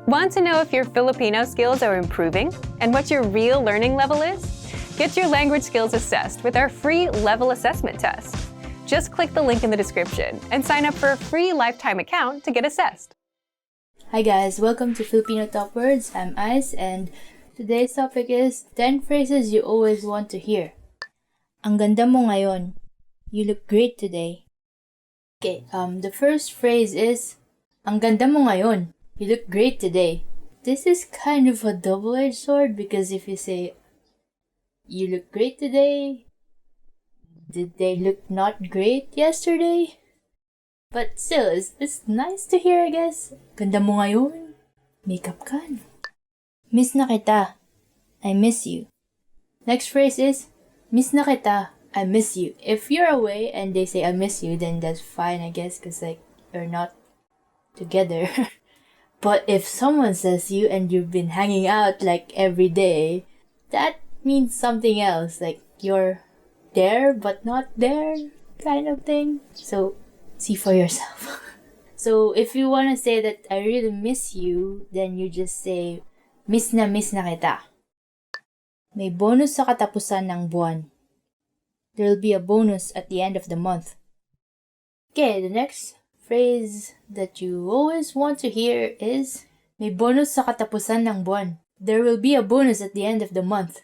Want to know if your Filipino skills are improving and what your real learning level is? Get your language skills assessed with our free level assessment test. Just click the link in the description and sign up for a free lifetime account to get assessed. Hi guys, welcome to Filipino Top Words. I'm Ice and today's topic is 10 phrases you always want to hear. Ang ganda mo ngayon. You look great today. Okay, the first phrase is ang ganda mo ngayon. You look great today. This is kind of a double-edged sword because if you say you look great today, did they look not great yesterday? But still, it's nice to hear, I guess. Ganda mo ngayon. Makeup ka, no? Miss na kita. I miss you. Next phrase is, miss na kita. I miss you. If you're away and they say I miss you, then that's fine, I guess, because like you're not together. But if someone says you and you've been hanging out like every day, that means something else. Like you're there but not there kind of thing. So see for yourself. So if you want to say that I really miss you, then you just say miss na kita. May bonus sa katapusan ng buwan. There'll be a bonus at the end of the month. Okay, the next phrase that you always want to hear is may bonus sa katapusan ng buwan. There will be a bonus at the end of the month.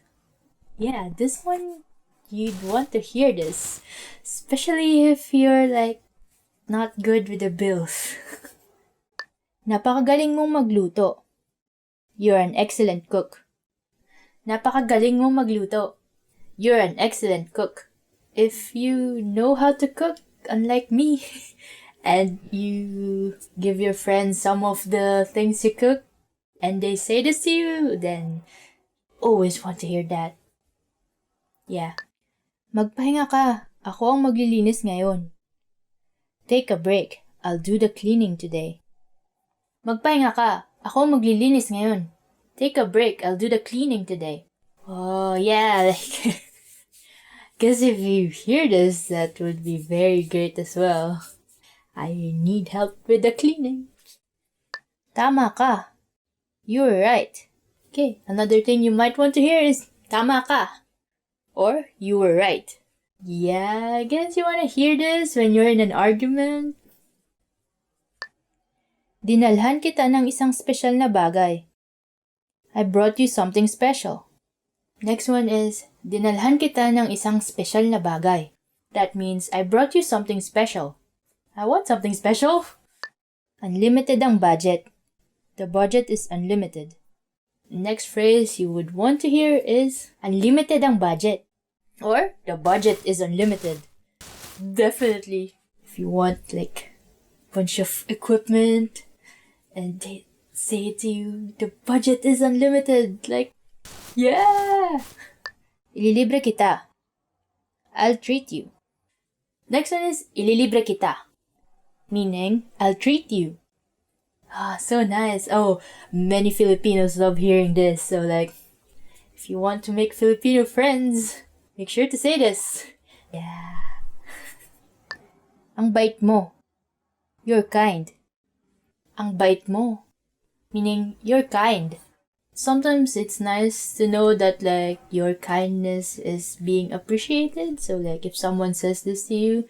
Yeah, this one, you'd want to hear this. Especially if you're like not good with the bills. Napakagaling mong magluto. You're an excellent cook. Napakagaling mong magluto. You're an excellent cook. If you know how to cook, unlike me, and you give your friends some of the things you cook, and they say this to you, then always want to hear that. Yeah. Magpahinga ka. Ako ang maglilinis ngayon. Take a break. I'll do the cleaning today. Magpahinga ka. Ako ang maglilinis ngayon. Take a break. I'll do the cleaning today. Oh, yeah. Like, guess if you hear this, that would be very great as well. I need help with the cleaning. Tama ka. You were right. Okay, another thing you might want to hear is tama ka. Or you were right. Yeah, I guess you want to hear this when you're in an argument. Dinalhan kita ng isang special na bagay. I brought you something special. Next one is, dinalhan kita ng isang special na bagay. That means, I brought you something special. I want something special. Unlimited ang budget. The budget is unlimited. Next phrase you would want to hear is, unlimited ang budget. Or, the budget is unlimited. Definitely. If you want like a bunch of equipment and they say to you, the budget is unlimited. Like, yeah! Ililibre kita. I'll treat you. Next one is, ililibre kita. Meaning, I'll treat you. Ah, so nice. Oh, many Filipinos love hearing this. So like, if you want to make Filipino friends, make sure to say this. Yeah. Ang bait mo. You're kind. Ang bait mo. Meaning, you're kind. Sometimes it's nice to know that like your kindness is being appreciated. So like if someone says this to you,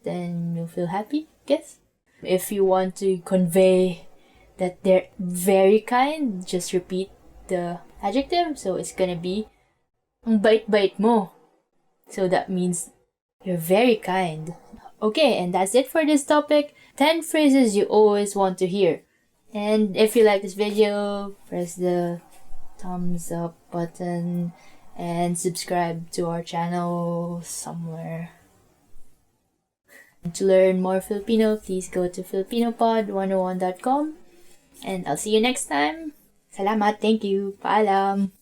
then you'll feel happy, I guess. If you want to convey that they're very kind, just repeat the adjective. So it's gonna be ang bait-bait mo. So that means you're very kind. Okay, and that's it for this topic. 10 phrases you always want to hear. And if you like this video, press the thumbs up button and subscribe to our channel somewhere. And to learn more Filipino, please go to filipinopod101.com. And I'll see you next time. Salamat, thank you, paalam.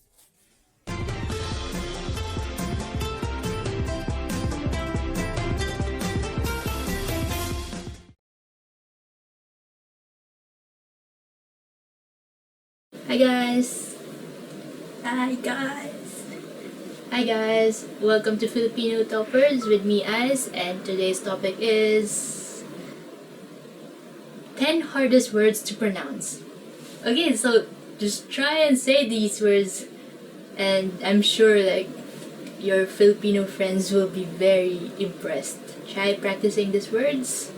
Hi guys! Hi guys! Welcome to Filipino Toppers with me Ice, and today's topic is 10 hardest words to pronounce. Okay, so just try and say these words, and I'm sure like your Filipino friends will be very impressed. Try practicing these words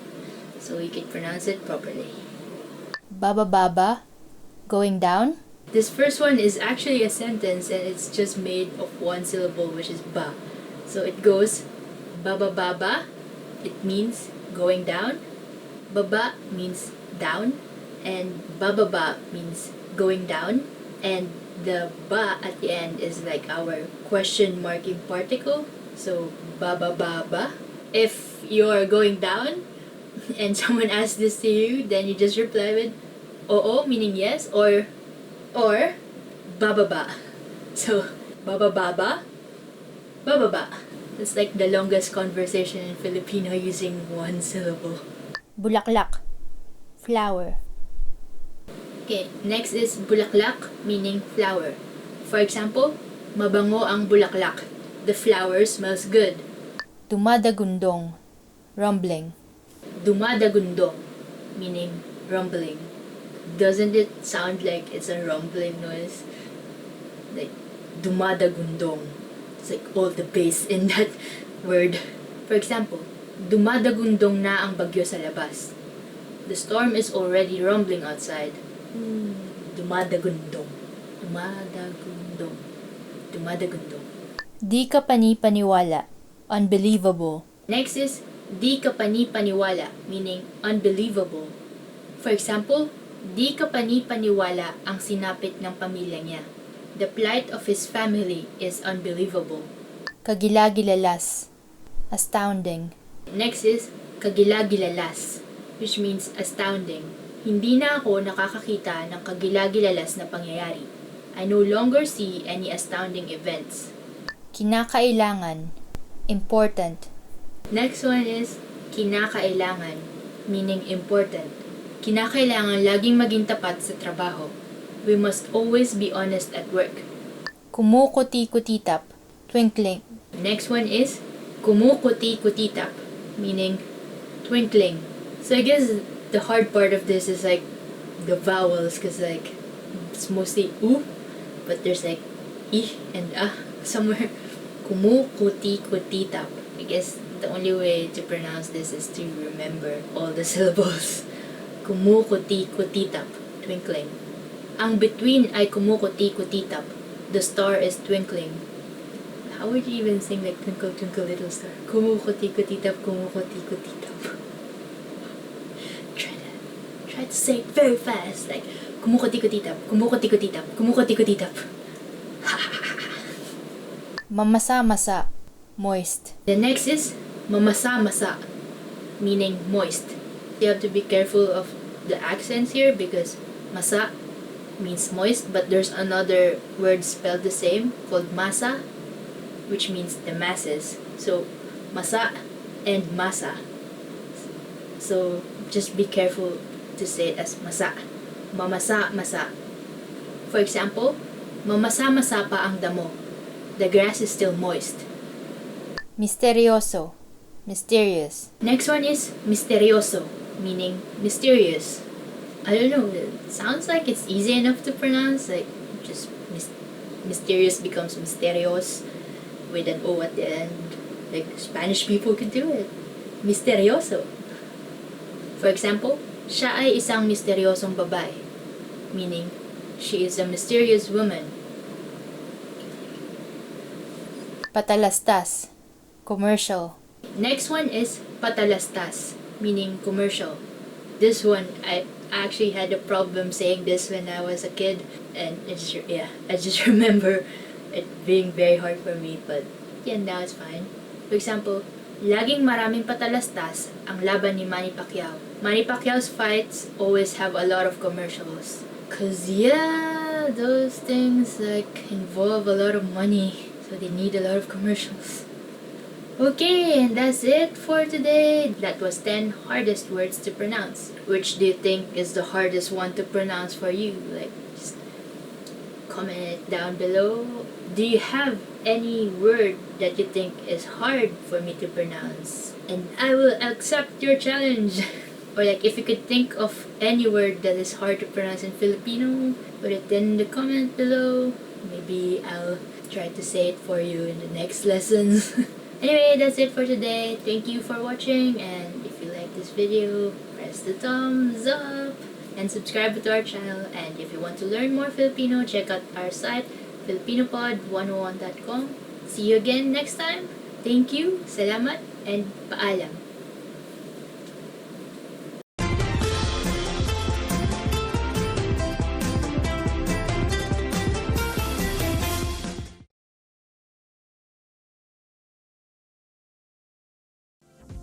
so you can pronounce it properly. Baba baba, going down. This first one is actually a sentence and it's just made of one syllable, which is ba. So it goes baba baba, it means going down. Baba means down, and bababa means going down, and the ba at the end is like our question marking particle. So baba baba. If you're going down and someone asks this to you, then you just reply with oo, meaning yes, or bababa. So bababa, bababa. It's like the longest conversation in Filipino using one syllable. Bulaklak, flower. Okay, next is bulaklak, meaning flower. For example, mabango ang bulaklak. The flower smells good. Dumadagundong, rumbling. Dumadagundong, meaning rumbling. Doesn't it sound like it's a rumbling noise? Like dumadagundong. It's like all the bass in that word. For example, dumadagundong na ang bagyo sa labas. The storm is already rumbling outside. Dumadagundong. Dumadagundong. Dumadagundong. Di ka pani-paniwala. Unbelievable. Next is di ka pani-paniwala, meaning unbelievable. For example, di ka pani-paniwala ang sinapit ng pamilya niya. The plight of his family is unbelievable. Kagilagilalas. Astounding. Next is kagilagilalas, which means astounding. Hindi na ako nakakakita ng kagilagilalas na pangyayari. I no longer see any astounding events. Kinakailangan. Important. Next one is kinakailangan, meaning important. Kinakailangan laging maging tapat sa trabaho. We must always be honest at work. Kumukuti-kutitap, twinkling. Next one is kumukuti-kutitap, meaning twinkling. So I guess the hard part of this is like the vowels, because like it's mostly u, but there's like I and somewhere. Kumukuti-kutitap. I guess the only way to pronounce this is to remember all the syllables. Kumukuti-kutitap, twinkling. Ang between ay kumukuti-kutitap. The star is twinkling. How would you even sing like Twinkle Twinkle Little Star? Kumukuti-kutitap, kumukuti-kutitap. Try to say it very fast, like kumukuti-kutitap, kumukuti-kutitap, kumukuti-kutitap. Mamasa-masa, moist. The next is mamasa-masa, meaning moist. You have to be careful of the accents here because masa means moist, but there's another word spelled the same called masa, which means the masses. So masa and masa. So just be careful to say it as masa. Mamasa-masa. For example, mamasa-masa pa ang damo. The grass is still moist. Misterioso, mysterious. Next one is misterioso, meaning mysterious. I don't know, it sounds like it's easy enough to pronounce, like just mysterious becomes misterios with an O at the end. Like Spanish people could do it. Misterioso. For example, siya ay isang misteryosong babae, meaning she is a mysterious woman. Patalastas, commercial. Next one is patalastas, meaning commercial. This one, I actually had a problem saying this when I was a kid, and I just remember it being very hard for me, but yeah, now it's fine. For example, laging maraming patalastas ang laban ni Manny Pacquiao. Manny Pacquiao's fights always have a lot of commercials. Cause yeah, those things like involve a lot of money. So they need a lot of commercials. Okay, and that's it for today. That was 10 hardest words to pronounce. Which do you think is the hardest one to pronounce for you? Like, just comment it down below. Do you have any word that you think is hard for me to pronounce? And I will accept your challenge. Or like if you could think of any word that is hard to pronounce in Filipino, put it in the comment below. Maybe I'll try to say it for you in the next lessons. Anyway, that's it for today. Thank you for watching, and if you like this video, press the thumbs up and subscribe to our channel. And if you want to learn more Filipino, check out our site, filipinopod101.com. See you again next time. Thank you, salamat, and paalam.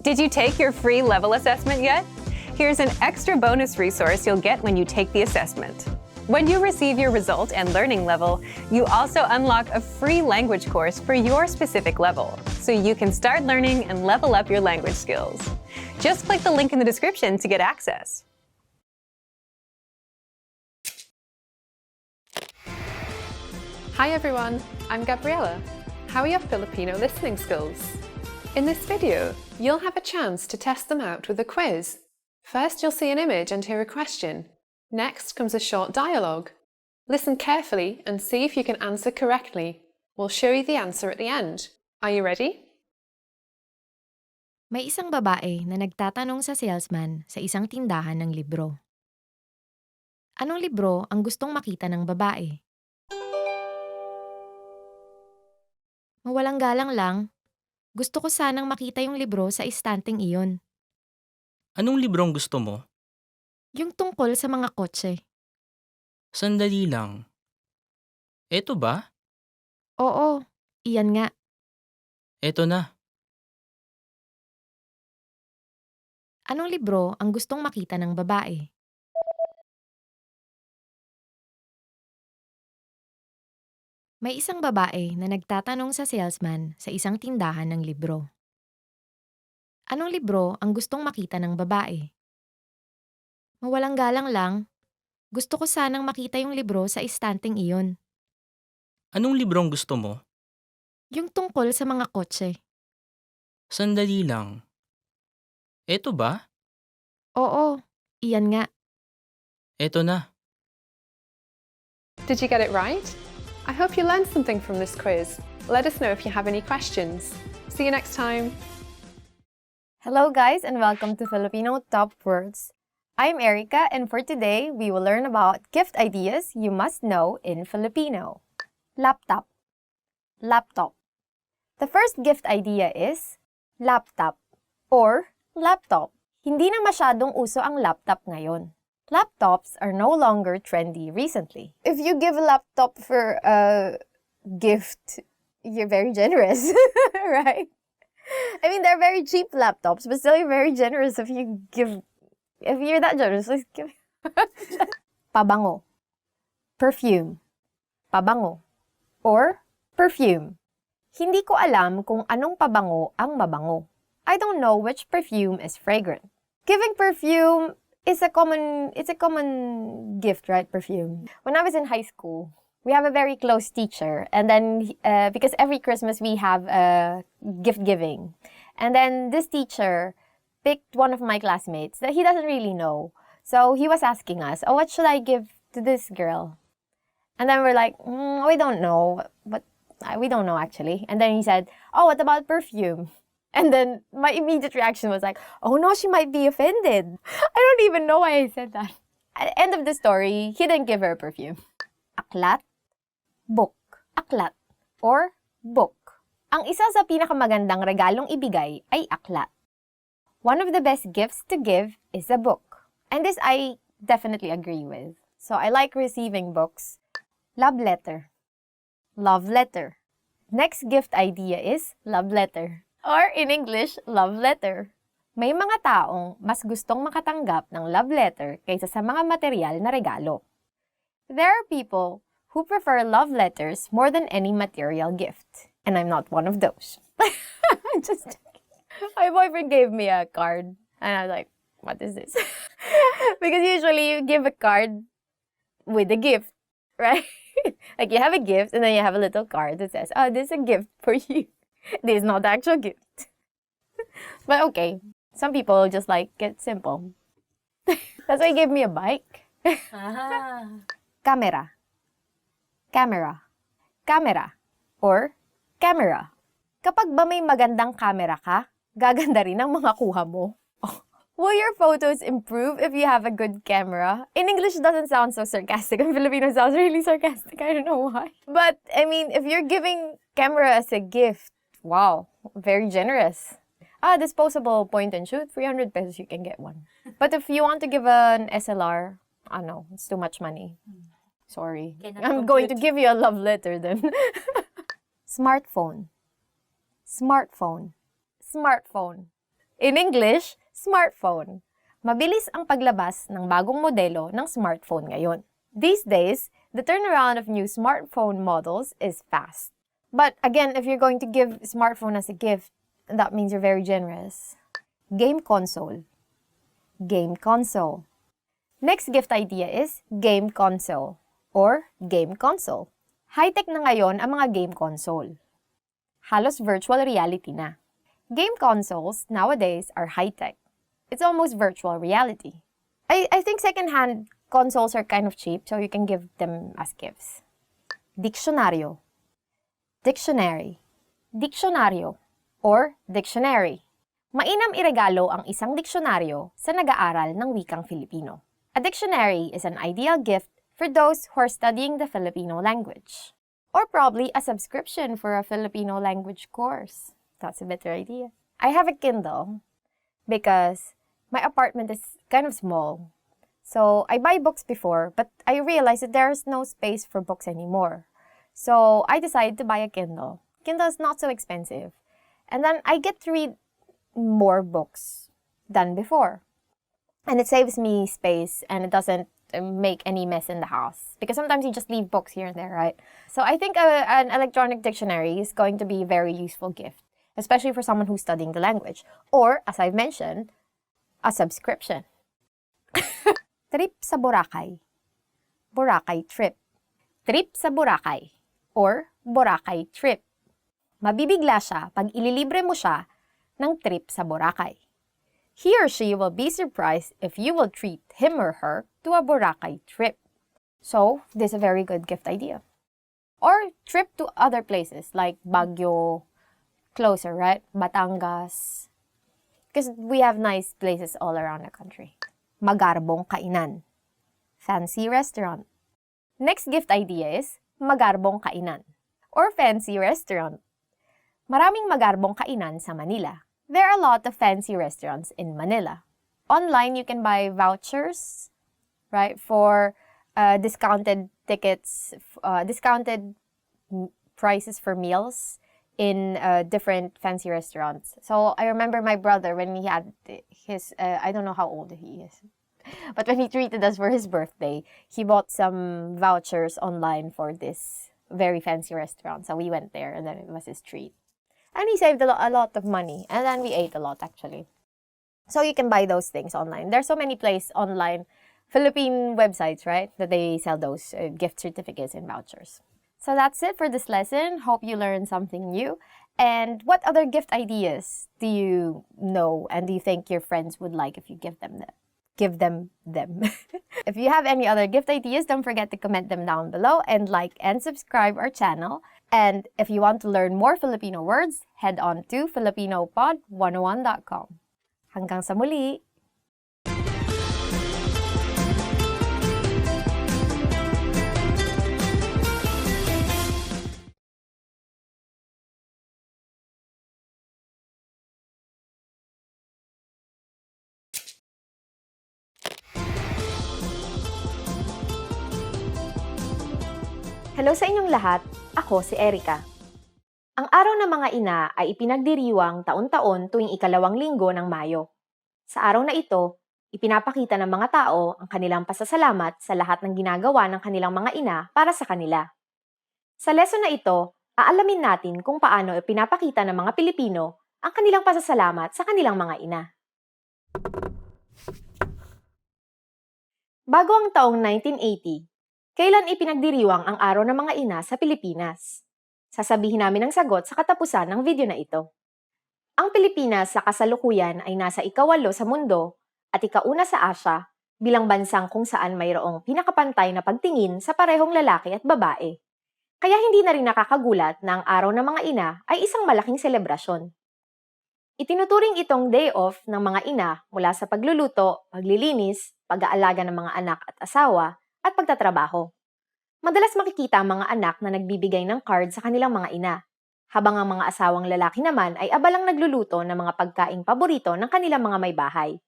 Did you take your free level assessment yet? Here's an extra bonus resource you'll get when you take the assessment. When you receive your result and learning level, you also unlock a free language course for your specific level, so you can start learning and level up your language skills. Just click the link in the description to get access. Hi everyone, I'm Gabriella. How are your Filipino listening skills? In this video, you'll have a chance to test them out with a quiz. First, you'll see an image and hear a question. Next comes a short dialogue. Listen carefully and see if you can answer correctly. We'll show you the answer at the end. Are you ready? May isang babae na nagtatanong sa salesman sa isang tindahan ng libro. Anong libro ang gustong makita ng babae? Mawalang galang lang, gusto ko sanang makita yung libro sa istanteng iyon. Anong librong gusto mo? Yung tungkol sa mga kotse. Sandali lang. Eto ba? Oo, iyan nga. Eto na. Anong libro ang gustong makita ng babae? May isang babae na nagtatanong sa salesman sa isang tindahan ng libro. Anong libro ang gustong makita ng babae? Mawalang galang lang, gusto ko sanang makita yung libro sa istanteng iyon. Anong librong gusto mo? Yung tungkol sa mga kotse. Sandali lang. Eto ba? Oo, iyan nga. Eto na. Did you get it right? I hope you learned something from this quiz. Let us know if you have any questions. See you next time. Hello guys and welcome to Filipino Top Words. I'm Erica and for today we will learn about gift ideas you must know in Filipino. Laptop. Laptop. The first gift idea is laptop or laptop. Hindi na masyadong uso ang laptop ngayon. Laptops are no longer trendy recently. If you give a laptop for a gift, you're very generous, right? I mean, they're very cheap laptops, but still you're very generous if you're that generous, let's give. Pabango. Perfume. Pabango. Or perfume. Hindi ko alam kung anong pabango ang mabango. I don't know which perfume is fragrant. Giving perfume is a common gift, right? Perfume. When I was in high school, we have a very close teacher, and then because every Christmas we have gift giving, and then this teacher picked one of my classmates that he doesn't really know, so he was asking us, "Oh, what should I give to this girl?" And then we're like, "We don't know, but we don't know actually." And then he said, "Oh, what about perfume?" And then my immediate reaction was like, "Oh no, she might be offended." I don't even know why I said that. At the end of the story, he didn't give her perfume. Aklat, book. Aklat or book. Ang isa sa pinakamagandang regalong ibigay ay aklat. One of the best gifts to give is a book. And this I definitely agree with. So I like receiving books. Love letter. Love letter. Next gift idea is love letter. Or in English, love letter. May mga taong mas gustong makatanggap ng love letter kaysa sa mga material na regalo. There are people who prefer love letters more than any material gift. And I'm not one of those. Just my boyfriend gave me a card. And I was like, what is this? Because usually you give a card with a gift, right? Like you have a gift and then you have a little card that says, "Oh, this is a gift for you." This is not the actual gift. But okay, some people just like it simple. That's why he gave me a bike. Camera. Camera. Camera. Or camera. Kapag ba may magandang camera ka, gaganda rin ang mga kuha mo. Will your photos improve if you have a good camera? In English, it doesn't sound so sarcastic. In Filipino, it sounds really sarcastic. I don't know why. But, I mean, if you're giving camera as a gift, wow, very generous. Disposable point and shoot, 300 pesos, you can get one. But if you want to give an SLR, no, it's too much money. Sorry. I'm going to give you a love letter then. Smartphone. Smartphone. Smartphone. In English, smartphone. Mabilis ang paglabas ng bagong modelo ng smartphone ngayon. These days, the turnaround of new smartphone models is fast. But again, if you're going to give smartphone as a gift, that means you're very generous. Game console. Game console. Next gift idea is game console or game console. High-tech na ngayon ang mga game console. Halos virtual reality na. Game consoles nowadays are high-tech. It's almost virtual reality. I think second-hand consoles are kind of cheap, so you can give them as gifts. Diccionario. Dictionary. Diccionario or dictionary. Mainam iregalo ang isang diksyonaryo sa nag-aaral ng wikang Filipino. A dictionary is an ideal gift for those who are studying the Filipino language. Or probably a subscription for a Filipino language course. That's a better idea. I have a Kindle because my apartment is kind of small. So I buy books before, but I realized that there's no space for books anymore. So I decided to buy a Kindle. Kindle is not so expensive. And then I get to read more books than before. And it saves me space and it doesn't make any mess in the house. Because sometimes you just leave books here and there, right? So I think an electronic dictionary is going to be a very useful gift, especially for someone who's studying the language. Or, as I've mentioned, a subscription. Trip sa Boracay. Boracay trip. Trip sa Boracay or Boracay trip. Mabibigla siya pag ililibre mo siya ng trip sa Boracay. He or she will be surprised if you will treat him or her to a Boracay trip. So, this is a very good gift idea. Or trip to other places like Baguio, closer, right? Batangas. Because we have nice places all around the country. Magarbong kainan. Fancy restaurant. Next gift idea is magarbong kainan or fancy restaurant. Maraming magarbong kainan sa Manila. There are a lot of fancy restaurants in Manila. Online, you can buy vouchers, right, for discounted tickets, discounted prices for meals in different fancy restaurants. So I remember my brother when he had his, I don't know how old he is, but when he treated us for his birthday, he bought some vouchers online for this very fancy restaurant. So we went there and then it was his treat. And he saved a lot of money. And then we ate a lot, actually. So you can buy those things online. There's so many places online, Philippine websites, right, that they sell those gift certificates and vouchers. So that's it for this lesson. Hope you learned something new. And what other gift ideas do you know and do you think your friends would like if you give them them? Give them them. If you have any other gift ideas, don't forget to comment them down below and like and subscribe our channel. And if you want to learn more Filipino words, head on to filipinopod101.com. Hanggang sa muli! Hello sa inyong lahat, ako si Erica. Ang Araw ng Mga Ina ay ipinagdiriwang taon-taon tuwing ikalawang linggo ng Mayo. Sa araw na ito, ipinapakita ng mga tao ang kanilang pasasalamat sa lahat ng ginagawa ng kanilang mga ina para sa kanila. Sa lesson na ito, aalamin natin kung paano ipinapakita ng mga Pilipino ang kanilang pasasalamat sa kanilang mga ina. Bago ang taong 1980, kailan ipinagdiriwang ang Araw ng Mga Ina sa Pilipinas? Sasabihin namin ang sagot sa katapusan ng video na ito. Ang Pilipinas sa kasalukuyan ay nasa ika-8 sa mundo at ika-1 sa Asya bilang bansang kung saan mayroong pinakapantay na pagtingin sa parehong lalaki at babae. Kaya hindi na rin nakakagulat na ang araw ng mga ina ay isang malaking selebrasyon. Itinuturing itong day off ng mga ina mula sa pagluluto, paglilinis, pag-aalaga ng mga anak at asawa, at pagtatrabaho. Madalas makikita ang mga anak na nagbibigay ng card sa kanilang mga ina, habang ang mga asawang lalaki naman ay abalang nagluluto ng mga pagkaing paborito ng kanilang mga may bahay.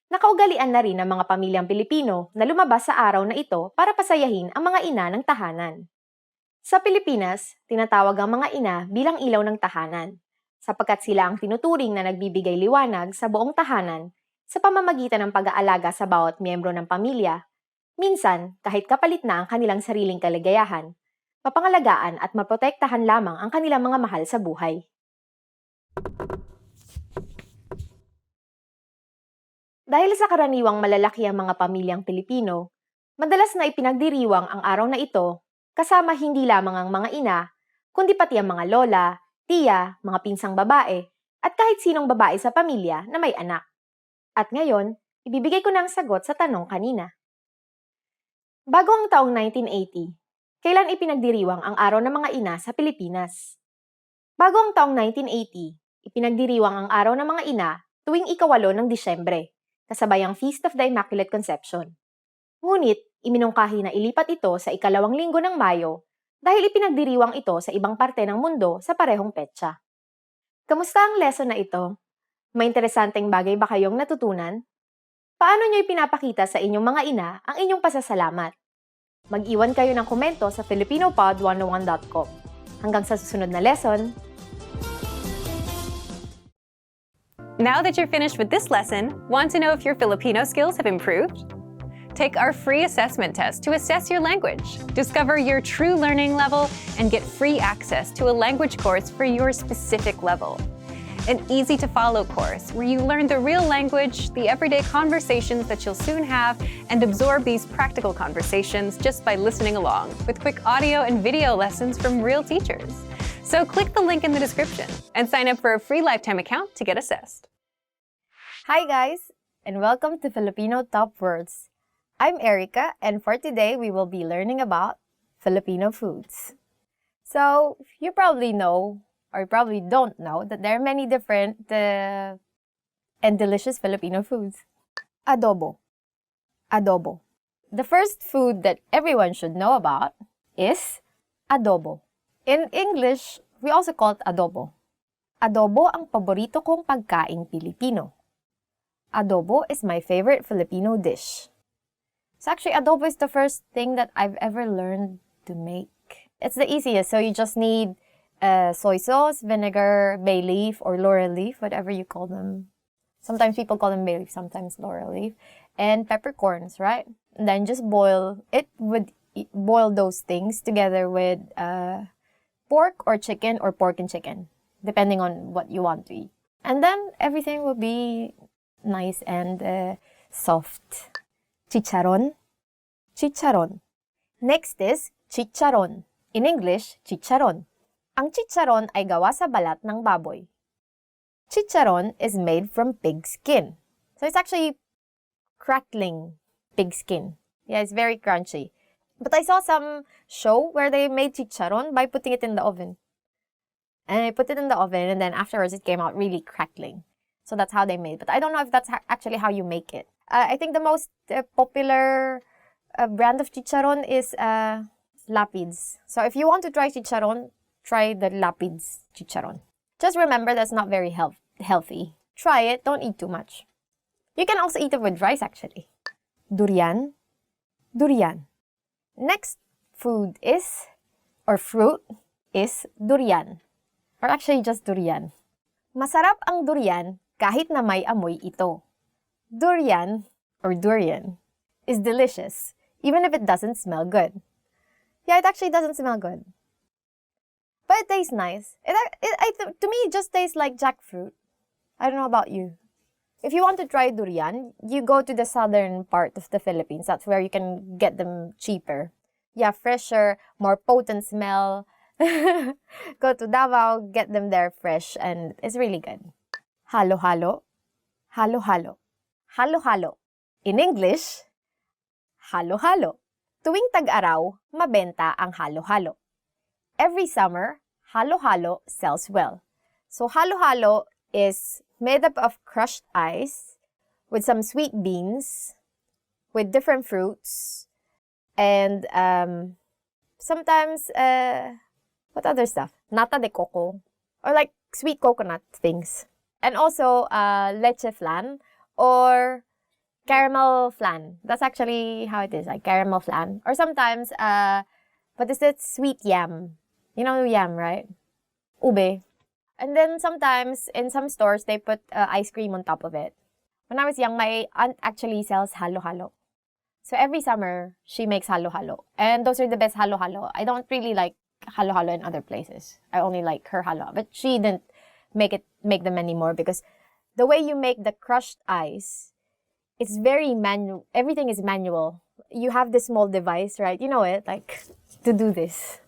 Nakaugalian na rin ng mga pamilyang Pilipino na lumabas sa araw na ito para pasayahin ang mga ina ng tahanan. Sa Pilipinas, tinatawag ang mga ina bilang ilaw ng tahanan, sapagkat sila ang tinuturing na nagbibigay liwanag sa buong tahanan sa pamamagitan ng pag-aalaga sa bawat miyembro ng pamilya. Minsan, kahit kapalit na ang kanilang sariling kaligayahan, mapangalagaan at maprotektahan lamang ang kanilang mga mahal sa buhay. Dahil sa karaniwang malalaki ang mga pamilyang Pilipino, madalas na ipinagdiriwang ang araw na ito kasama hindi lamang ang mga ina, kundi pati ang mga lola, tiya, mga pinsang babae, at kahit sinong babae sa pamilya na may anak. At ngayon, ibibigay ko na ang sagot sa tanong kanina. Bago ang taong 1980, kailan ipinagdiriwang ang araw ng mga ina sa Pilipinas? Bago ang taong 1980, ipinagdiriwang ang araw ng mga ina tuwing ika-8 ng Disyembre, kasabay ang Feast of the Immaculate Conception. Ngunit, iminungkahi na ilipat ito sa ika-2 linggo ng Mayo dahil ipinagdiriwang ito sa ibang parte ng mundo sa parehong petsa. Kamusta ang lesson na ito? May interesanteng bagay ba kayong natutunan? Paano nyo ipinapakita sa inyong mga ina ang inyong pasasalamat? Mag-iwan kayo ng komento sa filipinopod101.com. Hanggang sa susunod na lesson! Now that you're finished with this lesson, want to know if your Filipino skills have improved? Take our free assessment test to assess your language, discover your true learning level, and get free access to a language course for your specific level. An easy-to-follow course where you learn the real language, the everyday conversations that you'll soon have, and absorb these practical conversations just by listening along, with quick audio and video lessons from real teachers. So click the link in the description and sign up for a free lifetime account to get assessed. Hi guys, and welcome to Filipino Top Words. I'm Erica, and for today we will be learning about Filipino foods. So, you probably know, or probably don't know, that there are many different and delicious Filipino foods. Adobo. Adobo. The first food that everyone should know about is adobo. In English, we also call it adobo. Adobo ang paborito kong pagkaing Pilipino. Adobo is my favorite Filipino dish. So actually, adobo is the first thing that I've ever learned to make. It's the easiest, so you just need soy sauce, vinegar, bay leaf, or laurel leaf, whatever you call them. Sometimes people call them bay leaf, sometimes laurel leaf. And peppercorns, right? And then just boil it boil those things together with pork or chicken or pork and chicken, depending on what you want to eat. And then everything will be nice and soft. Chicharon. Chicharon. Next is chicharon. In English, chicharon. Ang chicharon ay gawa sa balat ng baboy. Chicharon is made from pig skin. So it's actually crackling pig skin. Yeah, it's very crunchy. But I saw some show where they made chicharon by putting it in the oven. And I put it in the oven, and then afterwards it came out really crackling. So that's how they made it. But I don't know if that's actually how you make it. I think the most popular brand of chicharon is Lapids. So if you want to try chicharon, try the Lapids chicharon. Just remember that's not very healthy. Try it, don't eat too much. You can also eat it with rice actually. Durian. Durian. Next food is, or fruit is durian. Or actually just durian. Masarap ang durian kahit na may amoy ito. Durian, or durian, is delicious, even if it doesn't smell good. Yeah, it actually doesn't smell good. But it tastes nice. To me, it just tastes like jackfruit. I don't know about you. If you want to try durian, you go to the southern part of the Philippines. That's where you can get them cheaper. Yeah, fresher, more potent smell. Go to Davao, get them there fresh, and it's really good. Halo-halo. Halo-halo. Halo-halo. In English, halo-halo. Tuwing tag-araw, mabenta ang halo-halo. Every summer, halo-halo sells well. So halo-halo is made up of crushed ice with some sweet beans, with different fruits, and sometimes, what other stuff? Nata de coco, or like sweet coconut things. And also leche flan or caramel flan. That's actually how it is, like caramel flan. Or sometimes, what is it? Sweet yam. You know yam, right? Ube. And then sometimes, in some stores, they put ice cream on top of it. When I was young, my aunt actually sells halo-halo. So every summer, she makes halo-halo. And those are the best halo-halo. I don't really like halo-halo in other places. I only like her halo. But she didn't make them anymore because the way you make the crushed ice, it's very manual. Everything is manual. You have this small device, right? You know it, like, to do this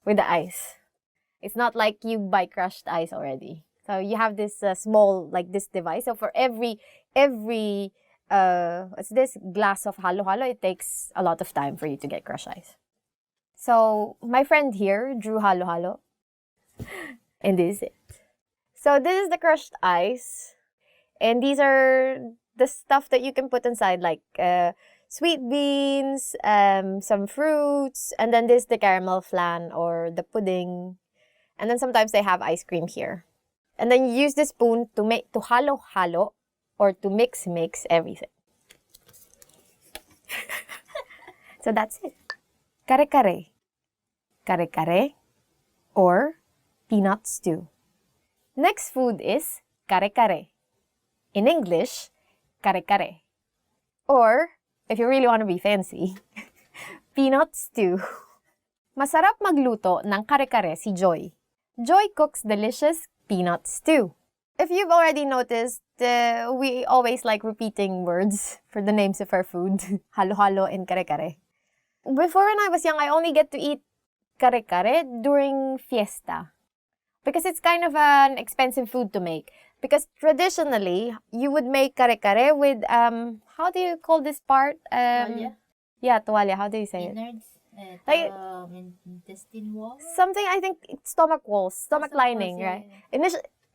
with the ice. It's not like you buy crushed ice already. So you have this small, like this device. So for every what's this glass of halo-halo, it takes a lot of time for you to get crushed ice. So my friend here drew halo-halo. And this is it. So this is the crushed ice. And these are the stuff that you can put inside, like sweet beans, some fruits, and then this is the caramel flan or the pudding. And then sometimes they have ice cream here. And then you use the spoon to halo-halo or to mix everything. So that's it. Kare-kare. Kare-kare or peanut stew. Next food is kare-kare. In English, kare-kare. Or, if you really want to be fancy, peanut stew. Masarap magluto ng kare-kare si Joy. Joy cooks delicious peanut stew. If you've already noticed, we always like repeating words for the names of our food. Halo-halo and kare-kare. Before when I was young, I only get to eat kare-kare during fiesta. Because it's kind of an expensive food to make. Because traditionally, you would make kare-kare with, how do you call this part? Tuwalya? Yeah, tuwalya. How do you say it? Innards? Like- Intestine wall? Something, I think, it's stomach walls, stomach lining, walls,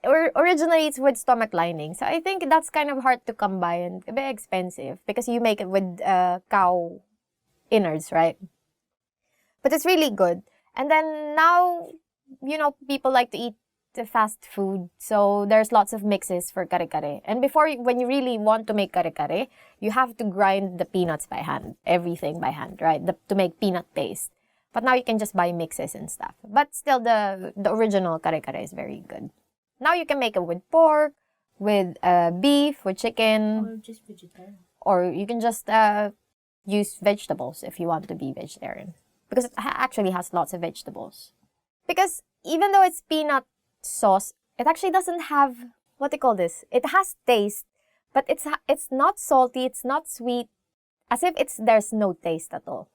right? Originally, it's with stomach lining. So I think that's kind of hard to come by and a bit expensive because you make it with cow innards, right? But it's really good. And then now, people like to eat the fast food. So there's lots of mixes for kare-kare. And when you really want to make kare-kare, you have to grind the peanuts by hand. Everything by hand, right? To make peanut paste. But now you can just buy mixes and stuff. But still, the original kare-kare is very good. Now you can make it with pork, with beef, with chicken. Or just vegetarian. Or you can just use vegetables if you want to be vegetarian. Because it actually has lots of vegetables. Because even though it's peanut sauce, it actually doesn't have, what do you call this? It has taste, but it's not salty, it's not sweet, as if there's no taste at all.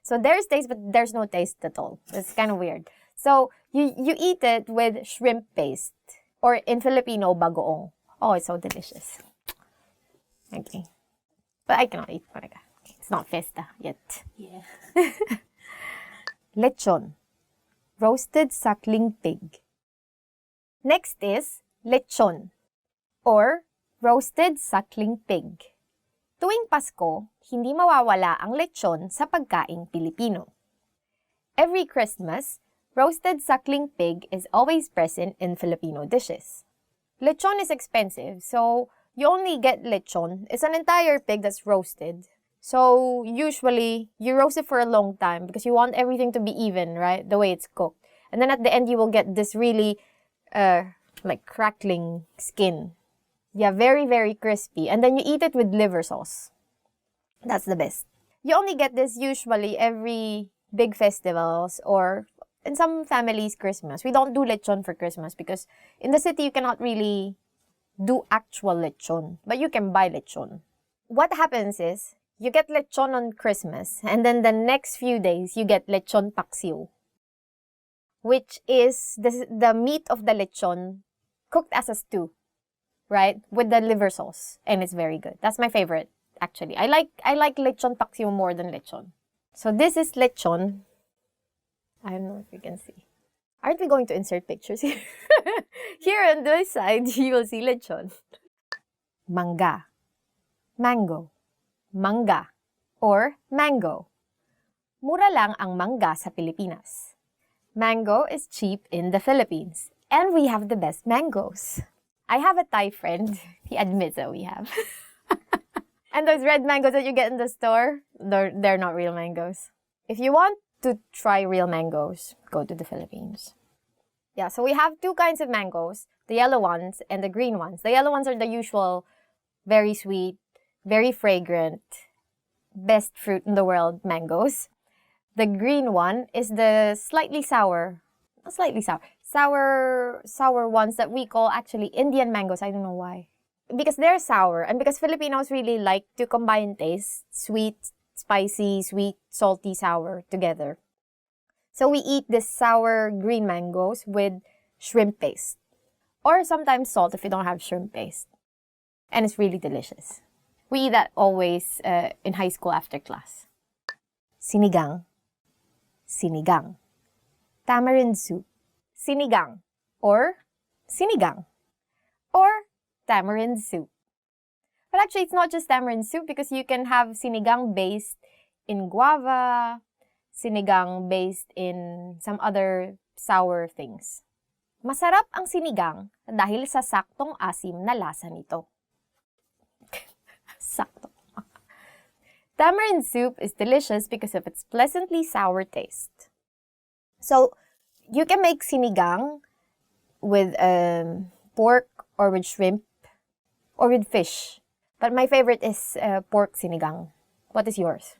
So there's taste, but there's no taste at all. It's kind of weird. So you eat it with shrimp paste, or in Filipino, bagoong. Oh, it's so delicious. Okay. But I cannot eat paraga. It's not fiesta yet. Yeah. Lechon. Roasted suckling pig. Next is lechon, or roasted suckling pig. Tuwing Pasko, hindi mawawala ang lechon sa pagkaing Pilipino. Every Christmas, roasted suckling pig is always present in Filipino dishes. Lechon is expensive, so you only get lechon. It's an entire pig that's roasted. So usually, you roast it for a long time because you want everything to be even, right? The way it's cooked. And then at the end, you will get this really like crackling skin. Yeah, very, very crispy. And then you eat it with liver sauce. That's the best. You only get this usually every big festivals or in some families, Christmas. We don't do lechon for Christmas because in the city, you cannot really do actual lechon. But you can buy lechon. What happens is, you get lechon on Christmas. And then the next few days, you get lechon paksiw, which is the meat of the lechon cooked as a stew, right? With the liver sauce. And it's very good. That's my favorite actually. I like lechon paksiw more than lechon. So this is lechon. I don't know if you can see. Aren't we going to insert pictures here? Here on this side, you will see lechon. Mangga. Mango. Mangga. Or mango. Mura lang ang mangga sa Pilipinas. Mango is cheap in the Philippines. And we have the best mangoes. I have a Thai friend. He admits that we have. And those red mangoes that you get in the store, they're not real mangoes. If you want to try real mangoes, go to the Philippines. Yeah, so we have two kinds of mangoes, the yellow ones and the green ones. The yellow ones are the usual, very sweet, very fragrant, best fruit in the world mangoes. The green one is the slightly sour ones that we call actually Indian mangoes. I don't know why. Because they're sour and because Filipinos really like to combine tastes, sweet, spicy, sweet, salty, sour together. So we eat this sour green mangoes with shrimp paste. Or sometimes salt if you don't have shrimp paste. And it's really delicious. We eat that always in high school after class. Sinigang. Sinigang. Tamarind soup. Sinigang. Or sinigang. Or tamarind soup. But actually, it's not just tamarind soup because you can have sinigang based in guava, sinigang based in some other sour things. Masarap ang sinigang dahil sa saktong asim na lasa nito. Sakto. Tamarind soup is delicious because of its pleasantly sour taste. So, you can make sinigang with pork or with shrimp or with fish. But my favorite is pork sinigang. What is yours?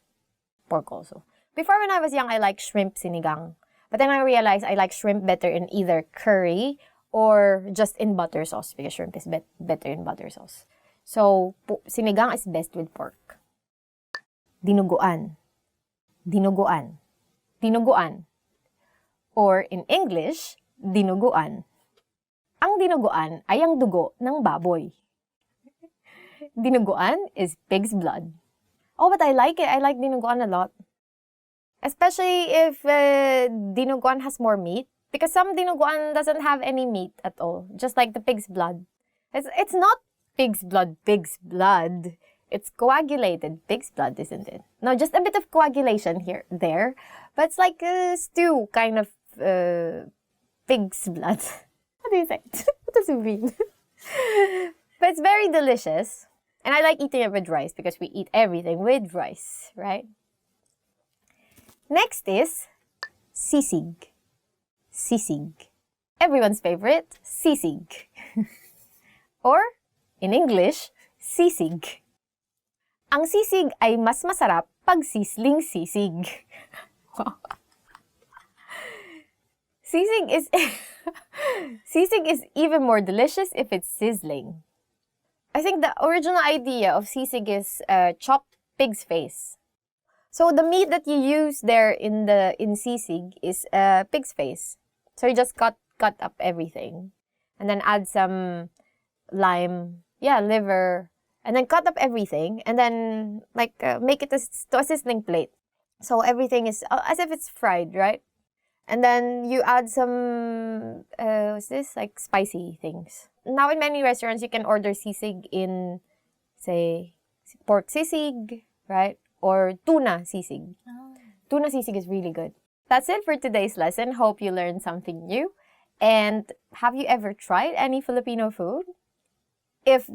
Pork also. Before when I was young, I liked shrimp sinigang. But then I realized I like shrimp better in either curry or just in butter sauce because shrimp is better in butter sauce. So, sinigang is best with pork. Dinuguan. Dinuguan. Dinuguan. Or in English, dinuguan. Ang dinuguan ay ang dugo ng baboy. Dinuguan is pig's blood. Oh, but I like it. I like dinuguan a lot. Especially if dinuguan has more meat. Because some dinuguan doesn't have any meat at all. Just like the pig's blood. It's not pig's blood. It's coagulated pig's blood, isn't it? No, just a bit of coagulation there. But it's like a stew kind of pig's blood. What do you say? What does it mean? But it's very delicious. And I like eating it with rice because we eat everything with rice, right? Next is sisig. Sisig. Everyone's favorite, sisig. Or, in English, sisig. Ang sisig ay mas masarap pag sisling sisig. Wow. Sisig is even more delicious if it's sizzling. I think the original idea of sisig is chopped pig's face. So the meat that you use there in sisig is pig's face. So you just cut up everything, and then add some lime, liver, and then cut up everything, and then make it to a sizzling plate. So everything is as if it's fried, right? And then you add some, spicy things. Now in many restaurants, you can order sisig in, say, pork sisig, right? Or tuna sisig. Oh. Tuna sisig is really good. That's it for today's lesson. Hope you learned something new. And have you ever tried any Filipino food? If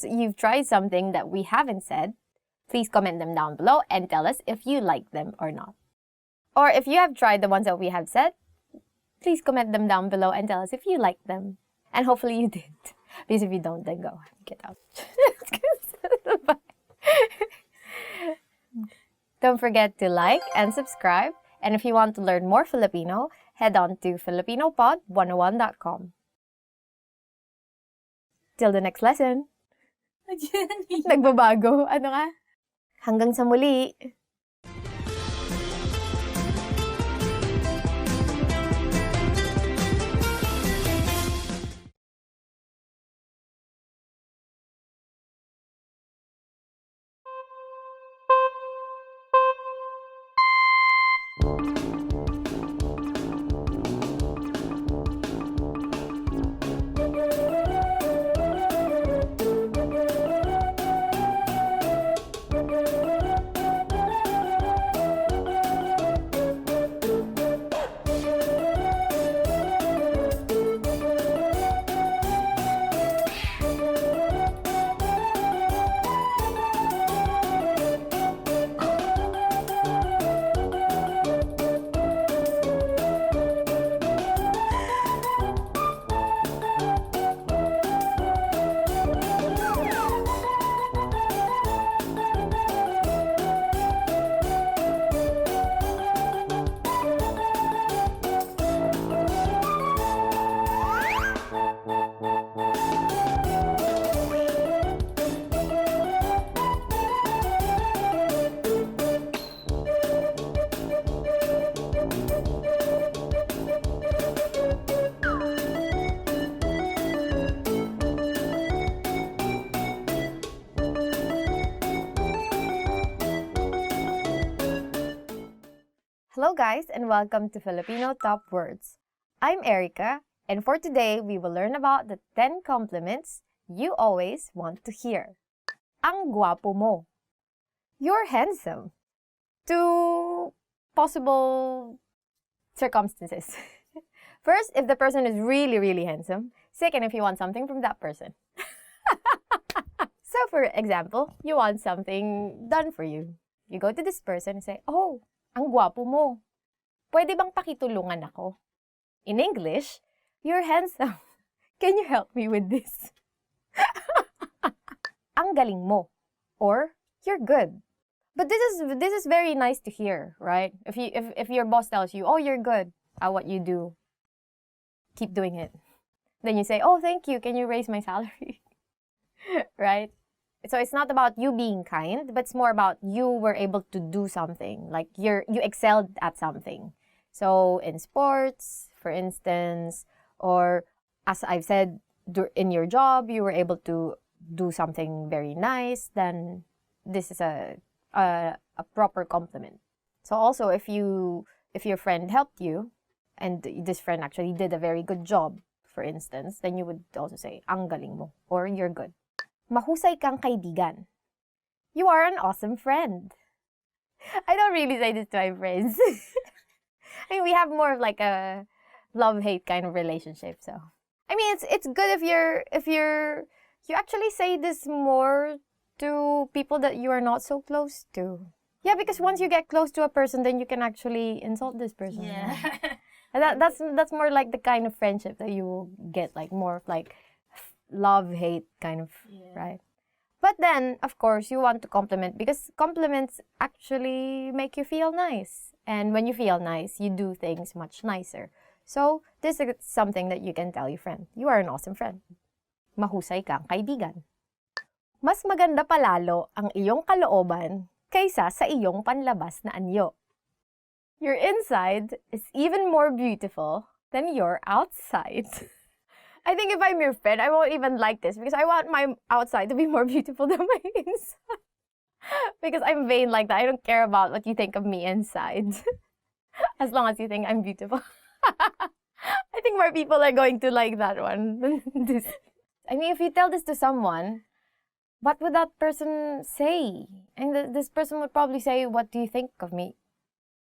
you've tried something that we haven't said, please comment them down below and tell us if you like them or not. Or if you have tried the ones that we have said, please comment them down below and tell us if you like them. And hopefully you did. Because if you don't, then go. Get out. Bye. Don't forget to like and subscribe. And if you want to learn more Filipino, head on to filipinopod101.com. Till the next lesson. Nagbabago. Ano nga? Hanggang sa muli. Hello guys and welcome to Filipino Top Words. I'm Erica and for today we will learn about the 10 compliments you always want to hear. Ang guwapo mo. You're handsome. Two possible circumstances. First, if the person is really, really handsome. Second, if you want something from that person. So for example, you want something done for you. You go to this person and say, "Oh, ang gwapo mo. Pwede bang pakitulungan ako?" In English, "You're handsome. Can you help me with this?" Ang galing mo. Or, "You're good." But this is very nice to hear, right? If your boss tells you, "Oh, you're good at what you do," keep doing it. Then you say, "Oh, thank you. Can you raise my salary?" Right? So it's not about you being kind, but it's more about you were able to do something. Like you excelled at something. So in sports, for instance, or as I've said, in your job, you were able to do something very nice, then this is a proper compliment. So also if your friend helped you, and this friend actually did a very good job, for instance, then you would also say, "Ang galing mo," or "You're good." Mahusay kang kaibigan. You are an awesome friend. I don't really say this to my friends. I mean, we have more of like a love-hate kind of relationship. So, I mean, it's good if you actually say this more to people that you are not so close to. Yeah, because once you get close to a person, then you can actually insult this person. Yeah. And that's more like the kind of friendship that you will get, like more of like love-hate kind of, right? But then, of course, you want to compliment because compliments actually make you feel nice. And when you feel nice, you do things much nicer. So, this is something that you can tell your friend. You are an awesome friend. Mahusay kang kaibigan. Mas maganda palalo ang iyong kalooban kaysa sa iyong panlabas na anyo. Your inside is even more beautiful than your outside. I think if I'm your friend, I won't even like this because I want my outside to be more beautiful than my inside. Because I'm vain like that. I don't care about what you think of me inside. As long as you think I'm beautiful. I think more people are going to like that one than this. I mean, if you tell this to someone, what would that person say? And this person would probably say, "What do you think of me?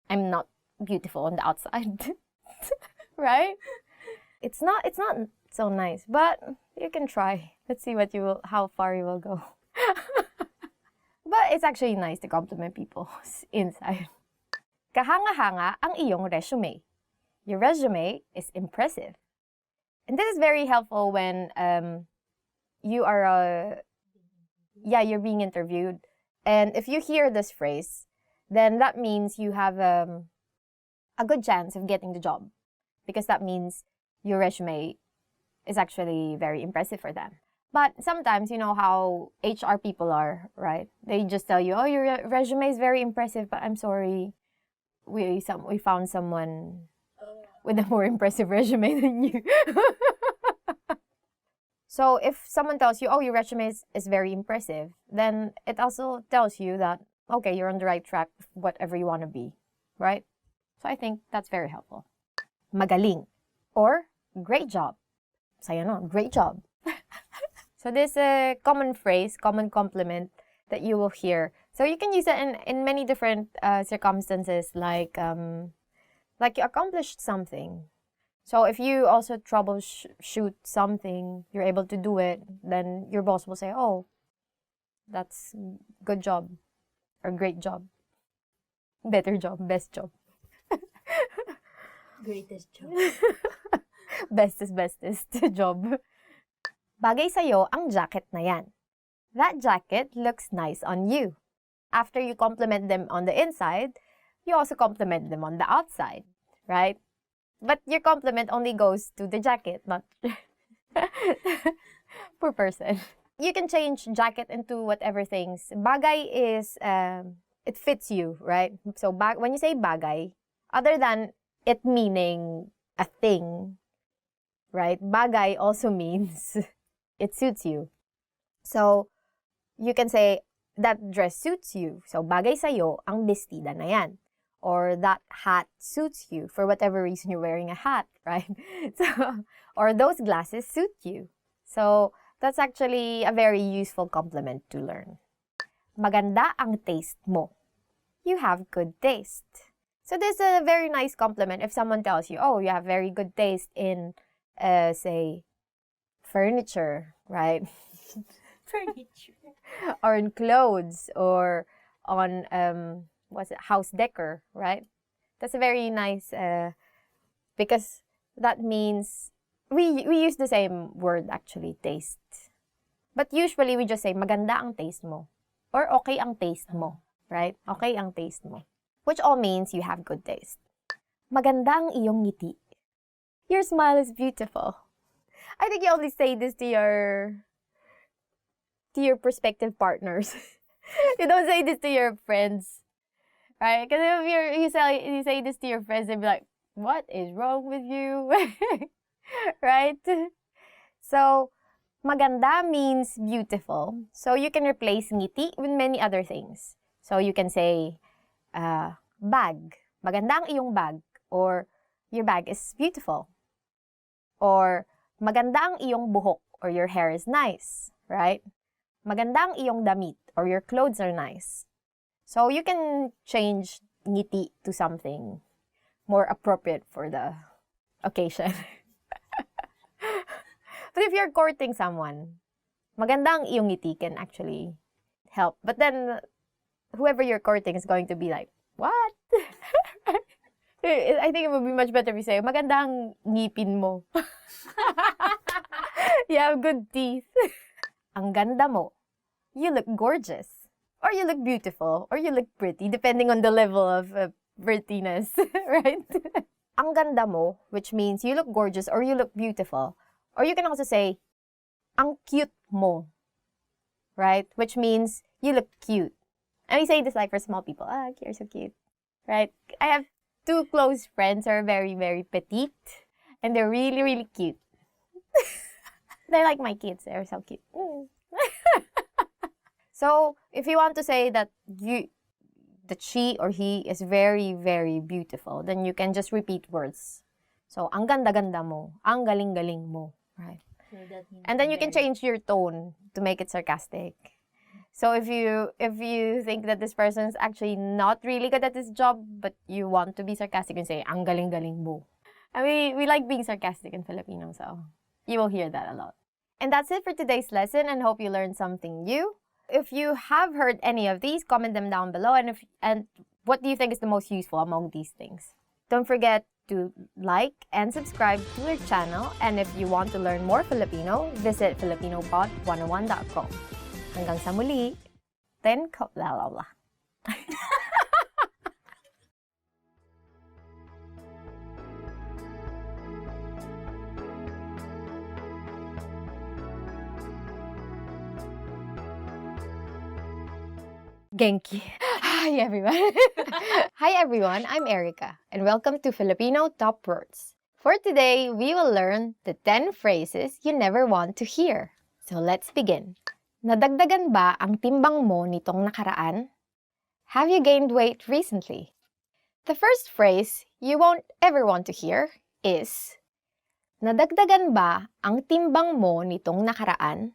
I'm not beautiful on the outside." Right? It's not so nice, but you can try. Let's see how far you will go. But it's actually nice to compliment people inside. Kahanga-hanga ang iyong resume. Your resume is impressive. And this is very helpful when you are you're being interviewed. And if you hear this phrase, then that means you have a good chance of getting the job. Because that means your resume is actually very impressive for them. But sometimes, you know how HR people are, right? They just tell you, "Oh, your resume is very impressive, but I'm sorry, we found someone with a more impressive resume than you." So if someone tells you, "Oh, your resume is very impressive," then it also tells you that, okay, you're on the right track with whatever you want to be, right? So I think that's very helpful. Magaling or great job. Saya no, great job. So this is a common phrase, common compliment that you will hear. So you can use it in many different circumstances, like you accomplished something. So if you also troubleshoot something, you're able to do it, then your boss will say, oh, that's good job or great job, better job, best job. Greatest job. Bestest job. Bagay sa'yo ang jacket na yan. That jacket looks nice on you. After you compliment them on the inside, you also compliment them on the outside, right? But your compliment only goes to the jacket, not poor person. You can change jacket into whatever things. Bagay is, it fits you, right? So when you say bagay, other than it meaning a thing, right? Bagay also means it suits you. So you can say, that dress suits you. So bagay sa'yo ang bestida na yan. Or that hat suits you for whatever reason you're wearing a hat, right? So, or those glasses suit you. So that's actually a very useful compliment to learn. Maganda ang taste mo. You have good taste. So this is a very nice compliment if someone tells you, oh, you have very good taste in, say, furniture, right? Furniture. Or in clothes, or on, house decor, right? That's a very nice, because that means, we use the same word actually, taste. But usually we just say, maganda ang taste mo. Or okay ang taste mo, right? Okay ang taste mo. Which all means you have good taste. Maganda ang iyong ngiti. Your smile is beautiful. I think you only say this to your prospective partners. You don't say this to your friends, right? Because if you say this to your friends, they'll be like, what is wrong with you? Right? So, maganda means beautiful. So, you can replace ngiti with many other things. So, you can say, bag. Maganda ang iyong bag. Or, your bag is beautiful. Or, maganda ang iyong buhok. Or, your hair is nice. Right? Maganda ang iyong damit. Or, your clothes are nice. So, you can change ngiti to something more appropriate for the occasion. But if you're courting someone, maganda ang iyong ngiti can actually help. But then, whoever you're courting is going to be like, what? I think it would be much better if you say, maganda ang ngipin mo. You have good teeth. Ang ganda mo. You look gorgeous. Or you look beautiful. Or you look pretty, depending on the level of prettiness, right? Ang ganda mo, which means you look gorgeous or you look beautiful. Or you can also say, ang cute mo, right? Which means you look cute. And we say this like for small people. Ah, you're so cute, right? I have two close friends who are very, very petite. And they're really, really cute. They're like my kids. They're so cute. So, if you want to say that she or he is very, very beautiful, then you can just repeat words. So, ang ganda-ganda mo, ang galing-galing mo, right? So that means And then you can change your tone to make it sarcastic. So if you think that this person is actually not really good at this job, but you want to be sarcastic and say, ang galing-galing mo. And we like being sarcastic in Filipino, so you will hear that a lot. And that's it for today's lesson, and hope you learned something new. If you have heard any of these, comment them down below, and what do you think is the most useful among these things? Don't forget to like and subscribe to our channel, and if you want to learn more Filipino, visit filipinopod101.com. Hanggang sa muli, la la la. Genki. Hi everyone. Hi everyone, I'm Erica, and welcome to Filipino Top Words. For today, we will learn the 10 phrases you never want to hear. So let's begin. Nadagdagan ba ang timbang mo nitong nakaraan? Have you gained weight recently? The first phrase you won't ever want to hear is, nadagdagan ba ang timbang mo nitong nakaraan?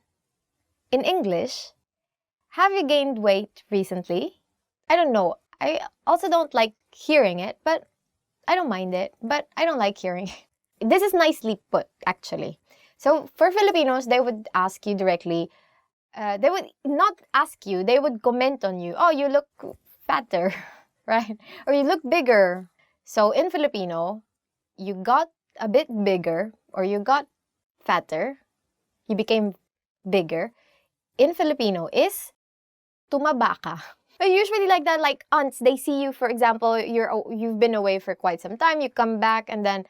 In English, have you gained weight recently? I don't know. I also don't like hearing it, but I don't mind it. But I don't like hearing it. This is nicely put, actually. So for Filipinos, they would ask you directly. They would not ask you. They would comment on you. Oh, you look fatter, right? Or you look bigger. So in Filipino, you got a bit bigger or you got fatter. You became bigger. In Filipino is tumaba ka. Usually like that, like aunts, they see you, for example, you've been away for quite some time, you come back, and then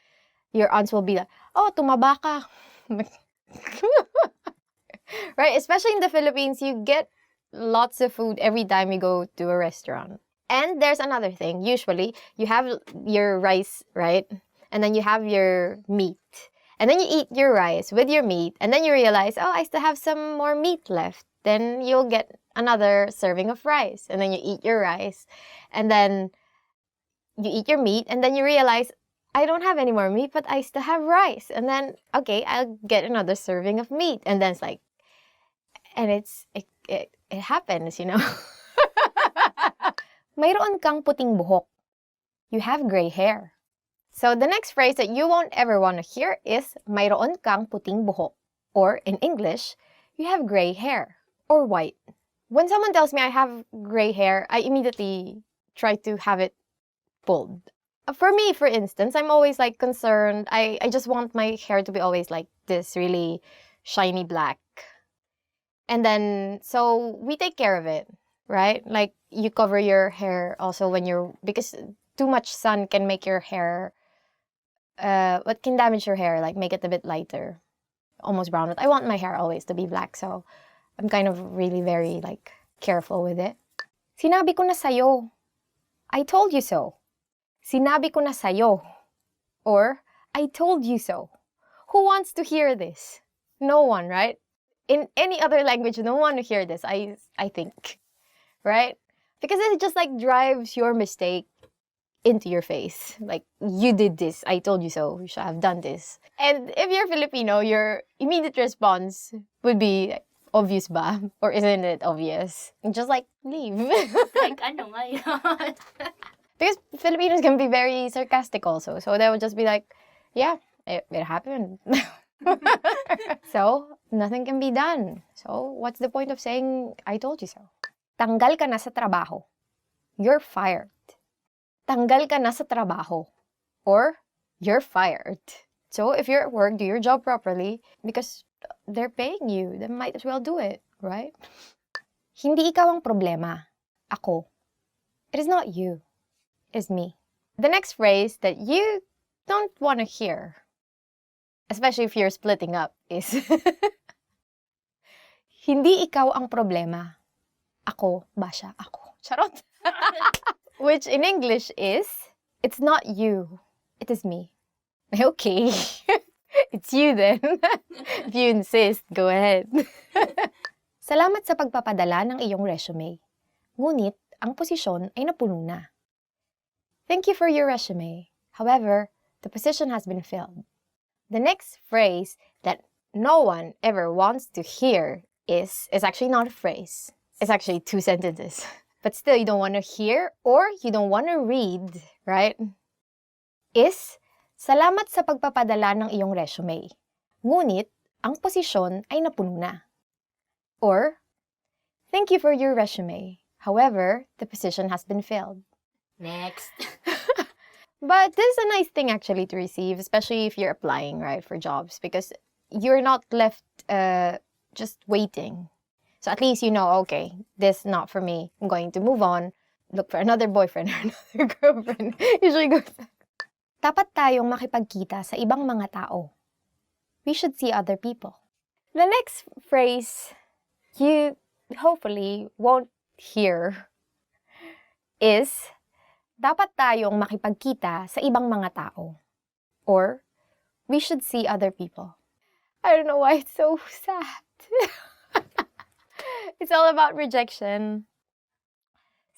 your aunts will be like, oh, tumaba ka. Right? Especially in the Philippines, you get lots of food every time you go to a restaurant. And there's another thing. Usually, you have your rice, right? And then you have your meat. And then you eat your rice with your meat. And then you realize, oh, I still have some more meat left. Then you'll get another serving of rice. And then you eat your rice. And then you eat your meat. And then you realize, I don't have any more meat, but I still have rice. And then, okay, I'll get another serving of meat. And then it's like, and it happens, you know. Mayroon kang puting buhok. You have gray hair. So the next phrase that you won't ever want to hear is mayroon kang puting buhok. Or in English, you have gray hair or white. When someone tells me I have gray hair, I immediately try to have it pulled. For me, for instance, I'm always like concerned. I just want my hair to be always like this, really shiny black. And then, so we take care of it, right? Like you cover your hair also because too much sun can make your hair, what can damage your hair, like make it a bit lighter, almost brown. But I want my hair always to be black, so I'm kind of really very like careful with it. Sinabi ko na sayo. I told you so. Sinabi ko na sayo. Or, I told you so. Who wants to hear this? No one, right? In any other language, no one want to hear this, I think. Right? Because it just like drives your mistake into your face. Like, you did this. I told you so. You should have done this. And if you're Filipino, your immediate response would be, like, obvious ba? Or isn't it obvious? Just like, leave. Like, ano nga yun? Because Filipinos can be very sarcastic also. So they would just be like, yeah, it happened. So, nothing can be done. So, what's the point of saying, I told you so? Tanggal ka na sa trabaho. You're fired. Tanggal ka na sa trabaho. Or, you're fired. So, if you're at work, do your job properly because they're paying you. Then might as well do it, right? Hindi ikaw ang problema. Ako. It is not you. It is me. The next phrase that you don't want to hear, especially if you're splitting up, is hindi ikaw ang problema. Ako, basya, ako. Charot. Which in English is, it's not you. It is me. Okay. It's you then. If you insist, go ahead. Salamat sa pagpapadala ng iyong resume. Ngunit, ang posisyon ay napuno na. Thank you for your resume. However, the position has been filled. The next phrase that no one ever wants to hear is actually not a phrase. It's actually two sentences. But still, you don't want to hear or you don't want to read, right? Is, salamat sa pagpapadala ng iyong resume. Ngunit, ang posisyon ay napuno na. Or, thank you for your resume. However, the position has been filled. Next. But this is a nice thing actually to receive, especially if you're applying, right, for jobs, because you're not left just waiting. So at least you know, okay, this is not for me. I'm going to move on, look for another boyfriend or another girlfriend. Usually goes like, dapat tayong makipagkita sa ibang mga tao. We should see other people. The next phrase you hopefully won't hear is, dapat tayong makipagkita sa ibang mga tao. Or, we should see other people. I don't know why it's so sad. It's all about rejection.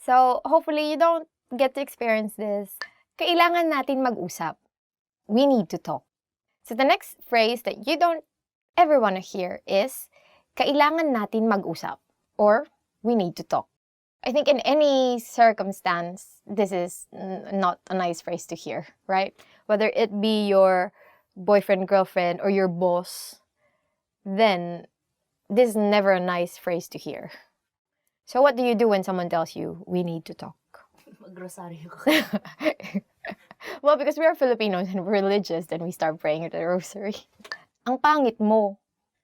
So, hopefully you don't get to experience this. kailangan natin mag-usap. We need to talk. So the next phrase that you don't ever want to hear is, kailangan natin mag-usap, or we need to talk. I think in any circumstance, this is not a nice phrase to hear, right? Whether it be your boyfriend, girlfriend, or your boss, then this is never a nice phrase to hear. So what do you do when someone tells you, we need to talk? Mag-rosaryo ko. Well, because we are Filipinos and we're religious, then we start praying at the rosary. Ang pangit mo.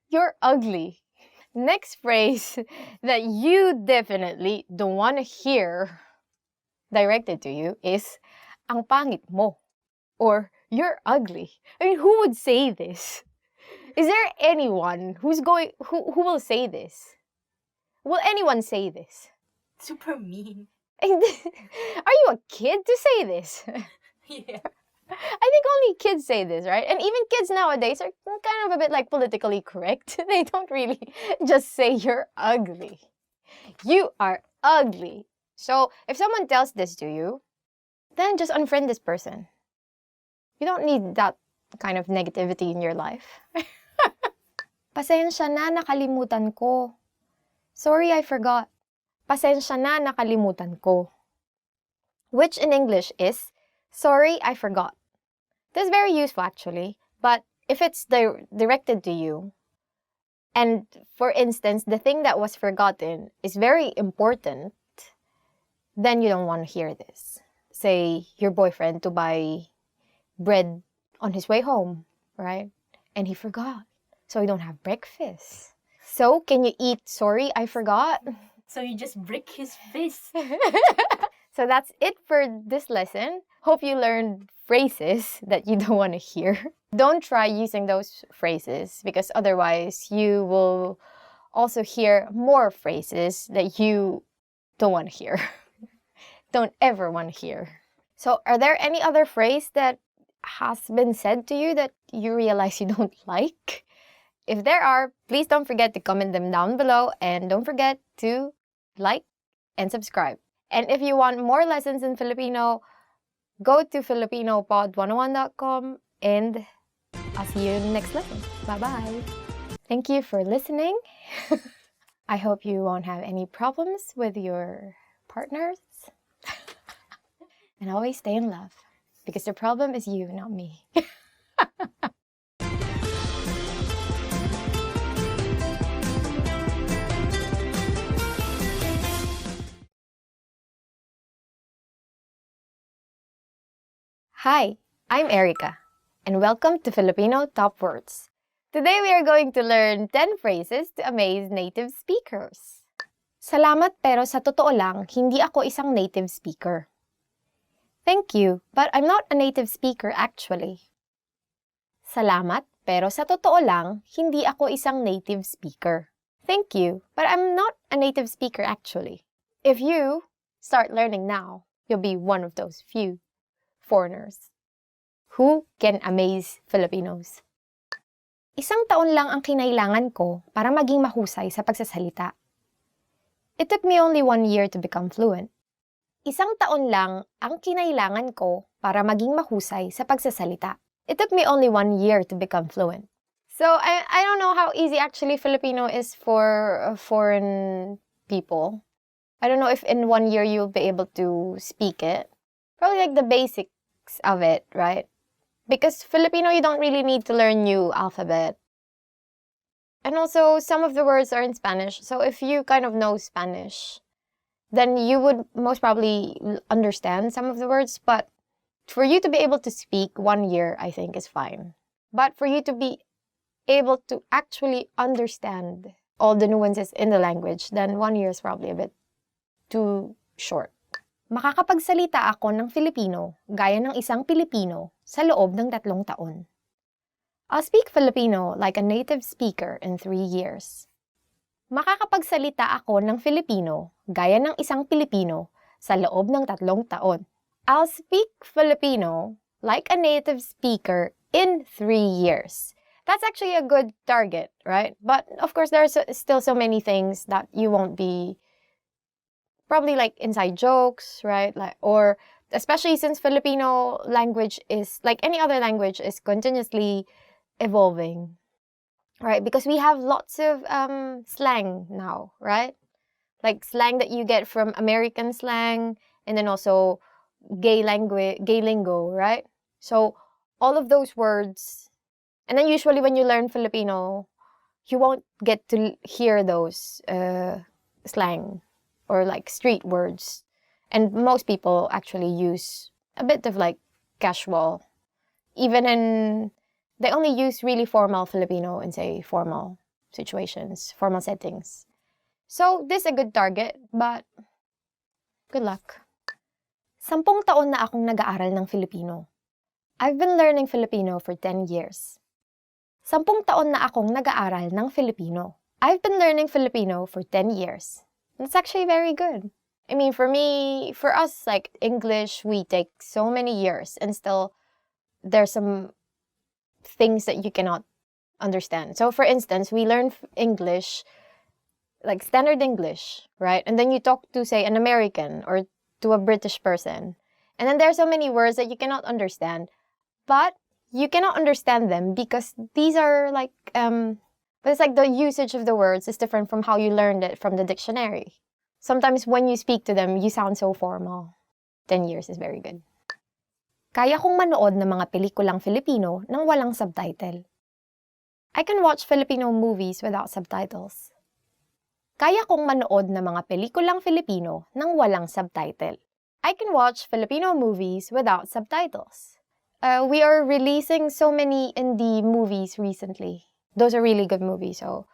You're ugly. Next phrase that you definitely don't want to hear directed to you is, ang pangit mo, or you're ugly. I mean, who would say this? Is there anyone who will say this? Will anyone say this? Super mean. Are you a kid to say this? Yeah. I think only kids say this, right? And even kids nowadays are kind of a bit like politically correct. They don't really just say you're ugly. You are ugly. So if someone tells this to you, then just unfriend this person. You don't need that kind of negativity in your life. Pasensya na, nakalimutan ko. Sorry, I forgot. Pasensya na, nakalimutan ko. Which in English is, sorry, I forgot. This is very useful actually, but if it's directed to you, and for instance, the thing that was forgotten is very important, then you don't want to hear this. Say, your boyfriend to buy bread on his way home, right? And he forgot, so you don't have breakfast. So, can you eat, sorry, I forgot? So you just break his face. So that's it for this lesson. Hope you learned phrases that you don't want to hear. Don't try using those phrases because otherwise you will also hear more phrases that you don't want to hear. Don't ever want to hear. So are there any other phrase that has been said to you that you realize you don't like? If there are, please don't forget to comment them down below and don't forget to like and subscribe. And if you want more lessons in Filipino, go to filipinopod101.com and I'll see you in the next lesson. Bye-bye. Thank you for listening. I hope you won't have any problems with your partners. And always stay in love because the problem is you, not me. Hi, I'm Erica, and welcome to Filipino Top Words. Today we are going to learn 10 phrases to amaze native speakers. Salamat pero sa totoo lang, hindi ako isang native speaker. Thank you, but I'm not a native speaker actually. Salamat pero sa totoo lang, hindi ako isang native speaker. Thank you, but I'm not a native speaker actually. If you start learning now, you'll be one of those few foreigners who can amaze Filipinos. Isang taon lang ang kinailangan ko para maging mahusay sa pagsasalita. It took me only 1 year to become fluent. Isang taon lang ang kinailangan ko para maging mahusay sa pagsasalita. It took me only 1 year to become fluent. So I don't know how easy actually Filipino is for foreign people. I don't know if in 1 year you'll be able to speak it. Probably like the basics of it, right? Because Filipino, you don't really need to learn new alphabet. And also, some of the words are in Spanish. So if you kind of know Spanish, then you would most probably understand some of the words. But for you to be able to speak 1 year, I think is fine. But for you to be able to actually understand all the nuances in the language, then 1 year is probably a bit too short. Makakapagsalita ako ng Filipino gaya ng isang Pilipino sa loob ng 3 taon. I'll speak Filipino like a native speaker in 3 years. Makakapagsalita ako ng Filipino gaya ng isang Pilipino sa loob ng 3 taon. I'll speak Filipino like a native speaker in 3 years. That's actually a good target, right? But of course, there are still so many things that you won't be, probably like inside jokes, right? Or especially since Filipino language is, like any other language, is continuously evolving, right? Because we have lots of slang now, right? Like slang that you get from American slang, and then also gay language, gay lingo, right? So all of those words, and then usually when you learn Filipino, you won't get to hear those slang or like street words. And most people actually use a bit of like casual, even in, they only use really formal Filipino in, say, formal situations, formal settings. So this is a good target, but good luck. 10 taon na akong nag-aaral ng Filipino. I've been learning Filipino for 10 years. 10 taon na akong nag-aaral ng Filipino. I've been learning Filipino for 10 years. That's actually very good. I mean, for me, for us, like English, we take so many years and still there's some things that you cannot understand. So for instance, we learn English, like standard English, right? And then you talk to, say, an American or to a British person. And then there are so many words that you cannot understand. But you cannot understand them because these are like, but it's like the usage of the words is different from how you learned it from the dictionary. Sometimes when you speak to them, you sound so formal. 10 years is very good. Kaya kong manood ng mga pelikulang Filipino nang walang subtitle. I can watch Filipino movies without subtitles. Kaya kong manood ng mga pelikulang Filipino nang walang subtitle. I can watch Filipino movies without subtitles. We are releasing so many indie movies recently. Those are really good movies, so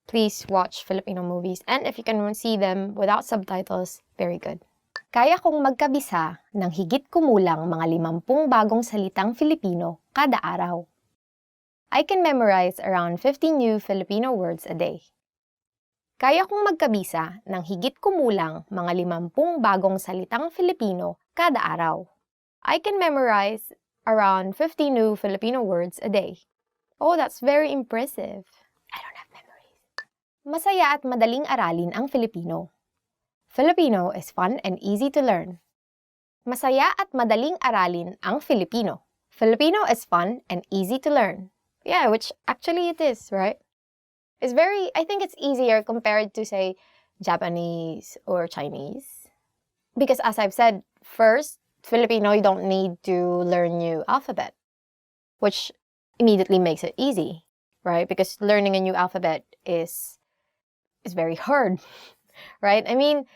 please watch Filipino movies. And if you can see them without subtitles, very good. Kaya kong magkabisa ng higit kumulang mga 50 bagong salitang Filipino kada araw. I can memorize around 50 new Filipino words a day. Kaya kong magkabisa ng higit kumulang mga 50 bagong salitang Filipino kada araw. I can memorize around 50 new Filipino words a day. Oh, that's very impressive. I don't have memories. Masaya at madaling aralin ang Filipino. Filipino is fun and easy to learn. Masaya at madaling aralin ang Filipino. Filipino is fun and easy to learn. Yeah, which actually it is, right? It's very, I think it's easier compared to, say, Japanese or Chinese. Because as I've said, first, Filipino, you don't need to learn new alphabet, which immediately makes it easy, right? Because learning a new alphabet is very hard, right? I mean,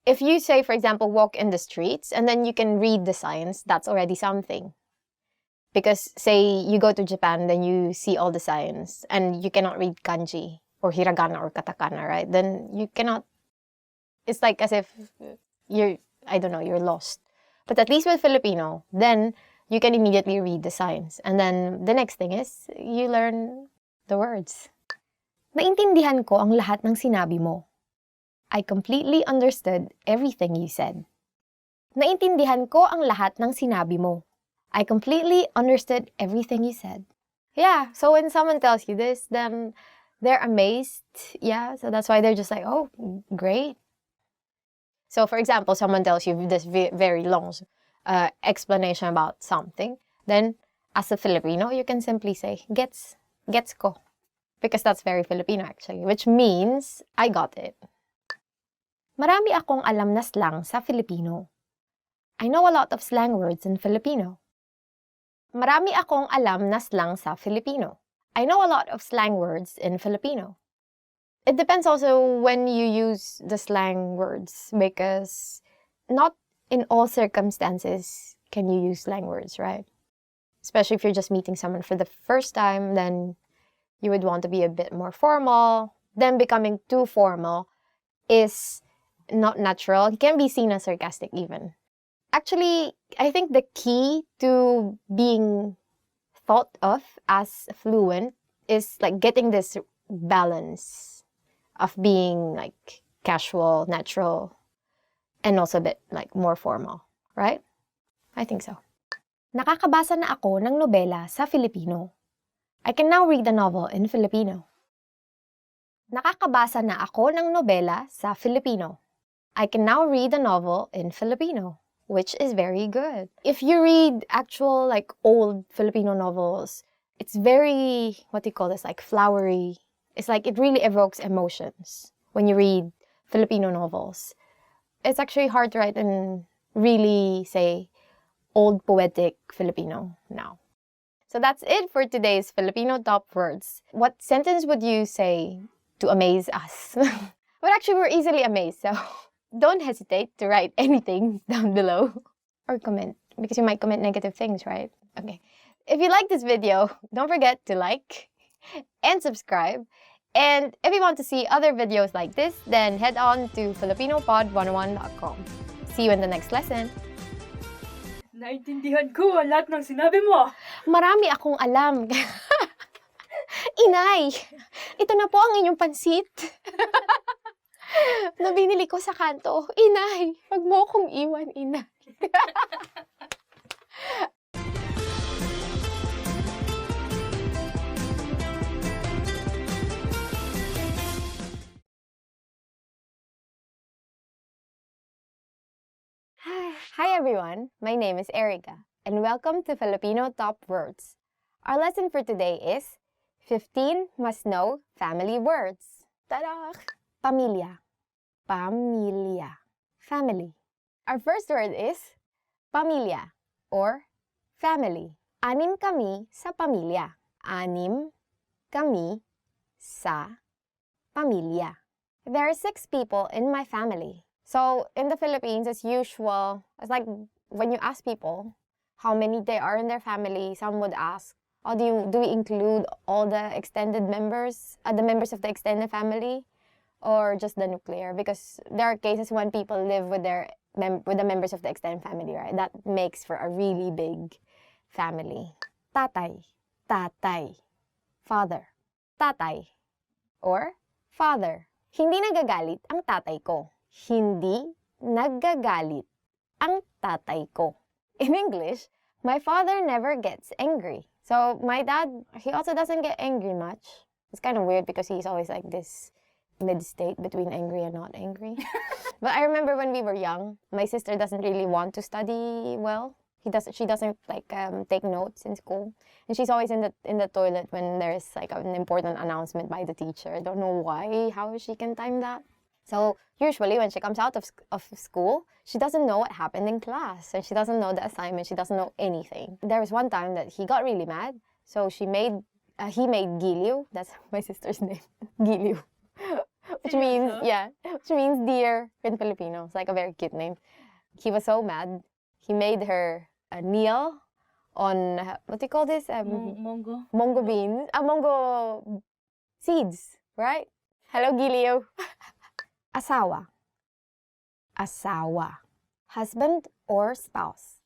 if you say, for example, walk in the streets and then you can read the signs, that's already something. Because say you go to Japan, then you see all the signs and you cannot read kanji or hiragana or katakana, right? Then you cannot, it's like as if you're, I don't know, you're lost. But at least with Filipino, then you can immediately read the signs. And then the next thing is, you learn the words. Naintindihan ko ang lahat ng sinabi mo. I completely understood everything you said. Naintindihan ko ang lahat ng sinabi mo. I completely understood everything you said. Yeah, so when someone tells you this, then they're amazed. Yeah, so that's why they're just like, oh, great. So for example, someone tells you this very long explanation about something. Then, as a Filipino, you can simply say, gets ko. Because that's very Filipino actually, which means, I got it. Marami akong alam na slang sa Filipino. I know a lot of slang words in Filipino. Marami akong alam na slang sa Filipino. I know a lot of slang words in Filipino. It depends also when you use the slang words, because not in all circumstances can you use slang words, right? Especially if you're just meeting someone for the first time, then you would want to be a bit more formal. Then becoming too formal is not natural. It can be seen as sarcastic even. Actually, I think the key to being thought of as fluent is like getting this balance of being like casual, natural, and also a bit like more formal, right? I think so. Nakakabasa na ako ng nobela sa Filipino. I can now read a novel in Filipino. Nakakabasa na ako ng nobela sa Filipino. I can now read a novel in Filipino. which is very good. If you read actual like old Filipino novels, it's very, what do you call this, like flowery. It's like it really evokes emotions when you read Filipino novels. It's actually hard to write and really say old poetic Filipino now. So that's it for today's Filipino top words. What sentence would you say to amaze us? But actually, we're easily amazed, so don't hesitate to write anything down below or comment, because you might comment negative things, right? Okay. If you like this video, don't forget to like and subscribe. And if you want to see other videos like this, then head on to filipinopod101.com. See you in the next lesson. Naintindihan ko ang lahat ng sinabi mo. Marami akong alam. Inay, ito na po ang inyong pansit. Na binili ko sa kanto. Inay, wag mo akong iwan, inay. Hi everyone, my name is Erica, and welcome to Filipino Top Words. Our lesson for today is 15 must-know family words. Ta-da! Pamilya. Pamilya. Family. Our first word is pamilya or family. Anim kami sa pamilya. Anim kami sa pamilya. There are 6 people in my family. So, in the Philippines, as usual, it's like when you ask people how many they are in their family, some would ask, oh, do we include all the extended members, the members of the extended family, or just the nuclear? Because there are cases when people live with with the members of the extended family, right? That makes for a really big family. Tatay, tatay, father, tatay, or father. Hindi nagagalit ang tatay ko. Hindi naggagalit ang tatay ko. In English, my father never gets angry. So my dad, he also doesn't get angry much. It's kind of weird because he's always like this mid-state between angry and not angry. But I remember when we were young, my sister doesn't really want to study well. She doesn't like take notes in school, and she's always in the toilet when there's like an important announcement by the teacher. I don't know why, how she can time that. So usually when she comes out of school, she doesn't know what happened in class, and she doesn't know the assignment, she doesn't know anything. There was one time that he got really mad, so he made Giliw, that's my sister's name, Giliw, which means dear in Filipino. It's like a very cute name. He was so mad, he made her kneel on, what do you call this? Mongo beans, mongo seeds, right? Hello, Giliw. Asawa. Asawa. Husband or spouse.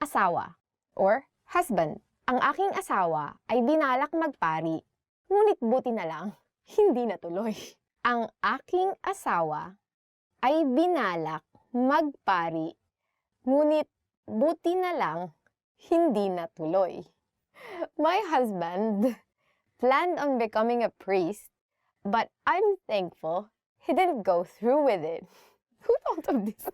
Asawa or husband. Ang aking asawa ay binalak magpari, ngunit buti na lang, hindi natuloy. Ang aking asawa ay binalak magpari, ngunit buti na lang, hindi natuloy. My husband planned on becoming a priest, but I'm thankful he didn't go through with it. Who thought of this?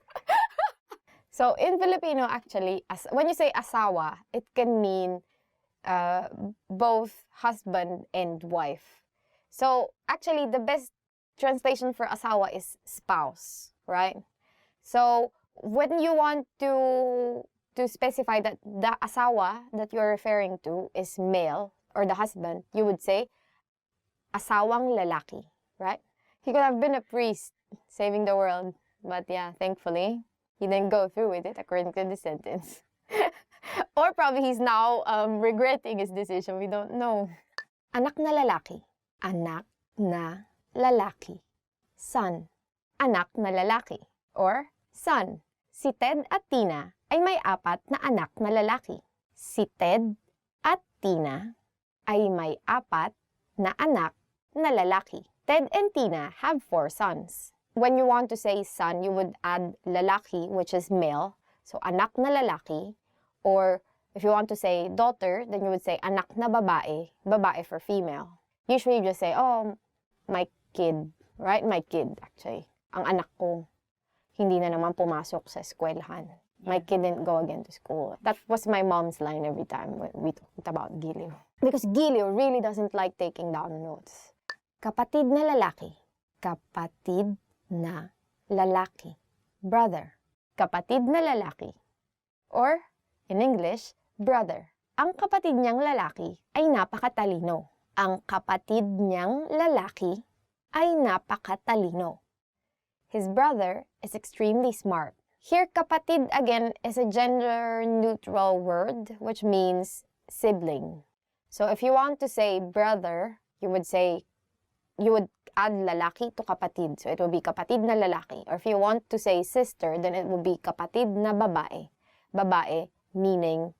So in Filipino, actually, when you say asawa, it can mean both husband and wife. So actually, the best translation for asawa is spouse, right? So when you want to specify that the asawa that you're referring to is male or the husband, you would say asawang lalaki, right? He could have been a priest saving the world, but yeah, thankfully, he didn't go through with it according to the sentence. Or probably he's now regretting his decision, we don't know. Anak na lalaki. Anak na lalaki. Son. Anak na lalaki. Or son. Si Ted at Tina ay may 4 na anak na lalaki. Si Ted at Tina ay may 4 na anak na lalaki. Ted and Tina have 4 sons. When you want to say son, you would add lalaki, which is male. So, anak na lalaki. Or, if you want to say daughter, then you would say anak na babae. Babae for female. Usually, you just say, oh, my kid. Right? My kid, actually. Ang anak ko, hindi na naman pumasok sa eskwelahan. My kid didn't go again to school. That was my mom's line every time when we talked about Giliw. Because Giliw really doesn't like taking down notes. Kapatid na lalaki. Kapatid na lalaki. Brother. Kapatid na lalaki. Or, in English, brother. Ang kapatid niyang lalaki ay napakatalino. Ang kapatid niyang lalaki ay napakatalino. His brother is extremely smart. Here, kapatid again is a gender-neutral word, which means sibling. So if you want to say brother, you would add lalaki to kapatid. So it will be kapatid na lalaki. Or if you want to say sister, then it will be kapatid na babae. Babae meaning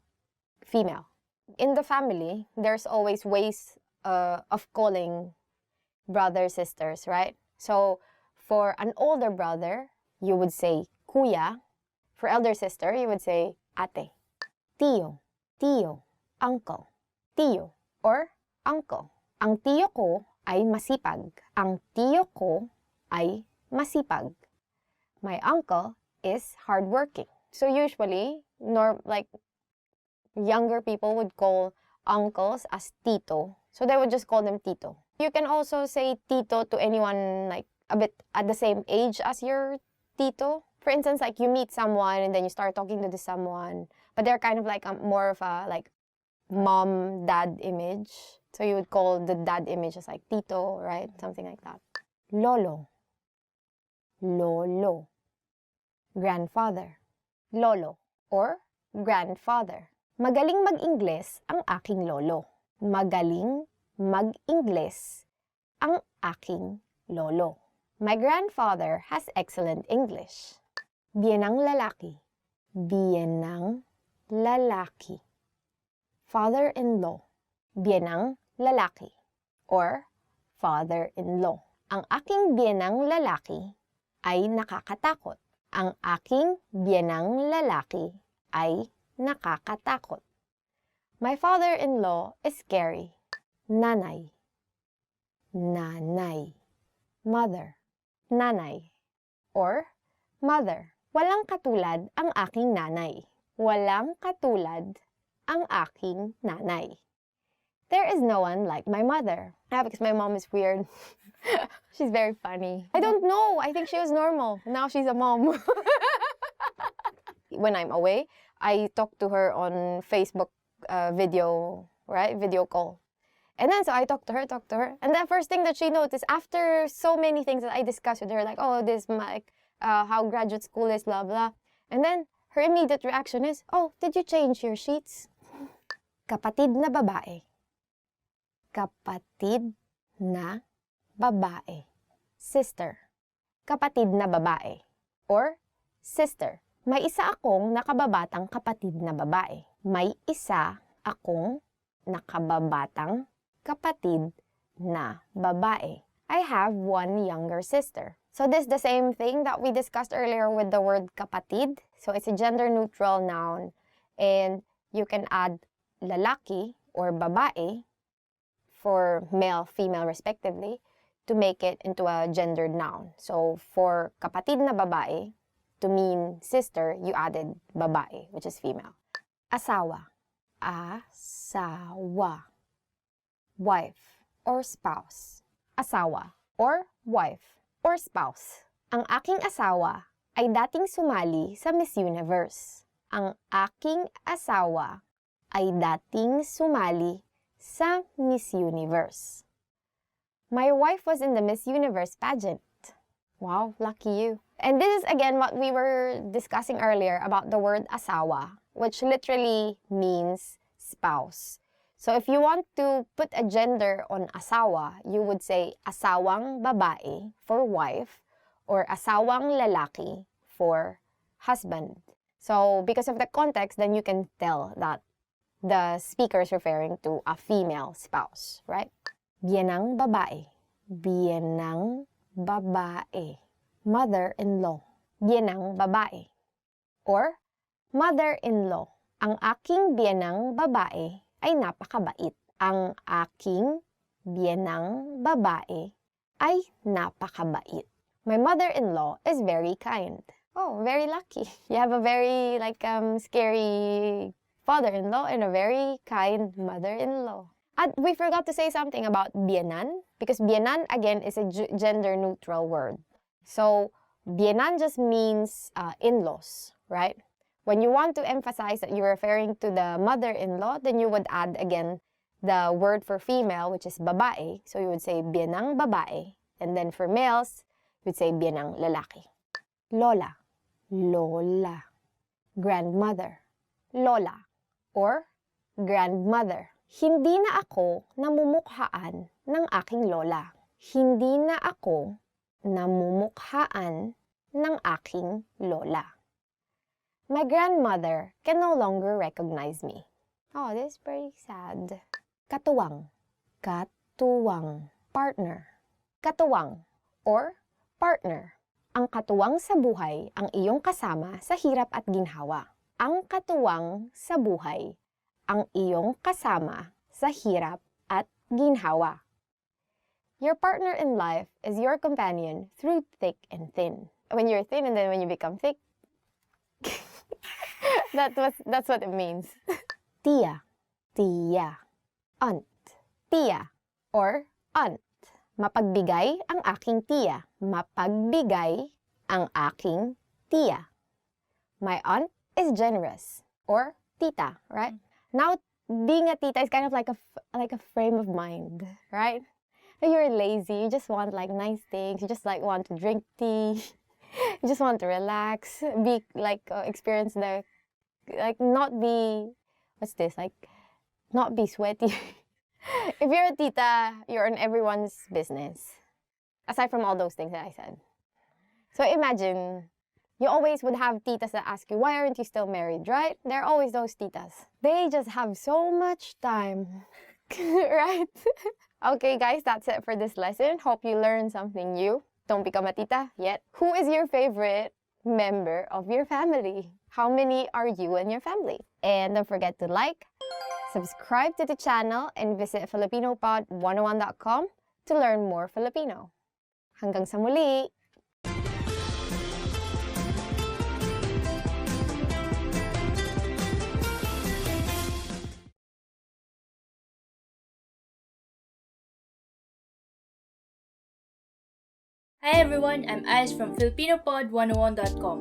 female. In the family, there's always ways of calling brothers, sisters, right? So for an older brother, you would say kuya. For elder sister, you would say ate. Tiyo, tiyo, uncle. Tiyo or uncle. Ang tiyo ko ay masipag. Ang tiyo ko ay masipag. My uncle is hardworking. So usually, younger people would call uncles as tito. So they would just call them tito. You can also say tito to anyone like a bit at the same age as your tito. For instance, like you meet someone and then you start talking to this someone, but they're kind of like more of a like mom-dad image. So you would call the dad image as like tito, right? Something like that. Lolo. Lolo. Grandfather. Lolo or grandfather. Magaling mag-Ingles ang aking lolo. Magaling mag-Ingles ang aking lolo. My grandfather has excellent English. Biyenang lalaki. Biyenang lalaki. Father-in-law. Biyenang lalaki or father-in-law. Ang aking biyenang lalaki ay nakakatakot. Ang aking biyenang lalaki ay nakakatakot. My father-in-law is scary. Nanay. Nanay. Mother. Nanay or mother. Walang katulad ang aking nanay. Walang katulad ang aking nanay. There is no one like my mother. Because my mom is weird. She's very funny. I don't know. I think she was normal. Now she's a mom. When I'm away, I talk to her on Facebook video, right? Video call. And then so I talk to her. And the first thing that she noticed after so many things that I discussed with her, like, oh, how graduate school is, blah, blah. And then her immediate reaction is, oh, did you change your sheets? Kapatid na babae. Kapatid na babae. Sister. Kapatid na babae. Or sister. May isa akong nakababatang kapatid na babae. May isa akong nakababatang kapatid na babae. I have one younger sister. So this is the same thing that we discussed earlier with the word kapatid. So it's a gender-neutral noun. And you can add lalaki or babae for male, female respectively to make it into a gendered noun. So for kapatid na babae, to mean sister, you added babae, which is female. Asawa. Asawa. Wife or spouse. Asawa or wife or spouse. Ang aking asawa ay dating sumali sa Miss Universe. Ang aking asawa ay dating sumali sa Miss Universe. My wife was in the Miss Universe pageant. Wow, lucky you. And this is again what we were discussing earlier about the word asawa, which literally means spouse. So if you want to put a gender on asawa, you would say asawang babae for wife or asawang lalaki for husband. So because of the context, then you can tell that the speaker is referring to a female spouse, right? Biyenang babae. Biyenang babae. Mother-in-law. Biyenang babae. Or mother-in-law. Ang aking biyenang babae ay napakabait. Ang aking biyenang babae ay napakabait. My mother-in-law is very kind. Oh, very lucky. You have a very scary father-in-law and a very kind mother-in-law. And we forgot to say something about biyenan, because biyenan again is a gender-neutral word. So biyenan just means in-laws, right? When you want to emphasize that you're referring to the mother-in-law, then you would add again the word for female, which is babae. So you would say biyenang babae. And then for males, you would say biyenang lalaki. Lola, lola. Grandmother, lola. Or grandmother. Hindi na ako namumukhaan ng aking lola. Hindi na ako namumukhaan ng aking lola. My grandmother can no longer recognize me. Oh, this is pretty sad. Katuwang. Katuwang. Partner. Katuwang or partner. Ang katuwang sa buhay ang iyong kasama sa hirap at ginhawa. Ang katuwang sa buhay ang iyong kasama sa hirap at ginhawa. Your partner in life is your companion through thick and thin. When you're thin and then when you become thick, that's what it means. Tia, tia, aunt, tia, or aunt. Mapagbigay ang aking tiya. Mapagbigay ang aking tiya. My aunt is generous, or tita, right? Now, being a tita is kind of like a frame of mind, right? You're lazy, you just want like nice things, you just like want to drink tea, you just want to relax, be like experience the not be not be sweaty. If you're a tita, you're in everyone's business. Aside from all those things that I said. So imagine, you always would have titas that ask you, why aren't you still married, right? There are always those titas. They just have so much time, right? Okay, guys, that's it for this lesson. Hope you learned something new. Don't become a tita yet. Who is your favorite member of your family? How many are you and your family? And don't forget to like, subscribe to the channel, and visit FilipinoPod101.com to learn more Filipino. Hanggang sa muli! Hi everyone, I'm Ice from FilipinoPod101.com.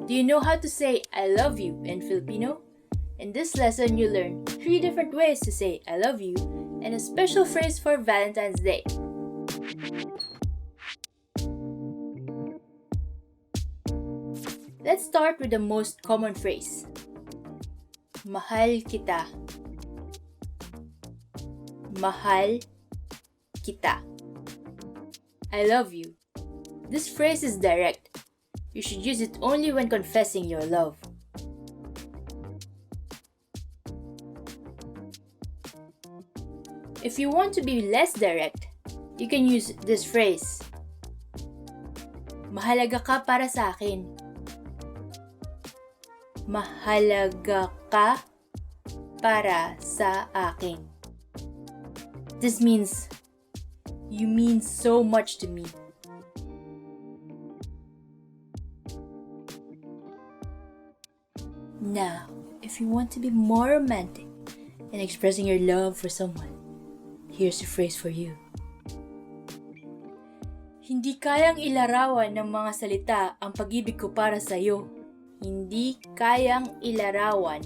Do you know how to say I love you in Filipino? In this lesson, you learn 3 different ways to say I love you and a special phrase for Valentine's Day. Let's start with the most common phrase. Mahal kita. Mahal kita. I love you. This phrase is direct. You should use it only when confessing your love. If you want to be less direct, you can use this phrase. Mahalaga ka para sa akin. Mahalaga ka para sa akin. This means you mean so much to me. Now, if you want to be more romantic in expressing your love for someone, here's a phrase for you. Hindi kayang ilarawan ng mga salita ang pag-ibig ko para sa iyo. Hindi kayang ilarawan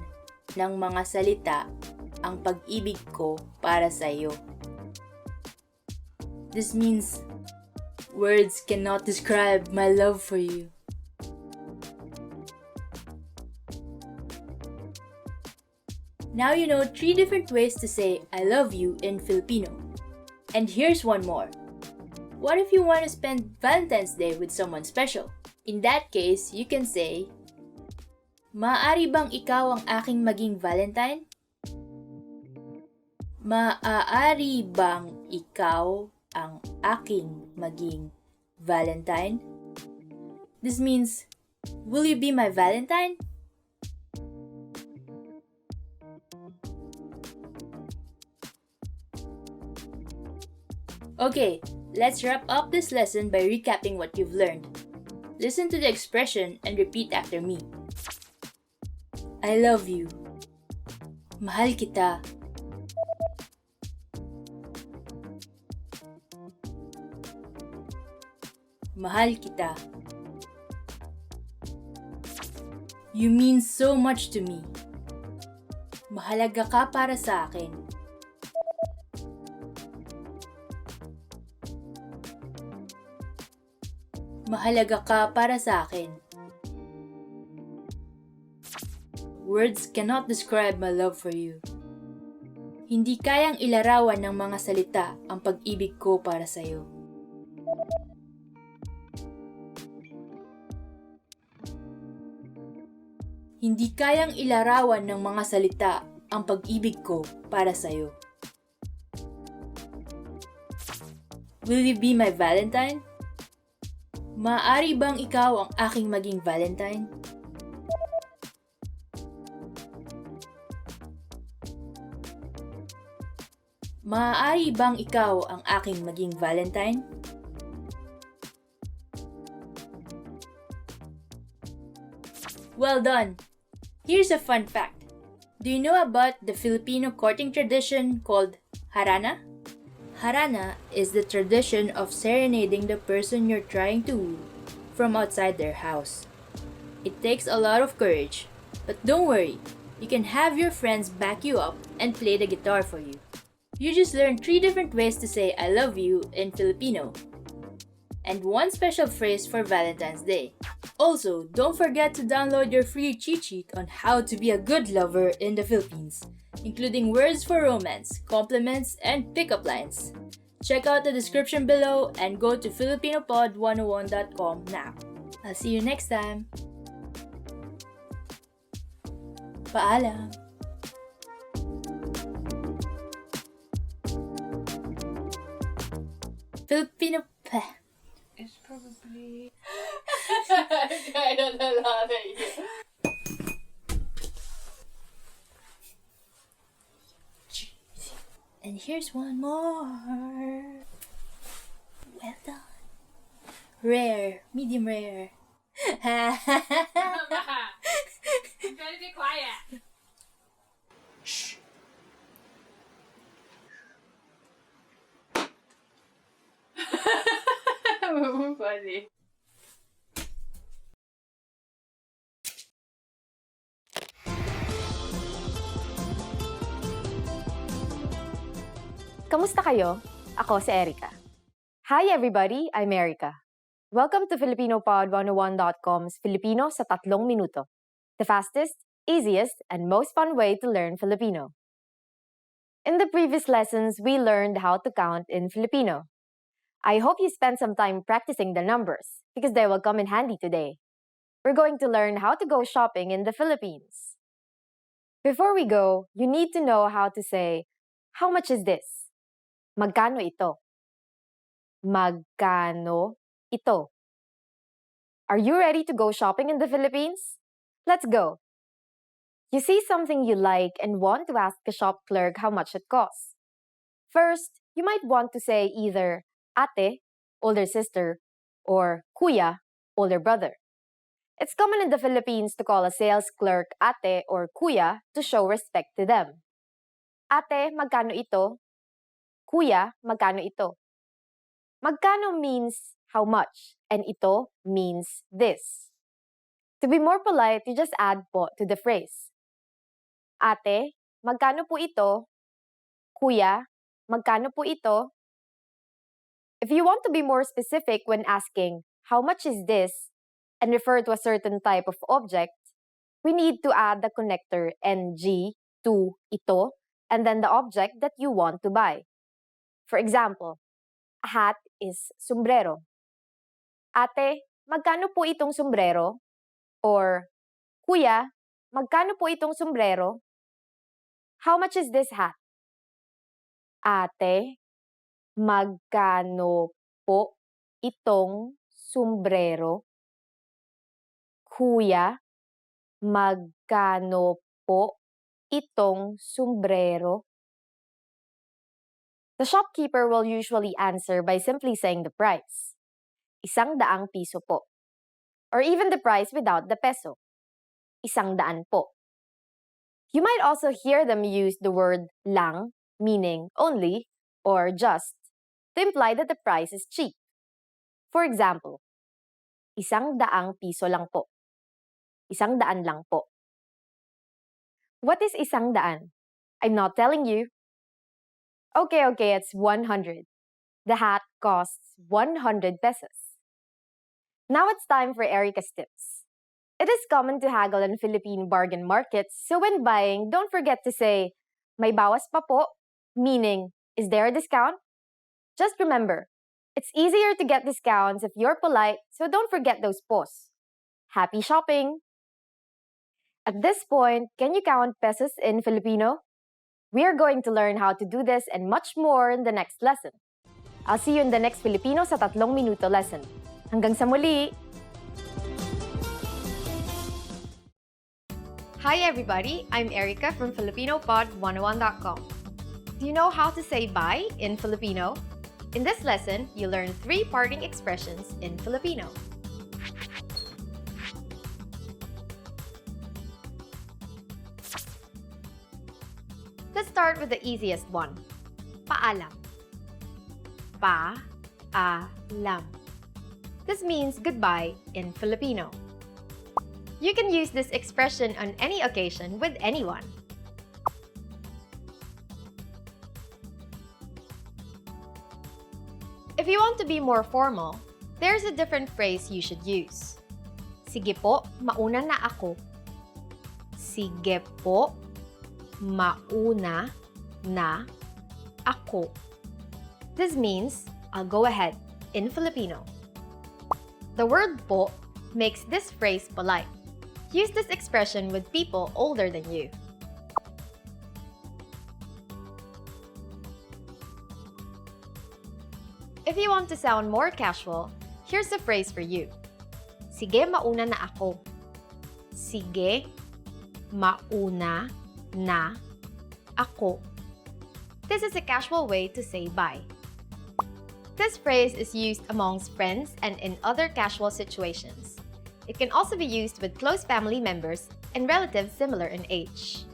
ng mga salita ang pag-ibig ko para sa iyo. This means words cannot describe my love for you. Now you know 3 different ways to say I love you in Filipino. And here's one more. What if you want to spend Valentine's Day with someone special? In that case, you can say, maaari bang ikaw ang aking maging Valentine? Maaari bang ikaw ang aking maging Valentine? This means, will you be my Valentine? Okay, let's wrap up this lesson by recapping what you've learned. Listen to the expression and repeat after me. I love you. Mahal kita. Mahal kita. You mean so much to me. Mahalaga ka para sa akin. Mahalaga ka para sa akin. Words cannot describe my love for you. Hindi kayang ilarawan ng mga salita ang pag-ibig ko para sa iyo. Hindi kayang ilarawan ng mga salita ang pag-ibig ko para sa iyo. Will you be my Valentine? Maaari bang ikaw ang aking maging Valentine? Maaari bang ikaw ang aking maging Valentine? Well done! Here's a fun fact. Do you know about the Filipino courting tradition called harana? Harana is the tradition of serenading the person you're trying to woo from outside their house. It takes a lot of courage, but don't worry, you can have your friends back you up and play the guitar for you. You just learned 3 different ways to say I love you in Filipino, and 1 special phrase for Valentine's Day. Also, don't forget to download your free cheat sheet on how to be a good lover in the Philippines, including words for romance, compliments, and pickup lines. Check out the description below and go to filipinopod101.com now. I'll see you next time. Paalam! Filipino... It's probably... I don't know how to use. And here's one more. Well done. Rare, medium rare. I'm trying to be quiet. Shh. Funny. Kamusta kayo? Ako si Erica. Hi everybody, I'm Erica. Welcome to FilipinoPod101.com's Filipino sa 3 minuto. The fastest, easiest, and most fun way to learn Filipino. In the previous lessons, we learned how to count in Filipino. I hope you spent some time practicing the numbers because they will come in handy today. We're going to learn how to go shopping in the Philippines. Before we go, you need to know how to say, how much is this? Magkano ito? Magkano ito? Are you ready to go shopping in the Philippines? Let's go! You see something you like and want to ask the shop clerk how much it costs. First, you might want to say either ate, older sister, or kuya, older brother. It's common in the Philippines to call a sales clerk ate or kuya to show respect to them. Ate, magkano ito? Kuya, magkano ito? Magkano means how much, and ito means this. To be more polite, you just add po to the phrase. Ate, magkano po ito? Kuya, magkano po ito? If you want to be more specific when asking, how much is this, and refer to a certain type of object, we need to add the connector ng to ito, and then the object that you want to buy. For example, a hat is sombrero. Ate, magkano po itong sombrero? Or, Kuya, magkano po itong sombrero? How much is this hat? Ate, magkano po itong sombrero? Kuya, magkano po itong sombrero? The shopkeeper will usually answer by simply saying the price. ₱100 po. or even the price without the peso. 100 po. You might also hear them use the word lang, meaning only, or just, to imply that the price is cheap. For example, 100 piso lang po. 100 lang po. What is 100? I'm not telling you. Okay, it's 100. The hat costs 100 pesos. Now it's time for Erica's tips. It is common to haggle in Philippine bargain markets, so when buying, don't forget to say, may bawas pa po, meaning, is there a discount? Just remember, it's easier to get discounts if you're polite, so don't forget those pos. Happy shopping! At this point, can you count pesos in Filipino? We are going to learn how to do this and much more in the next lesson. I'll see you in the next Filipino sa 3 minuto lesson. Hanggang sa muli! Hi everybody, I'm Erica from FilipinoPod101.com. Do you know how to say bye in Filipino? In this lesson, you'll learn 3 parting expressions in Filipino. Let's start with the easiest one. Paalam. Pa-a-lam. This means goodbye in Filipino. You can use this expression on any occasion with anyone. If you want to be more formal, there's a different phrase you should use. Sige po, mauna na ako. Sige po, mauna na ako. This means, I'll go ahead, in Filipino. The word po makes this phrase polite. Use this expression with people older than you. If you want to sound more casual, here's a phrase for you. Sige, mauna na ako. Sige, mauna na ako. This is a casual way to say bye. This phrase is used amongst friends and in other casual situations. It can also be used with close family members and relatives similar in age.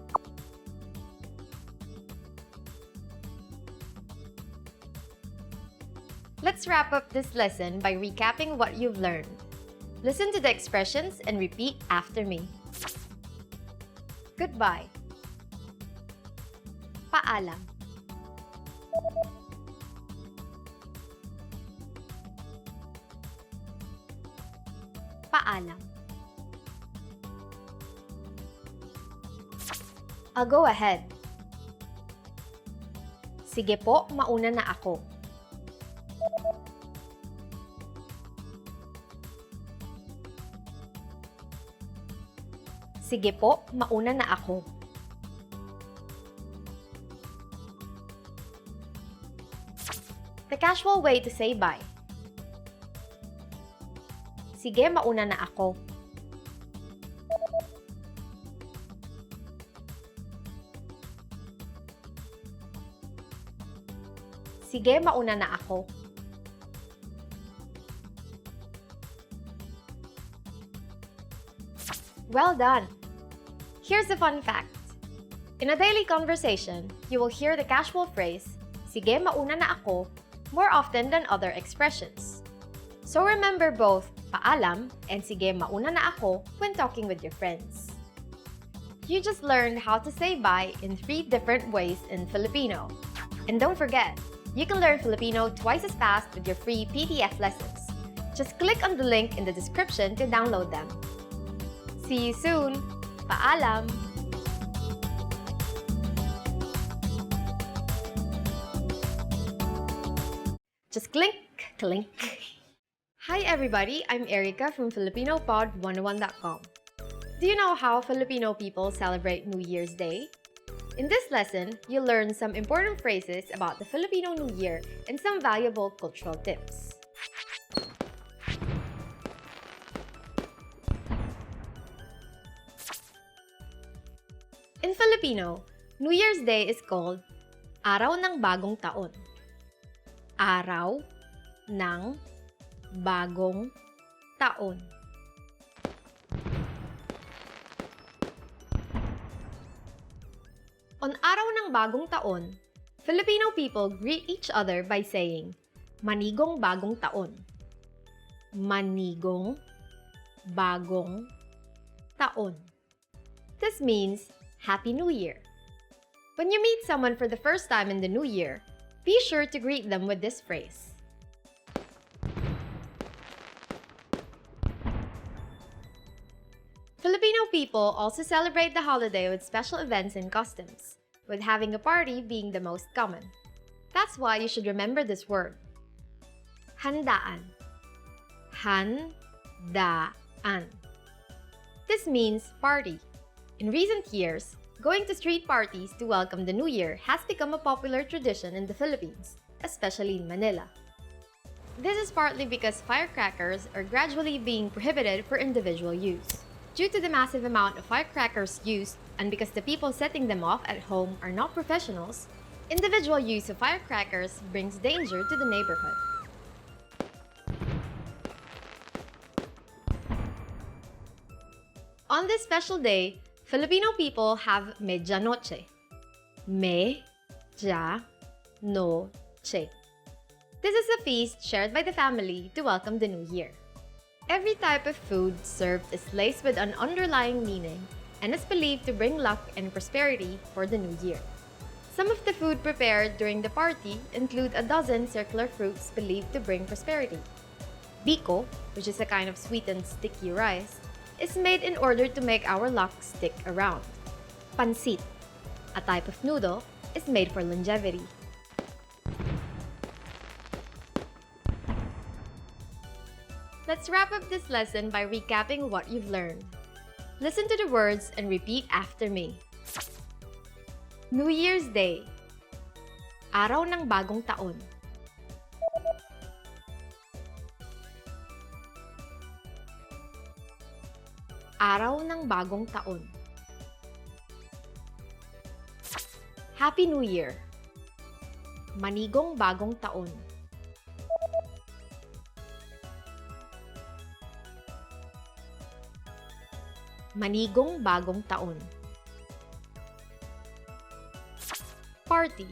Let's wrap up this lesson by recapping what you've learned. Listen to the expressions and repeat after me. Goodbye. Paalam. Paalam. I'll go ahead. Sige po, mauna na ako. Sige po, mauna na ako. The casual way to say bye. Sige, mauna na ako. Sige, mauna na ako. Well done! Here's a fun fact. In a daily conversation, you will hear the casual phrase, sige, mauna na ako, more often than other expressions. So remember both paalam and sige, mauna na ako when talking with your friends. You just learned how to say bye in 3 different ways in Filipino. And don't forget, you can learn Filipino twice as fast with your free PDF lessons. Just click on the link in the description to download them. See you soon! Paalam! Just clink, clink. Hi everybody, I'm Erica from FilipinoPod101.com. Do you know how Filipino people celebrate New Year's Day? In this lesson, you'll learn some important phrases about the Filipino New Year and some valuable cultural tips. In Filipino, New Year's Day is called Araw ng Bagong Taon. Araw ng Bagong Taon. On araw ng bagong taon, Filipino people greet each other by saying, Manigong bagong taon. Manigong bagong taon. This means Happy New Year. When you meet someone for the first time in the new year, be sure to greet them with this phrase. Filipino people also celebrate the holiday with special events and customs, with having a party being the most common. That's why you should remember this word. Handaan. Handaan. This means party. In recent years, going to street parties to welcome the new year has become a popular tradition in the Philippines, especially in Manila. This is partly because firecrackers are gradually being prohibited for individual use. Due to the massive amount of firecrackers used, and because the people setting them off at home are not professionals, individual use of firecrackers brings danger to the neighborhood. On this special day, Filipino people have Medianoche. Medianoche. This is a feast shared by the family to welcome the new year. Every type of food served is laced with an underlying meaning and is believed to bring luck and prosperity for the new year. Some of the food prepared during the party include a dozen circular fruits believed to bring prosperity. Biko, which is a kind of sweetened sticky rice, is made in order to make our luck stick around. Pansit, a type of noodle, is made for longevity. Let's wrap up this lesson by recapping what you've learned. Listen to the words and repeat after me. New Year's Day. Araw ng bagong taon. Araw ng bagong taon. Happy New Year. Manigong bagong taon. Manigong bagong taon. Party.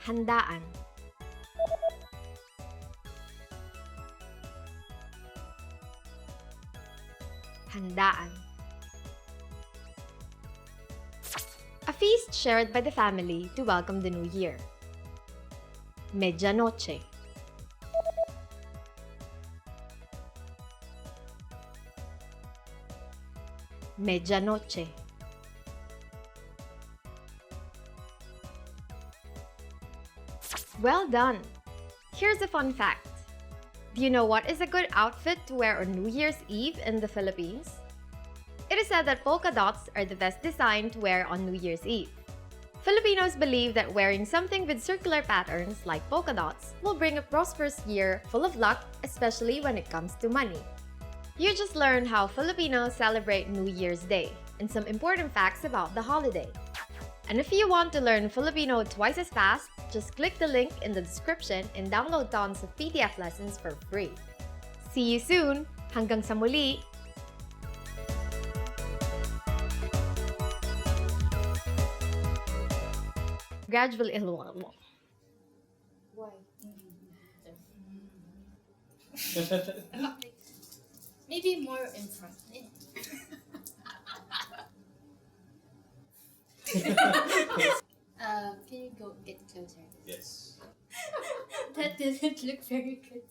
Handaan. Handaan. A feast shared by the family to welcome the new year. Medianoche. Medianoche. Well done! Here's a fun fact. Do you know what is a good outfit to wear on New Year's Eve in the Philippines? It is said that polka dots are the best design to wear on New Year's Eve. Filipinos believe that wearing something with circular patterns like polka dots will bring a prosperous year full of luck, especially when it comes to money. You just learned how Filipinos celebrate New Year's Day and some important facts about the holiday. And if you want to learn Filipino twice as fast, just click the link in the description and download tons of PDF lessons for free. See you soon! Hanggang sa muli! Gradually, Why? Maybe more in front. Can you go get closer? Yes. That didn't look very good.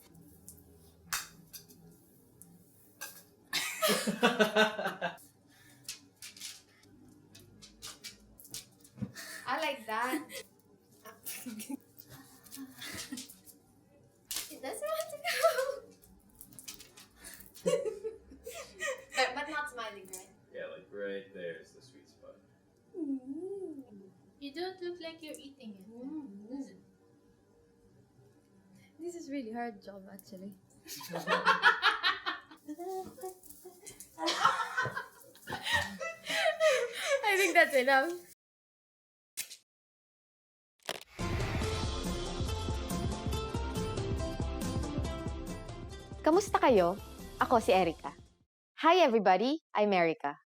I like that. It doesn't want to go. But not smiling, right? Yeah, like right there is the sweet spot. You don't look like you're eating it. This is really hard job actually. I think that's enough. Kamusta kayo? Ako si Erica. Hi everybody, I'm Erica.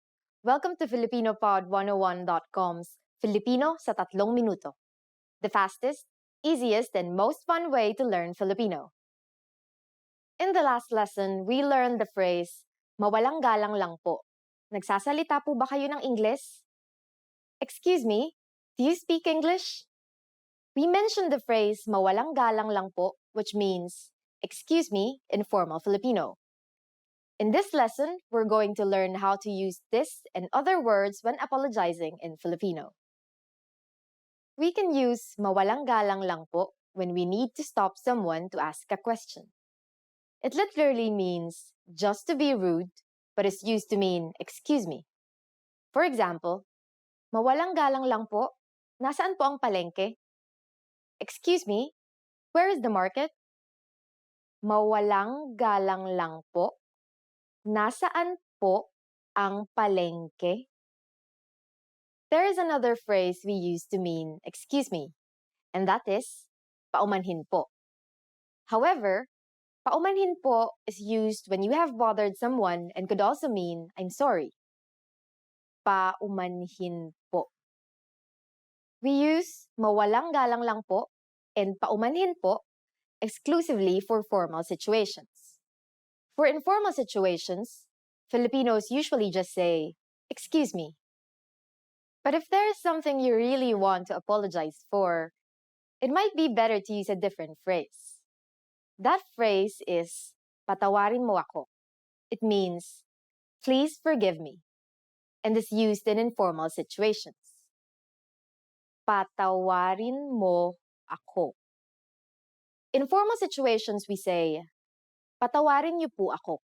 Welcome to FilipinoPod101.com's Filipino sa 3 minuto. The fastest, easiest, and most fun way to learn Filipino. In the last lesson, we learned the phrase, mawalang galang lang po. Nagsasalita po ba kayo ng Ingles? Excuse me, do you speak English? We mentioned the phrase, mawalang galang lang po, which means, excuse me, in formal Filipino. In this lesson, we're going to learn how to use this and other words when apologizing in Filipino. We can use mawalang galang lang po when we need to stop someone to ask a question. It literally means just to be rude, but is used to mean excuse me. For example, mawalang galang lang po, nasaan po ang palengke? Excuse me, where is the market? Mawalang galang lang po, nasaan po ang palengke? There is another phrase we use to mean excuse me, and that is paumanhin po. However, paumanhin po is used when you have bothered someone and could also mean I'm sorry. Paumanhin po. We use mawalang galang lang po and paumanhin po exclusively for formal situations. For informal situations, Filipinos usually just say, excuse me. But if there is something you really want to apologize for, it might be better to use a different phrase. That phrase is, patawarin mo ako. It means, please forgive me, and is used in informal situations. Patawarin mo ako. In formal situations, we say, patawarin niyo po ako.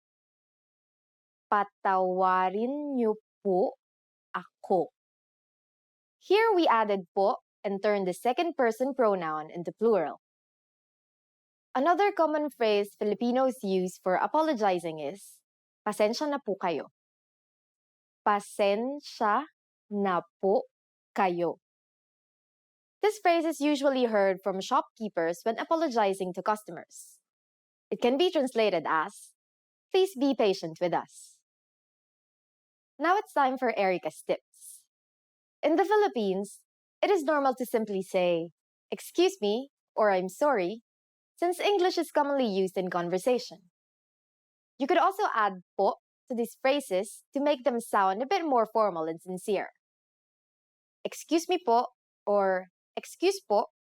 Patawarin niyo po ako. Here we added po and turned the second person pronoun into plural. Another common phrase Filipinos use for apologizing is, pasensya na po kayo. Pasensya na po kayo. This phrase is usually heard from shopkeepers when apologizing to customers. It can be translated as, please be patient with us. Now it's time for Erica's tips. In the Philippines, it is normal to simply say, excuse me, or I'm sorry, since English is commonly used in conversation. You could also add po to these phrases to make them sound a bit more formal and sincere. Excuse me po, or excuse po,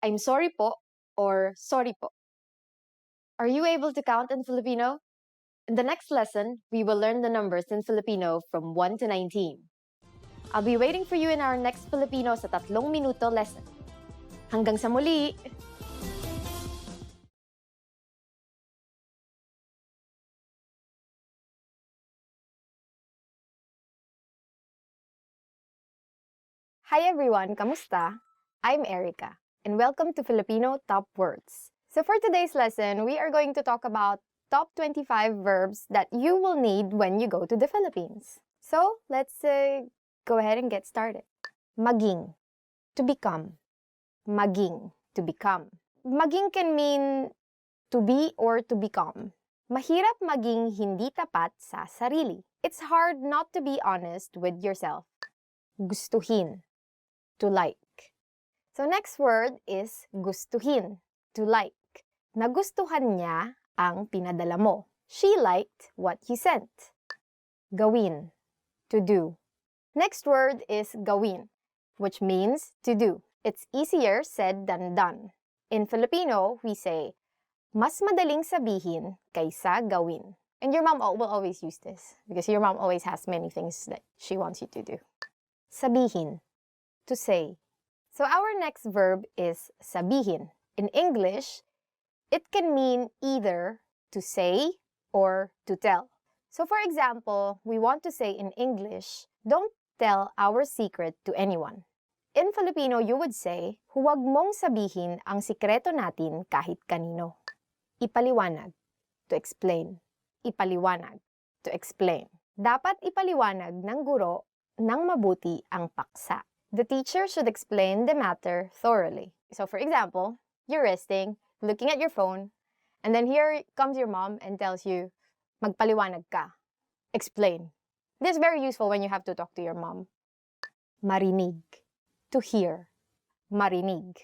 I'm sorry po, or sorry po. Are you able to count in Filipino? In the next lesson, we will learn the numbers in Filipino from 1 to 19. I'll be waiting for you in our next Filipino sa 3 minuto lesson. Hanggang sa muli! Hi everyone, kamusta? I'm Erica, and welcome to Filipino Top Words. So for today's lesson, we are going to talk about top 25 verbs that you will need when you go to the Philippines. So let's go ahead and get started. Maging, to become. Maging, to become. Maging can mean to be or to become. Mahirap maging hindi tapat sa sarili. It's hard not to be honest with yourself. Gustuhin, to like. So next word is gustuhin, to like. Nagustuhan niya ang pinadala mo. She liked what you sent. Gawin, to do. Next word is gawin, which means to do. It's easier said than done. In Filipino, we say, mas madaling sabihin kaysa gawin. And your mom will always use this because your mom always has many things that she wants you to do. Sabihin, to say. So our next verb is sabihin. In English, it can mean either to say or to tell. So for example, we want to say in English, don't tell our secret to anyone. In Filipino, you would say, huwag mong sabihin ang sikreto natin kahit kanino. Ipaliwanag, to explain. Ipaliwanag, to explain. Dapat ipaliwanag ng guro ng mabuti ang paksa. The teacher should explain the matter thoroughly. So for example, you're resting, looking at your phone, and then here comes your mom and tells you, magpaliwanag ka. Explain. This is very useful when you have to talk to your mom. Marinig. To hear. Marinig.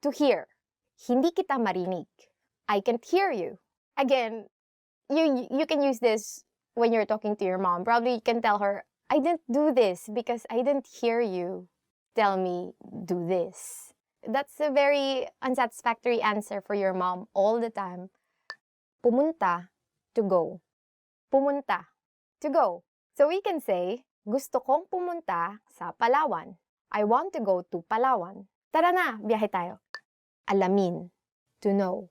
To hear. Hindi kita marinig. I can't hear you. Again, you can use this when you're talking to your mom. Probably you can tell her, I didn't do this because I didn't hear you tell me do this. That's a very unsatisfactory answer for your mom all the time. Pumunta, to go. Pumunta, to go. So we can say, gusto kong pumunta sa Palawan. I want to go to Palawan. Tara na, biyahe tayo. Alamin, to know.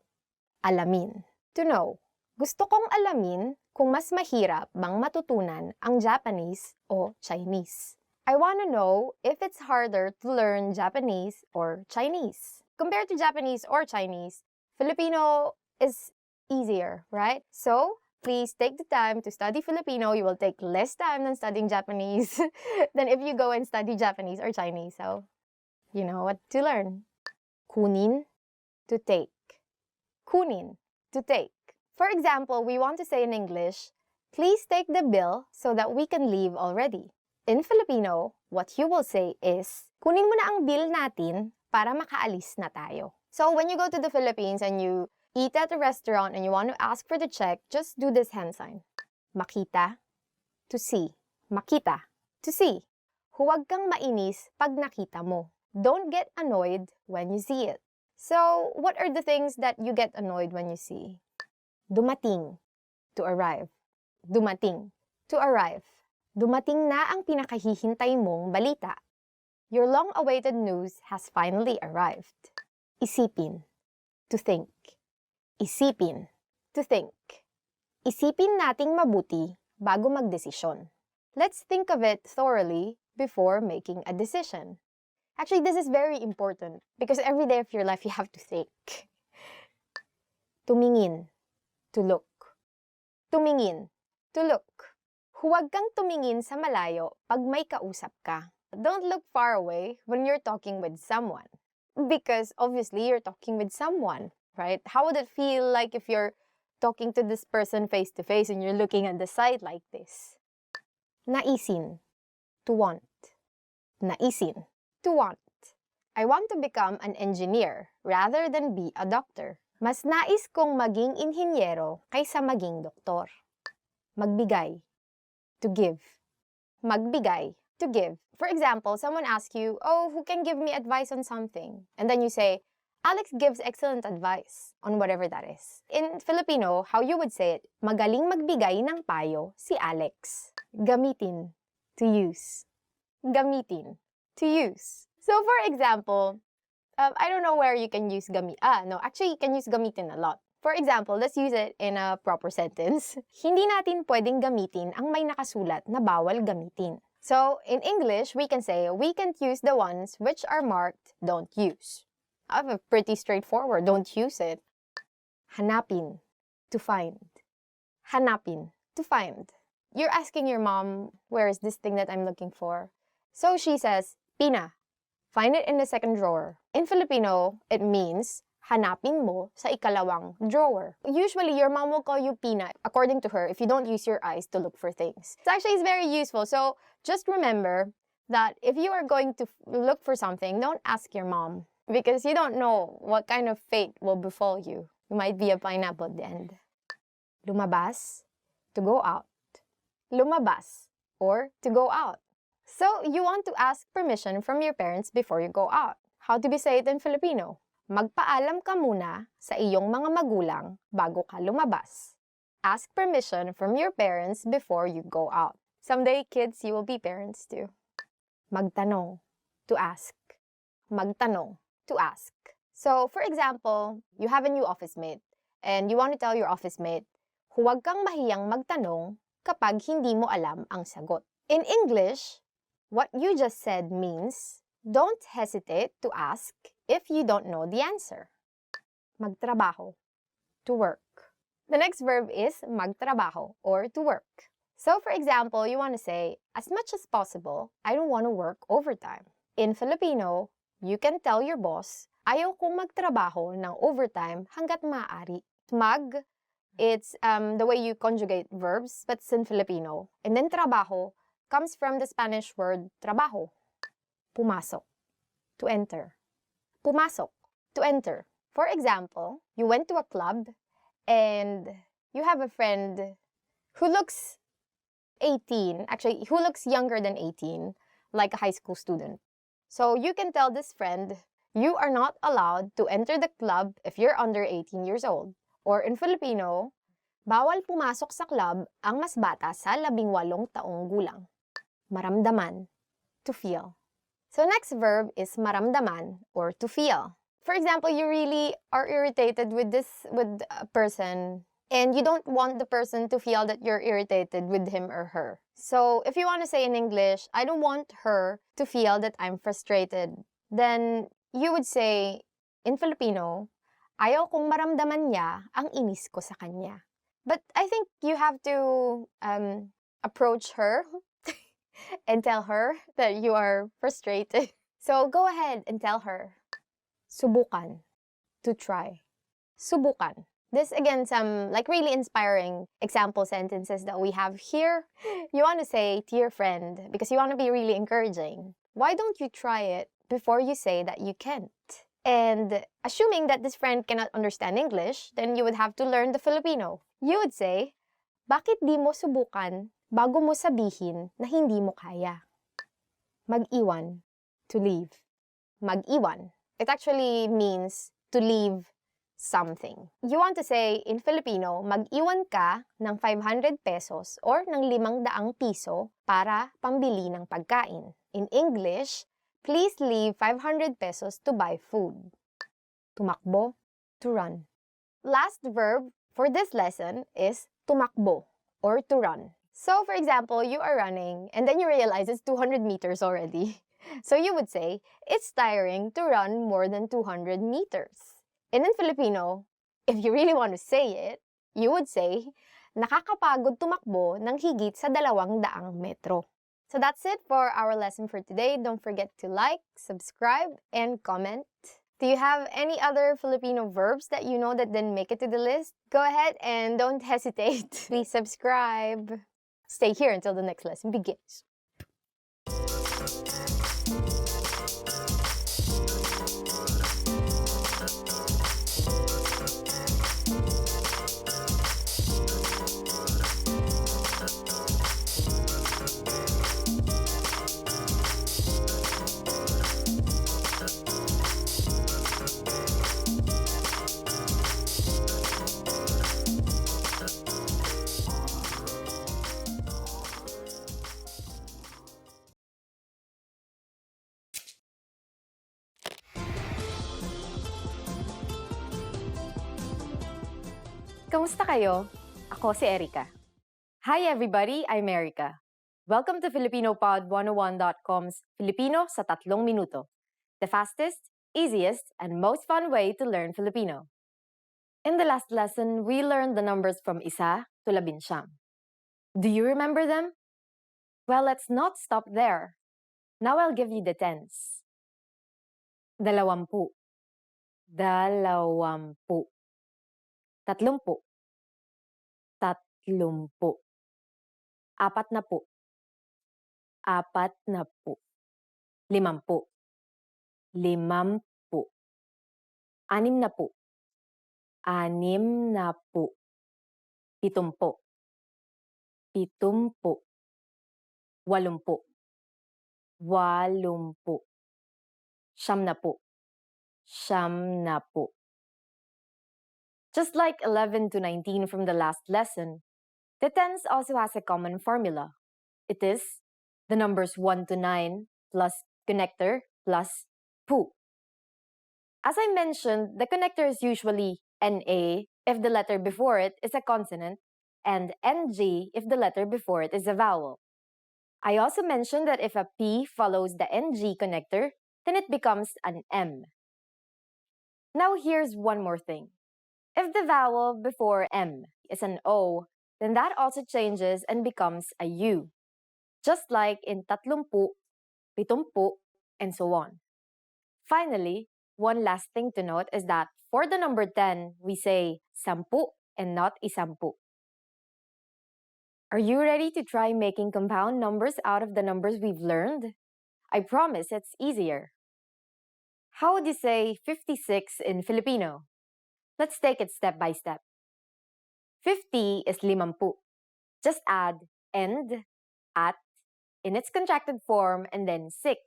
Alamin, to know. Gusto kong alamin kung mas mahirap bang matutunan ang Japanese o Chinese. I want to know if it's harder to learn Japanese or Chinese. Compared to Japanese or Chinese, Filipino is easier, right? So, please take the time to study Filipino. You will take less time than studying Japanese than if you go and study Japanese or Chinese. So, you know what to learn. Kunin, to take. Kunin, to take. For example, we want to say in English, please take the bill so that we can leave already. In Filipino, what you will say is, kunin mo na ang bill natin para makaalis na tayo. So when you go to the Philippines and you eat at a restaurant and you want to ask for the check, just do this hand sign. Makita, to see. Makita, to see. Huwag kang mainis pag nakita mo. Don't get annoyed when you see it. So, what are the things that you get annoyed when you see? Dumating, to arrive. Dumating, to arrive. Dumating na ang pinakahihintay mong balita. Your long-awaited news has finally arrived. Isipin, to think. Isipin, to think. Isipin nating mabuti bago magdesisyon. Let's think of it thoroughly before making a decision. Actually, this is very important because every day of your life you have to think. Tumingin, to look. Tumingin, to look. Huwag kang tumingin sa malayo pag may kausap ka. Don't look far away when you're talking with someone. Because obviously you're talking with someone, right? How would it feel like if you're talking to this person face to face and you're looking at the side like this? Naisin, to want. Naisin, to want. I want to become an engineer rather than be a doctor. Mas nais kong maging inhinyero kaysa maging doktor. Magbigay, to give. Magbigay, to give. For example, someone asks you, oh, who can give me advice on something? And then you say, Alex gives excellent advice on whatever that is. In Filipino, how you would say it, magaling magbigay ng payo si Alex. Gamitin, to use. Gamitin, to use. So for example, I don't know where you can use actually you can use gamitin a lot. For example, let's use it in a proper sentence. Hindi natin pwedeng gamitin ang may nakasulat na bawal gamitin. So in English, we can say, we can't use the ones which are marked don't use. I have a pretty straightforward, don't use it. Hanapin, to find. Hanapin, to find. You're asking your mom, where is this thing that I'm looking for? So she says, Pina, find it in the second drawer. In Filipino, it means, hanapin mo sa ikalawang drawer. Usually, your mom will call you Pina, according to her, if you don't use your eyes to look for things. It's actually very useful. So just remember that if you are going to look for something, don't ask your mom because you don't know what kind of fate will befall you. You might be a pineapple at the end. Lumabas, to go out. Lumabas, or to go out. So, you want to ask permission from your parents before you go out. How do we say it in Filipino? Magpaalam ka muna sa iyong mga magulang bago ka lumabas. Ask permission from your parents before you go out. Someday, kids, you will be parents too. Magtanong, to ask. Magtanong, to ask. So, for example, you have a new office mate and you want to tell your office mate, huwag kang mahiyang magtanong kapag hindi mo alam ang sagot. In English, what you just said means, don't hesitate to ask if you don't know the answer. Magtrabaho, to work. The next verb is magtrabaho, or to work. So for example, you want to say, as much as possible, I don't want to work overtime. In Filipino, you can tell your boss, ayaw kong magtrabaho ng overtime hanggat maaari. Mag, it's the way you conjugate verbs, but it's in Filipino. And then trabajo comes from the Spanish word trabajo. pumasok, to enter. Pumasok, to enter. For example, you went to a club and you have a friend who looks 18, actually, who looks younger than 18, like a high school student. So you can tell this friend, you are not allowed to enter the club if you're under 18 years old. Or in Filipino, bawal pumasok sa club ang mas bata sa 18 taong gulang. Maramdaman, to feel. So next verb is maramdaman or to feel. For example, you really are irritated with a person and you don't want the person to feel that you're irritated with him or her. So if you want to say in English, I don't want her to feel that I'm frustrated, then you would say in Filipino, ayaw kong maramdaman niya ang inis ko sa kanya. But I think you have to approach her and tell her that you are frustrated. So go ahead and tell her. Subukan, to try. Subukan. This again, some like really inspiring example sentences that we have here. You want to say to your friend because you want to be really encouraging. Why don't you try it before you say that you can't? And assuming that this friend cannot understand English, then you would have to learn the Filipino. You would say, bakit di mo subukan bago mo sabihin na hindi mo kaya? Mag-iwan, to leave. Mag-iwan. It actually means to leave something. You want to say in Filipino, mag-iwan ka ng 500 pesos or ng 500 piso para pambili ng pagkain. In English, please leave 500 pesos to buy food. Tumakbo, to run. Last verb for this lesson is tumakbo or to run. So for example, you are running and then you realize it's 200 meters already. So you would say, it's tiring to run more than 200 meters. And in Filipino, if you really want to say it, you would say, nakakapagod tumakbo ng higit sa 200 metro. So that's it for our lesson for today. Don't forget to like, subscribe, and comment. Do you have any other Filipino verbs that you know that didn't make it to the list? Go ahead and don't hesitate. Please subscribe. Stay here until the next lesson begins. Kamusta kayo? Ako si Erica. Hi everybody, I'm Erica. Welcome to FilipinoPod101.com's Filipino sa 3 minuto. The fastest, easiest, and most fun way to learn Filipino. In the last lesson, we learned the numbers from 1 to 19. Do you remember them? Well, let's not stop there. Now I'll give you the tens. 20. 20. 30. 30. 40. 40. 50. 50. 60. 60. 70. 70. 80. 80. 90. 90. Just like 11 to 19 from the last lesson, the tens also has a common formula. It is the numbers 1 to 9 plus connector plus pu. As I mentioned, the connector is usually NA if the letter before it is a consonant and NG if the letter before it is a vowel. I also mentioned that if a P follows the NG connector, then it becomes an M. Now here's one more thing. If the vowel before M is an O, then that also changes and becomes a U. Just like in 30, 70, and so on. Finally, one last thing to note is that for the number 10, we say 10 and not 10. Are you ready to try making compound numbers out of the numbers we've learned? I promise it's easier. How would you say 56 in Filipino? Let's take it step by step. 50 is 50. Just add and, at, in its contracted form, and then 6,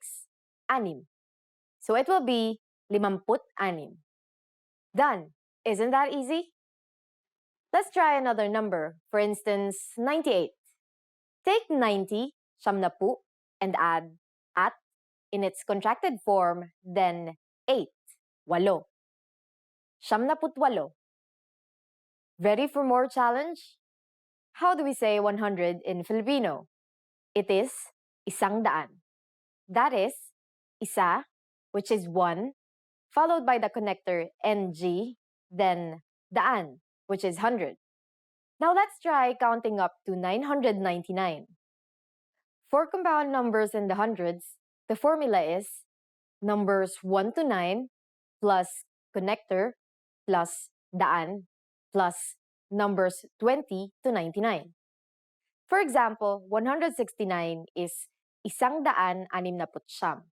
anim. So it will be 56. Done. Isn't that easy? Let's try another number. For instance, 98. Take 90, 90, and add at, in its contracted form, then 8, 8. 98. Ready for more challenge? How do we say 100 in Filipino? It is isang daan. That is, isa, which is 1, followed by the connector NG, then daan, which is 100. Now let's try counting up to 999. For compound numbers in the hundreds, the formula is numbers 1 to 9 plus connector plus daan plus numbers 20 to 99. For example, 169 is isang daan anim na putsyam.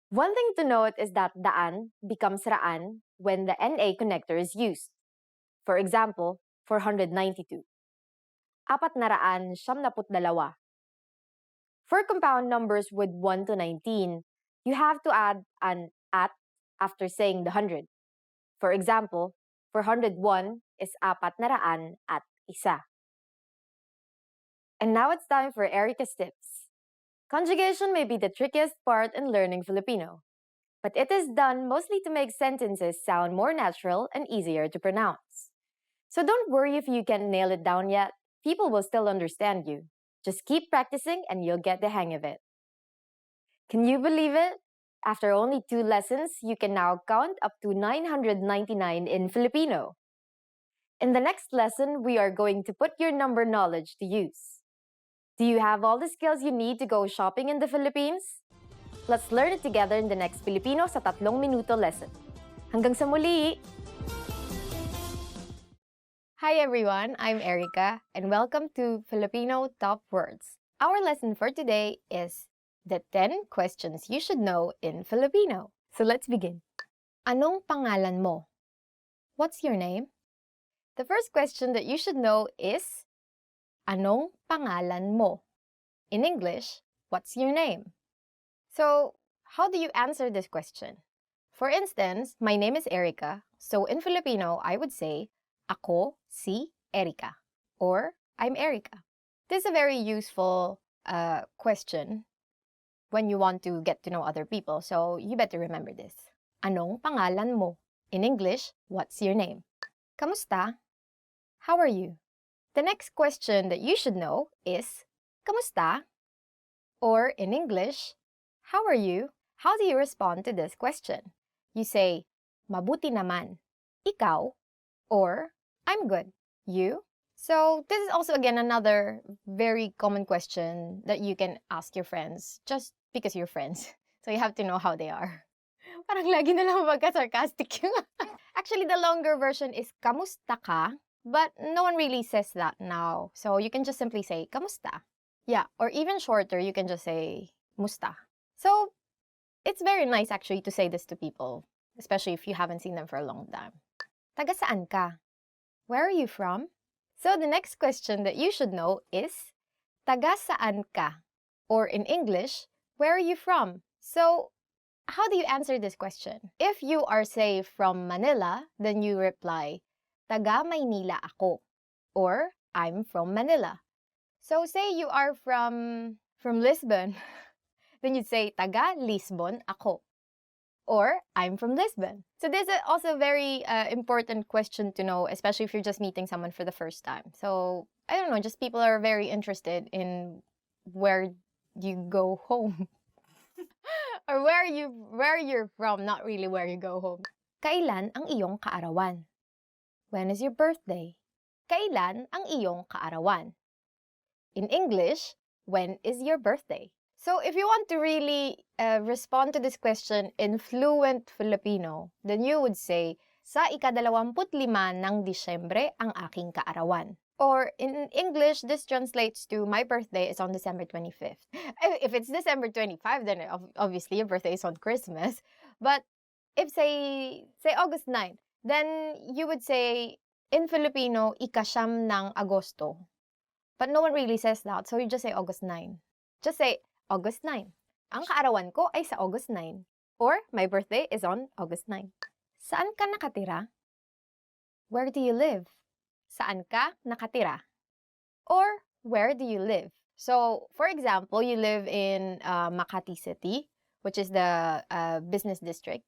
One thing to note is that daan becomes raan when the NA connector is used. For example, 492. 492. For compound numbers with 1 to 19, you have to add an at after saying the 100. For example, 401 is 400 at isa. And now it's time for Erica's tips. Conjugation may be the trickiest part in learning Filipino, but it is done mostly to make sentences sound more natural and easier to pronounce. So don't worry if you can't nail it down yet. People will still understand you. Just keep practicing and you'll get the hang of it. Can you believe it? After only 2 lessons, you can now count up to 999 in Filipino. In the next lesson, we are going to put your number knowledge to use. Do you have all the skills you need to go shopping in the Philippines? Let's learn it together in the next Filipino sa 3 minuto lesson. Hanggang sa muli! Hi everyone, I'm Erica and welcome to Filipino Top Words. Our lesson for today is the 10 questions you should know in Filipino. So let's begin. Anong pangalan mo? What's your name? The first question that you should know is Anong pangalan mo? In English, what's your name? So, how do you answer this question? For instance, my name is Erica. So in Filipino, I would say Ako si Erica, or I'm Erica. This is a very useful question when you want to get to know other people, so you better remember this. Anong pangalan mo? In English, what's your name? Kamusta? How are you? The next question that you should know is Kamusta? Or in English, how are you? How do you respond to this question? You say, Mabuti naman. Ikaw? Or, I'm good. You? So this is also again another very common question that you can ask your friends just because you're friends. So you have to know how they are. Parang lagi na lang magka-sarcastic yung Actually, the longer version is kamusta ka, but no one really says that now. So you can just simply say kamusta. Yeah, or even shorter, you can just say musta. So it's very nice actually to say this to people, especially if you haven't seen them for a long time. Taga saan ka? Where are you from? So the next question that you should know is taga saan ka? Or in English, where are you from? So how do you answer this question? If you are, say, from Manila, then you reply, taga Maynila ako. Or, I'm from Manila. So say you are from Lisbon, then you'd say, taga Lisbon ako. Or, I'm from Lisbon. So this is also a very important question to know, especially if you're just meeting someone for the first time. So, I don't know, just people are very interested in where you go home. Or where you're from, not really where you go home. Kailan ang iyong kaarawan? When is your birthday? Kailan ang iyong kaarawan? In English, when is your birthday? So if you want to really respond to this question in fluent Filipino, then you would say, sa ika-25 ng Disyembre ang aking kaarawan. Or in English, this translates to my birthday is on December 25th. If it's December 25, then obviously your birthday is on Christmas. But if say August 9, then you would say in Filipino, ikasyam ng Agosto. But no one really says that, so you just say August 9. Just say August 9. Ang kaarawan ko ay sa August 9. Or my birthday is on August 9. Saan ka nakatira? Where do you live? Saan ka nakatira? Or where do you live? So, for example, you live in Makati City, which is the business district.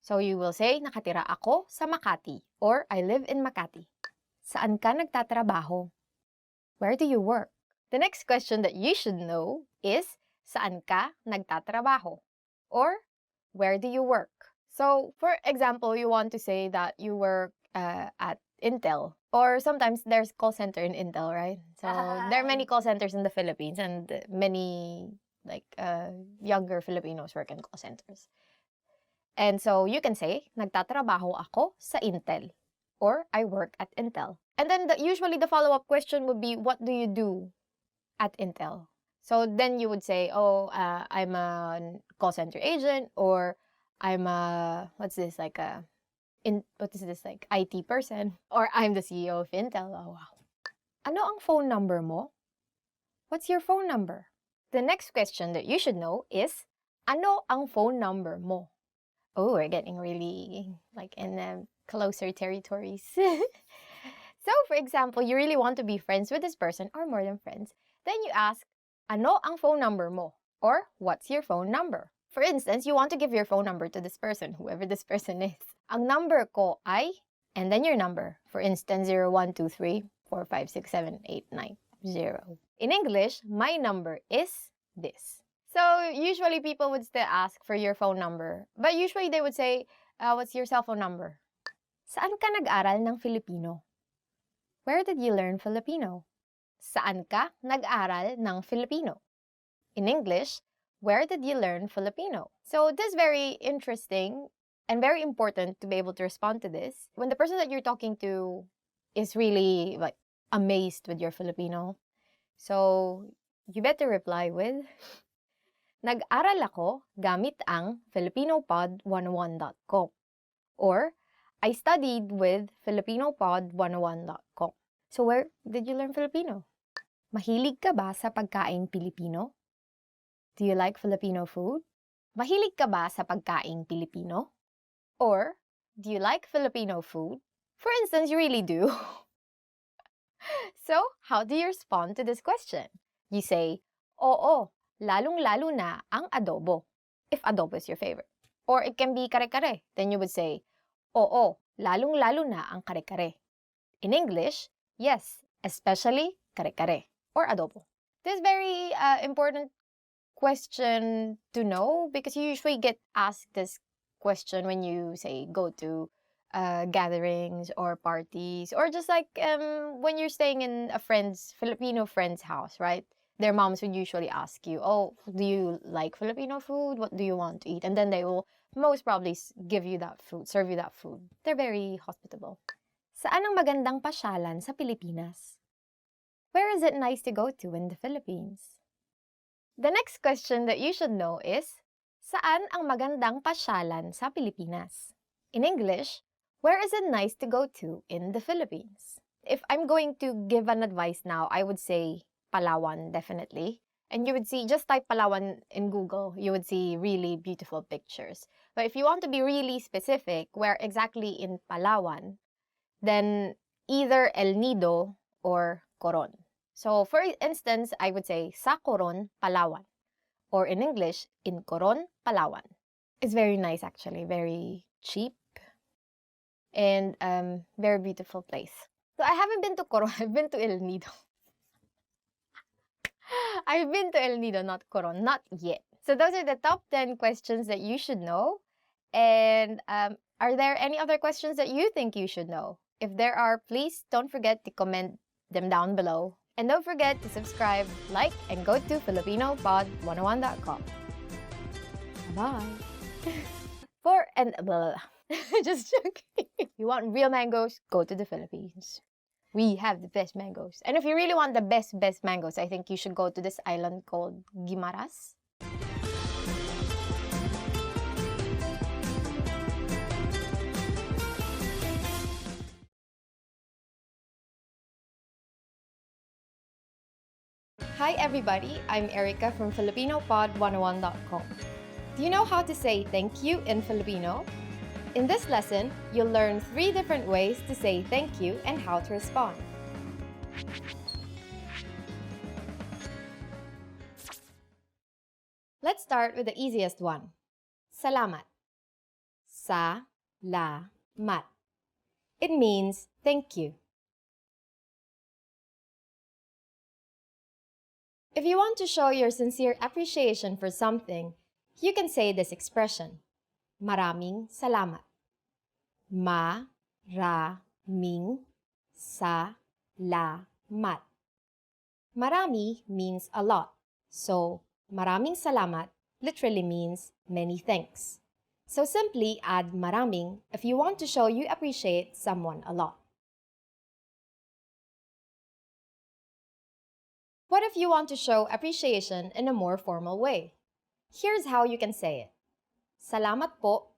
So you will say, nakatira ako sa Makati. Or, I live in Makati. Saan ka nagtatrabaho? Where do you work? The next question that you should know is, saan ka nagtatrabaho? Or, where do you work? So, for example, you want to say that you work at Intel. Or sometimes there's call center in Intel, right? So, there are many call centers in the Philippines and many younger Filipinos work in call centers. And so, you can say, nagtatrabaho ako sa Intel. Or, I work at Intel. And then, usually the follow-up question would be, what do you do at Intel? So, then you would say, I'm a call center agent, or I'm a, IT person, or I'm the CEO of Intel. Oh, wow. Ano ang phone number mo? What's your phone number? The next question that you should know is, ano ang phone number mo? Oh, we're getting really, in closer territories. So, for example, you really want to be friends with this person, or more than friends, then you ask, ano ang phone number mo? Or, what's your phone number? For instance, you want to give your phone number to this person, whoever this person is. Ang number ko ay, and then your number. For instance, 0123456789. In English, my number is this. So, usually people would still ask for your phone number. But usually they would say, what's your cell phone number? Saan ka nag-aral ng Filipino? Where did you learn Filipino? Saan ka nag-aral ng Filipino? In English, where did you learn Filipino? So this is very interesting and very important to be able to respond to this. When the person that you're talking to is really amazed with your Filipino, so you better reply with, nag-aral ako gamit ang filipinopod101.com. Or, I studied with filipinopod101.com. So where did you learn Filipino? Mahilig ka ba sa pagkaing Pilipino? Do you like Filipino food? Mahilig ka ba sa pagkaing Pilipino? Or, do you like Filipino food? For instance, you really do. So, how do you respond to this question? You say, oo, lalong-lalo na ang adobo, if adobo is your favorite. Or it can be kare-kare. Then you would say, oo, lalong-lalo na ang kare-kare. In English, yes, especially kare-kare or adobo. This is very important question to know because you usually get asked this question when you say go to gatherings or parties or just when you're staying in a Filipino friend's house, right? Their moms would usually ask you, oh, do you like Filipino food? What do you want to eat? And then they will most probably give you that food, serve you that food. They're very hospitable. Saan ang magandang pasyalan sa Pilipinas? Where is it nice to go to in the Philippines? The next question that you should know is, saan ang magandang pasyalan sa Pilipinas? In English, where is it nice to go to in the Philippines? If I'm going to give an advice now, I would say Palawan, definitely. And you would see, just type Palawan in Google, you would see really beautiful pictures. But if you want to be really specific, where exactly in Palawan, then either El Nido or Coron. So, for instance, I would say sa Coron, Palawan. Or in English, in Coron, Palawan. It's very nice actually, very cheap and very beautiful place. So I haven't been to Coron, I've been to El Nido. I've been to El Nido, not Coron, not yet. So those are the top 10 questions that you should know. And are there any other questions that you think you should know? If there are, please don't forget to comment them down below. And don't forget to subscribe, like, and go to filipinopod101.com. Bye. Just joking. If you want real mangoes, go to the Philippines. We have the best mangoes. And if you really want the best mangoes, I think you should go to this island called Guimaras. Hi everybody, I'm Erica from FilipinoPod101.com. Do you know how to say thank you in Filipino? In this lesson, you'll learn 3 different ways to say thank you and how to respond. Let's start with the easiest one. Salamat. Sa-la-mat. It means thank you. If you want to show your sincere appreciation for something, you can say this expression. Maraming salamat. Ma-ra-ming sa-la-mat. Marami means a lot, so maraming salamat literally means many thanks. So simply add maraming if you want to show you appreciate someone a lot. What if you want to show appreciation in a more formal way? Here's how you can say it. Salamat po.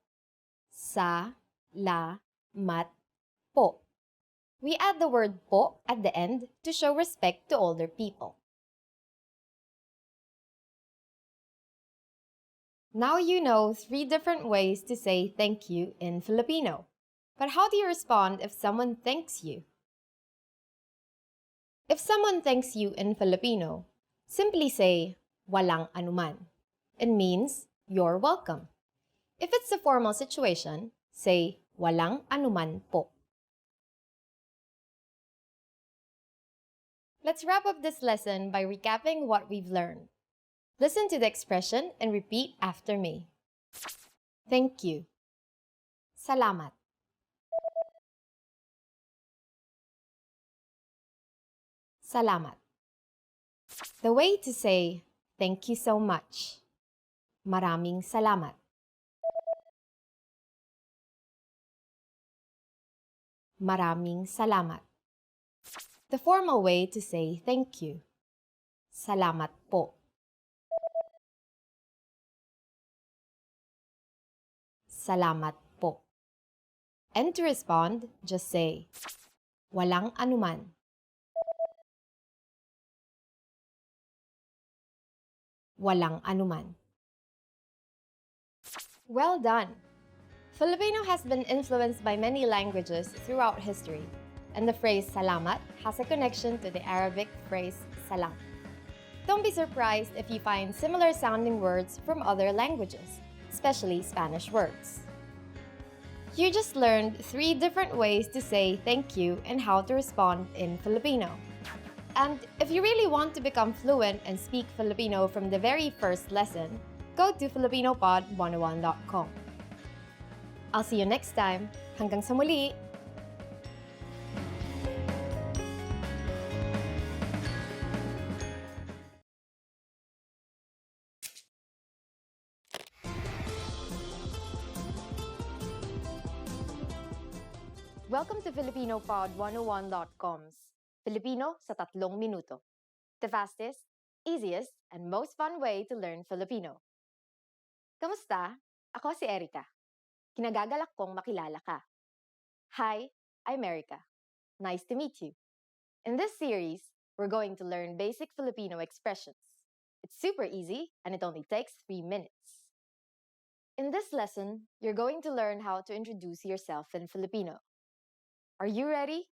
Sa-la-mat po. We add the word po at the end to show respect to older people. Now you know 3 different ways to say thank you in Filipino. But how do you respond if someone thanks you? If someone thanks you in Filipino, simply say, walang anuman. It means, you're welcome. If it's a formal situation, say, walang anuman po. Let's wrap up this lesson by recapping what we've learned. Listen to the expression and repeat after me. Thank you. Salamat. Salamat. The way to say thank you so much. Maraming salamat. Maraming salamat. The formal way to say thank you. Salamat po. Salamat po. And to respond, just say, walang anuman. Walang anuman. Well done! Filipino has been influenced by many languages throughout history, and the phrase salamat has a connection to the Arabic phrase salam. Don't be surprised if you find similar sounding words from other languages, especially Spanish words. You just learned 3 different ways to say thank you and how to respond in Filipino. And if you really want to become fluent and speak Filipino from the very first lesson, go to FilipinoPod101.com. I'll see you next time. Hanggang sa muli! Welcome to FilipinoPod101.com's Filipino sa 3 minuto. The fastest, easiest, and most fun way to learn Filipino. Kamusta? Ako si Erica. Kinagagalak kong makilala ka. Hi, I'm Erica. Nice to meet you. In this series, we're going to learn basic Filipino expressions. It's super easy and it only takes 3 minutes. In this lesson, you're going to learn how to introduce yourself in Filipino. Are you ready?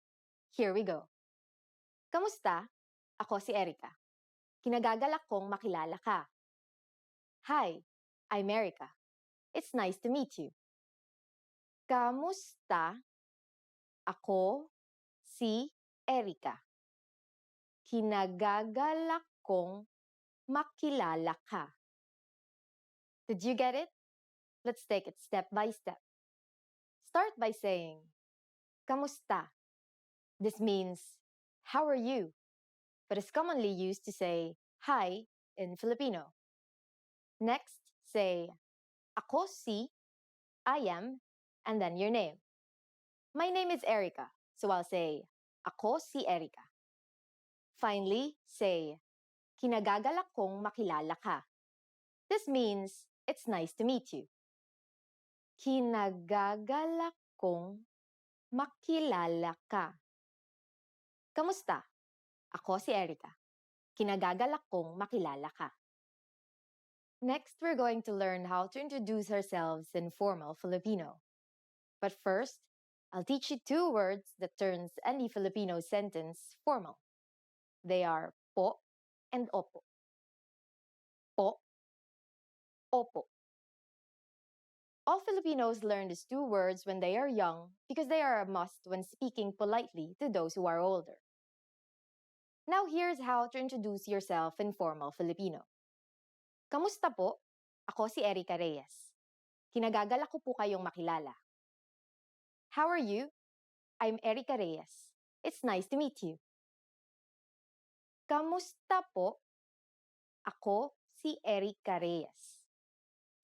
Here we go. Kamusta? Ako si Erica. Kinagagalak kong makilala ka. Hi, I'm Erica. It's nice to meet you. Kamusta? Ako si Erica. Kinagagalak kong makilala ka. Did you get it? Let's take it step by step. Start by saying, Kamusta? This means, how are you? But is commonly used to say, hi in Filipino. Next, say, Ako si, I am, and then your name. My name is Erica, so I'll say, Ako si Erika. Finally, say, kinagagalak kong makilala ka. This means, it's nice to meet you. Kinagagalak kong makilala ka. Kamusta? Ako si Erika. Kinagagalak kong makilala ka. Next, we're going to learn how to introduce ourselves in formal Filipino. But first, I'll teach you 2 words that turns any Filipino sentence formal. They are po and opo. Po, opo. All Filipinos learn these 2 words when they are young because they are a must when speaking politely to those who are older. Now here's how to introduce yourself in formal Filipino. Kamusta po? Ako si Erika Reyes. Kinagagalak ko po kayong makilala. How are you? I'm Erika Reyes. It's nice to meet you. Kamusta po? Ako si Erika Reyes.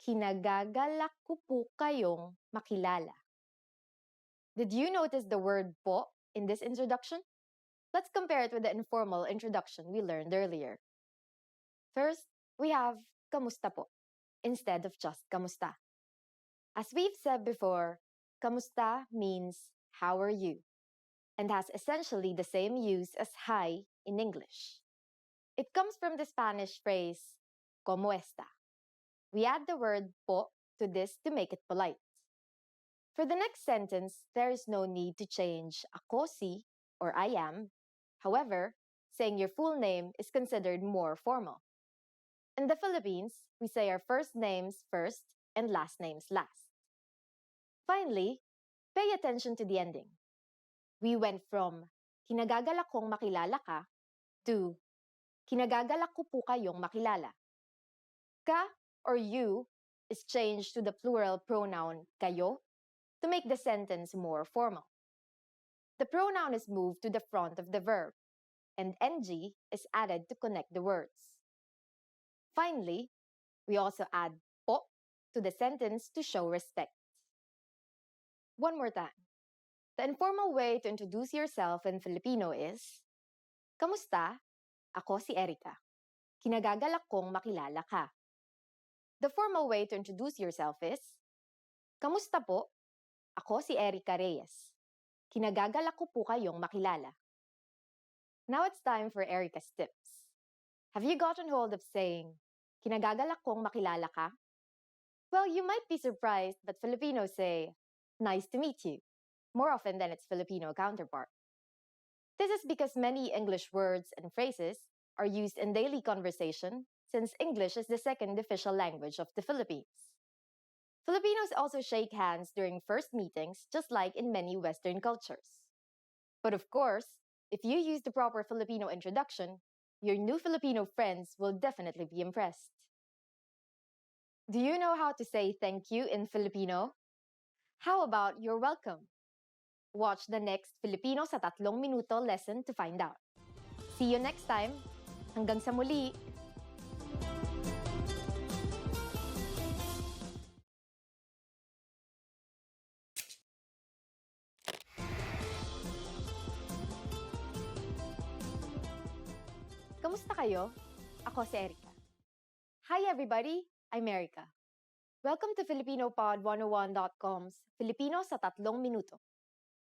Kinagagalak ko po kayong makilala. Did you notice the word po in this introduction? Let's compare it with the informal introduction we learned earlier. First, we have kamusta po instead of just kamusta. As we've said before, kamusta means how are you and has essentially the same use as hi in English. It comes from the Spanish phrase como esta. We add the word po to this to make it polite. For the next sentence, there is no need to change ako si or I am. However, saying your full name is considered more formal. In the Philippines, we say our first names first and last names last. Finally, pay attention to the ending. We went from kinagagalak kong makilala ka to kinagagalak ko po kayong makilala. Ka or you is changed to the plural pronoun kayo to make the sentence more formal. The pronoun is moved to the front of the verb, and ng is added to connect the words. Finally, we also add po to the sentence to show respect. One more time. The informal way to introduce yourself in Filipino is, kamusta? Ako si Erika. Kinagagalak kong makilala ka. The formal way to introduce yourself is, kamusta po? Ako si Erika Reyes. Kinagagalak ko po kayong makilala. Now it's time for Erika's tips. Have you gotten hold of saying, kinagagalak kong makilala ka? Well, you might be surprised, but Filipinos say, nice to meet you, more often than its Filipino counterpart. This is because many English words and phrases are used in daily conversation since English is the second official language of the Philippines. Filipinos also shake hands during first meetings, just like in many Western cultures. But of course, if you use the proper Filipino introduction, your new Filipino friends will definitely be impressed. Do you know how to say thank you in Filipino? How about you're welcome? Watch the next Filipino sa 3 minuto lesson to find out. See you next time. Hanggang sa muli! Kamusta kayo? Ako si Erika. Hi everybody, I'm Erika. Welcome to FilipinoPod101.com's Filipino sa 3 minuto.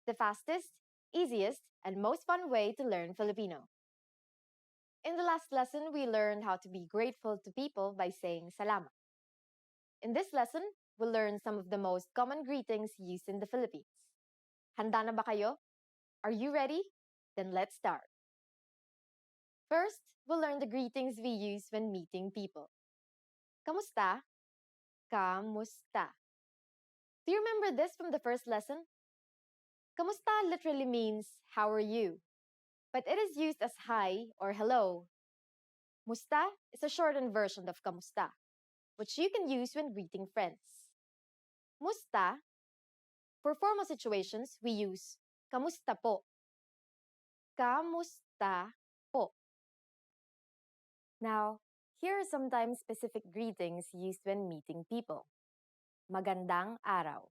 The fastest, easiest, and most fun way to learn Filipino. In the last lesson, we learned how to be grateful to people by saying salamat. In this lesson, we'll learn some of the most common greetings used in the Philippines. Handa na ba kayo? Are you ready? Then let's start. First, we'll learn the greetings we use when meeting people. Kamusta? Kamusta. Do you remember this from the first lesson? Kamusta literally means, how are you? But it is used as hi or hello. Musta is a shortened version of kamusta, which you can use when greeting friends. Musta, for formal situations, we use kamusta po. Kamusta po. Now, here are sometimes specific greetings used when meeting people. Magandang araw.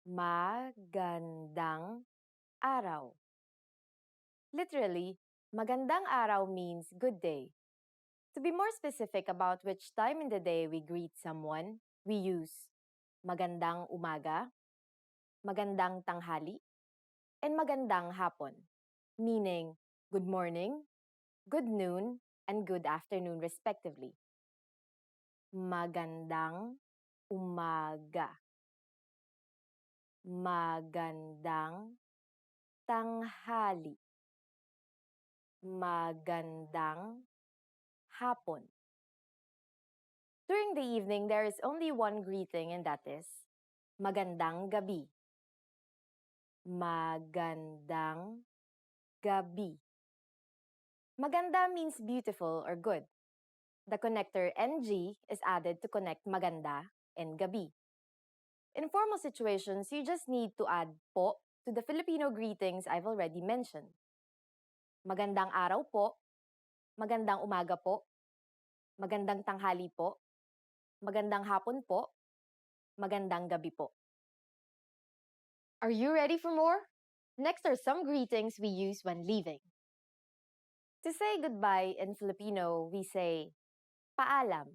Magandang araw. Literally, magandang araw means good day. To be more specific about which time in the day we greet someone, we use magandang umaga, magandang tanghali, and magandang hapon, meaning good morning, good noon, and good afternoon respectively. Magandang umaga. Magandang tanghali. Magandang hapon. During the evening, there is only one greeting, and that is magandang gabi. Magandang gabi. Maganda means beautiful or good. The connector NG is added to connect maganda and gabi. In formal situations, you just need to add po to the Filipino greetings I've already mentioned. Magandang araw po, magandang umaga po, magandang tanghali po, magandang hapon po, magandang gabi po. Are you ready for more? Next are some greetings we use when leaving. To say goodbye in Filipino, we say paalam.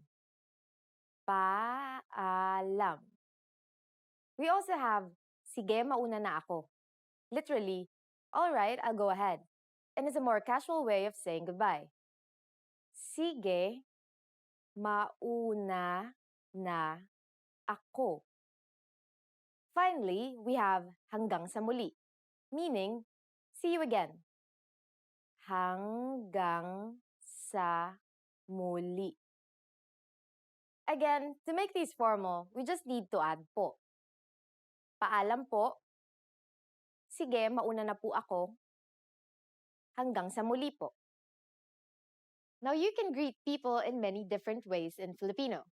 Paalam. We also have sige mauna na ako. Literally, all right, I'll go ahead. And it's a more casual way of saying goodbye. Sige mauna na ako. Finally, we have hanggang sa muli, meaning see you again. Hanggang sa muli. Again, to make these formal, we just need to add po. Paalam po. Sige, mauna na po ako. Hanggang sa muli po. Now you can greet people in many different ways in Filipino.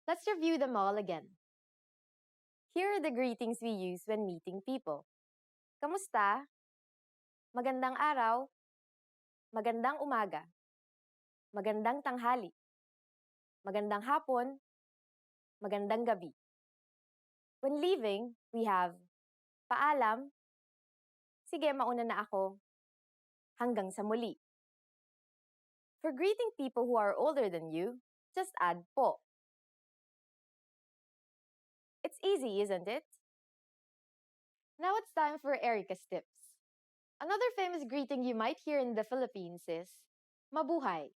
Let's review them all again. Here are the greetings we use when meeting people. Kamusta? Magandang araw. Magandang umaga. Magandang tanghali. Magandang hapon. Magandang gabi. When leaving, we have paalam. Sige, mauna na ako. Hanggang sa muli. For greeting people who are older than you, just add po. It's easy, isn't it? Now it's time for Erica's tips. Another famous greeting you might hear in the Philippines is mabuhay.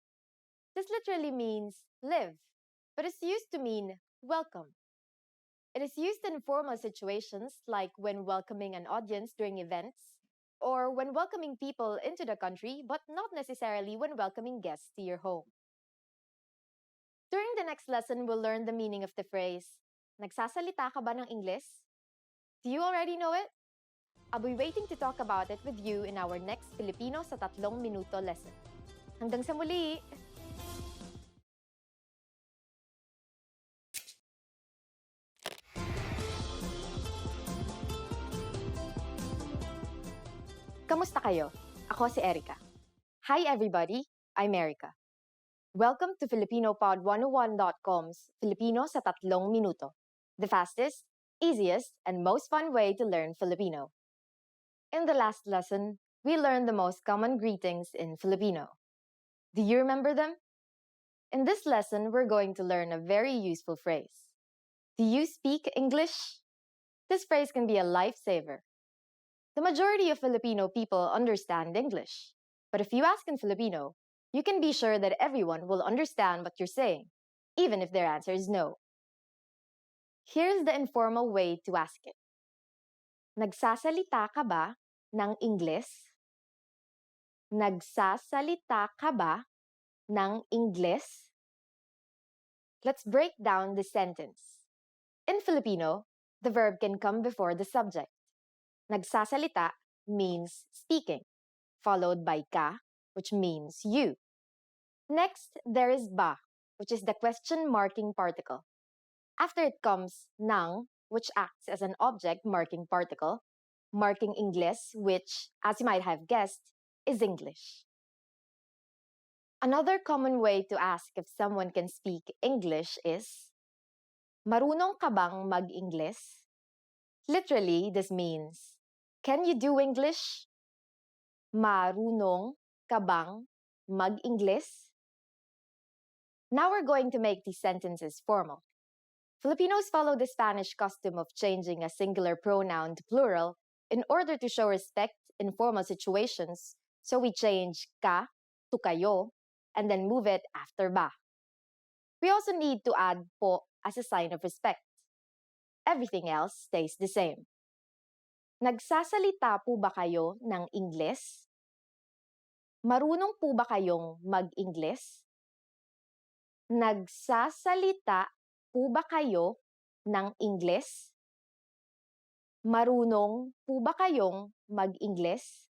This literally means live, but it's used to mean welcome. It is used in formal situations like when welcoming an audience during events, or when welcoming people into the country, but not necessarily when welcoming guests to your home. During the next lesson, we'll learn the meaning of the phrase, nagsasalita ka ba ng Ingles? Do you already know it? I'll be waiting to talk about it with you in our next Filipino sa 3 minuto lesson. Hanggang sa muli! Kamusta kayo? Ako si Erica. Hi everybody, I'm Erica. Welcome to FilipinoPod101.com's Filipino sa 3 minuto, the fastest, easiest, and most fun way to learn Filipino. In the last lesson, we learned the most common greetings in Filipino. Do you remember them? In this lesson, we're going to learn a very useful phrase. Do you speak English? This phrase can be a lifesaver. The majority of Filipino people understand English. But if you ask in Filipino, you can be sure that everyone will understand what you're saying, even if their answer is no. Here's the informal way to ask it. Nagsasalita ka ba ng Ingles? Nagsasalita ka ba ng Ingles? Let's break down the sentence. In Filipino, the verb can come before the subject. Nagsasalita means speaking, followed by ka, which means you. Next, there is ba, which is the question marking particle. After it comes ng, which acts as an object marking particle, marking Ingles, which, as you might have guessed, is English. Another common way to ask if someone can speak English is, marunong ka bang mag-Ingles? Literally, this means, can you do English? Marunong ka bang mag-Ingles? Now we're going to make these sentences formal. Filipinos follow the Spanish custom of changing a singular pronoun to plural in order to show respect in formal situations, so we change ka to kayo and then move it after ba. We also need to add po as a sign of respect. Everything else stays the same. Nagsasalita po ba kayo ng Ingles? Marunong po ba kayong mag-Ingles? Nagsasalita po ba kayo ng Ingles? Marunong po ba kayong mag-Ingles?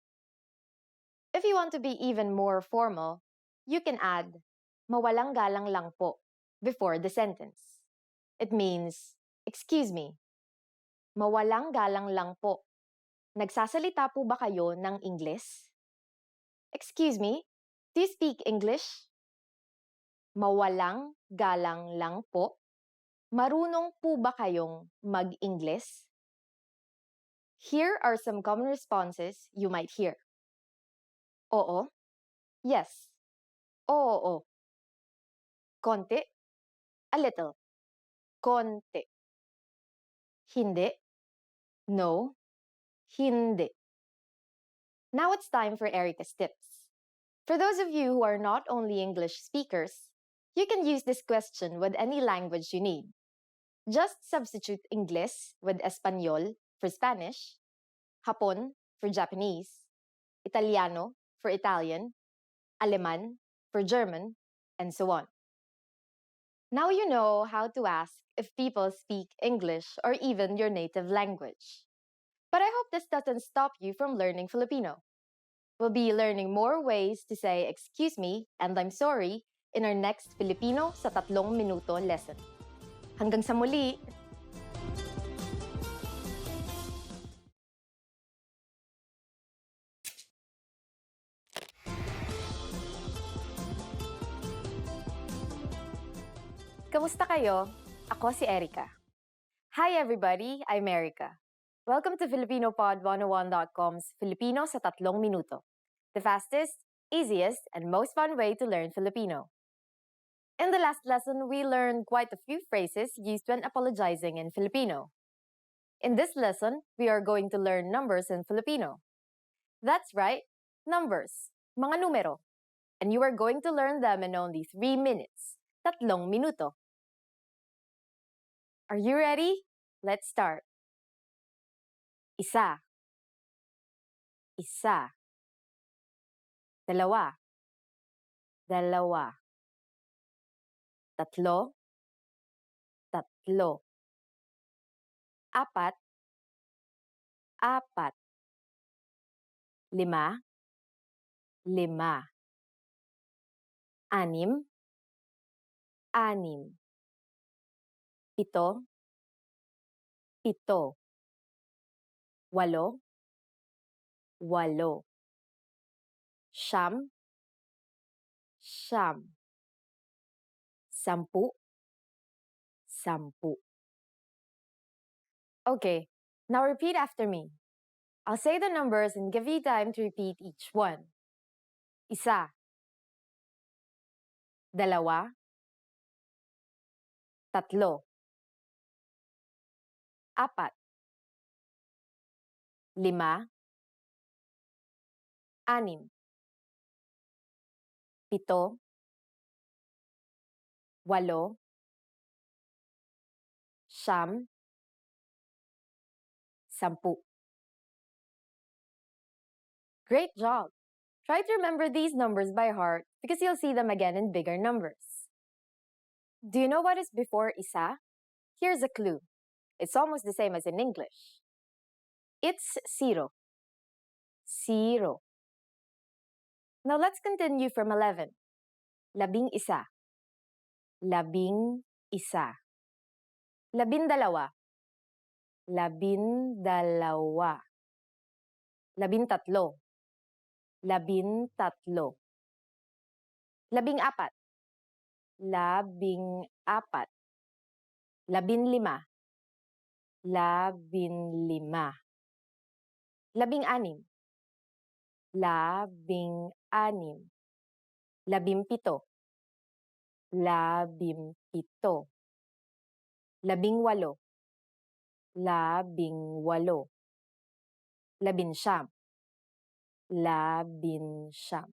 If you want to be even more formal, you can add mawalang galang lang po before the sentence. It means, excuse me, mawalang galang lang po. Nagsasalita po ba kayo ng Ingles? Excuse me, do you speak English? Mawalang galang lang po. Marunong po ba kayong mag-Ingles? Here are some common responses you might hear. Oo. Yes. Oo. Konti. A little. Konti. Hindi. No. Hindi. Now it's time for Erica's tips. For those of you who are not only English speakers, you can use this question with any language you need. Just substitute Ingles with Español for Spanish, Hapon for Japanese, Italiano for Italian, Aleman for German, and so on. Now you know how to ask if people speak English or even your native language. But I hope this doesn't stop you from learning Filipino. We'll be learning more ways to say excuse me and I'm sorry in our next Filipino sa 3 minuto lesson. Hanggang sa muli! Kamusta kayo? Ako si Erica. Hi everybody, I'm Erica. Welcome to FilipinoPod101.com's Filipino sa 3 minuto. The fastest, easiest, and most fun way to learn Filipino. In the last lesson, we learned quite a few phrases used when apologizing in Filipino. In this lesson, we are going to learn numbers in Filipino. That's right, numbers, mga numero. And you are going to learn them in only 3 minutes, 3 minuto. Are you ready? Let's start. Isa. Isa. Dalawa. Dalawa. Tatlo. Tatlo. Apat. Apat. Lima. Lima. Anim. Anim. Pito. Pito. Walo. Walo. Siyam. Siyam. Sampu. Sampu. Okay, now repeat after me. I'll say the numbers and give you time to repeat each one. Isa. Dalawa. Tatlo. Apat. Lima. Anim. Pito. Walo. Siyam. Sampu. Great job! Try to remember these numbers by heart because you'll see them again in bigger numbers. Do you know what is before isa? Here's a clue. It's almost the same as in English. It's zero. Zero. Now let's continue from 11. Labing isa. Labing isa. Labindalawa. Labindalawa. Labintatlo. Labintatlo. Labing apat. Labing apat. Labinlima. Labinlima. Labing anim. labing-anim, labimpito, labimpito, labingwalo, labingwalo, labinsyam, labinsyam.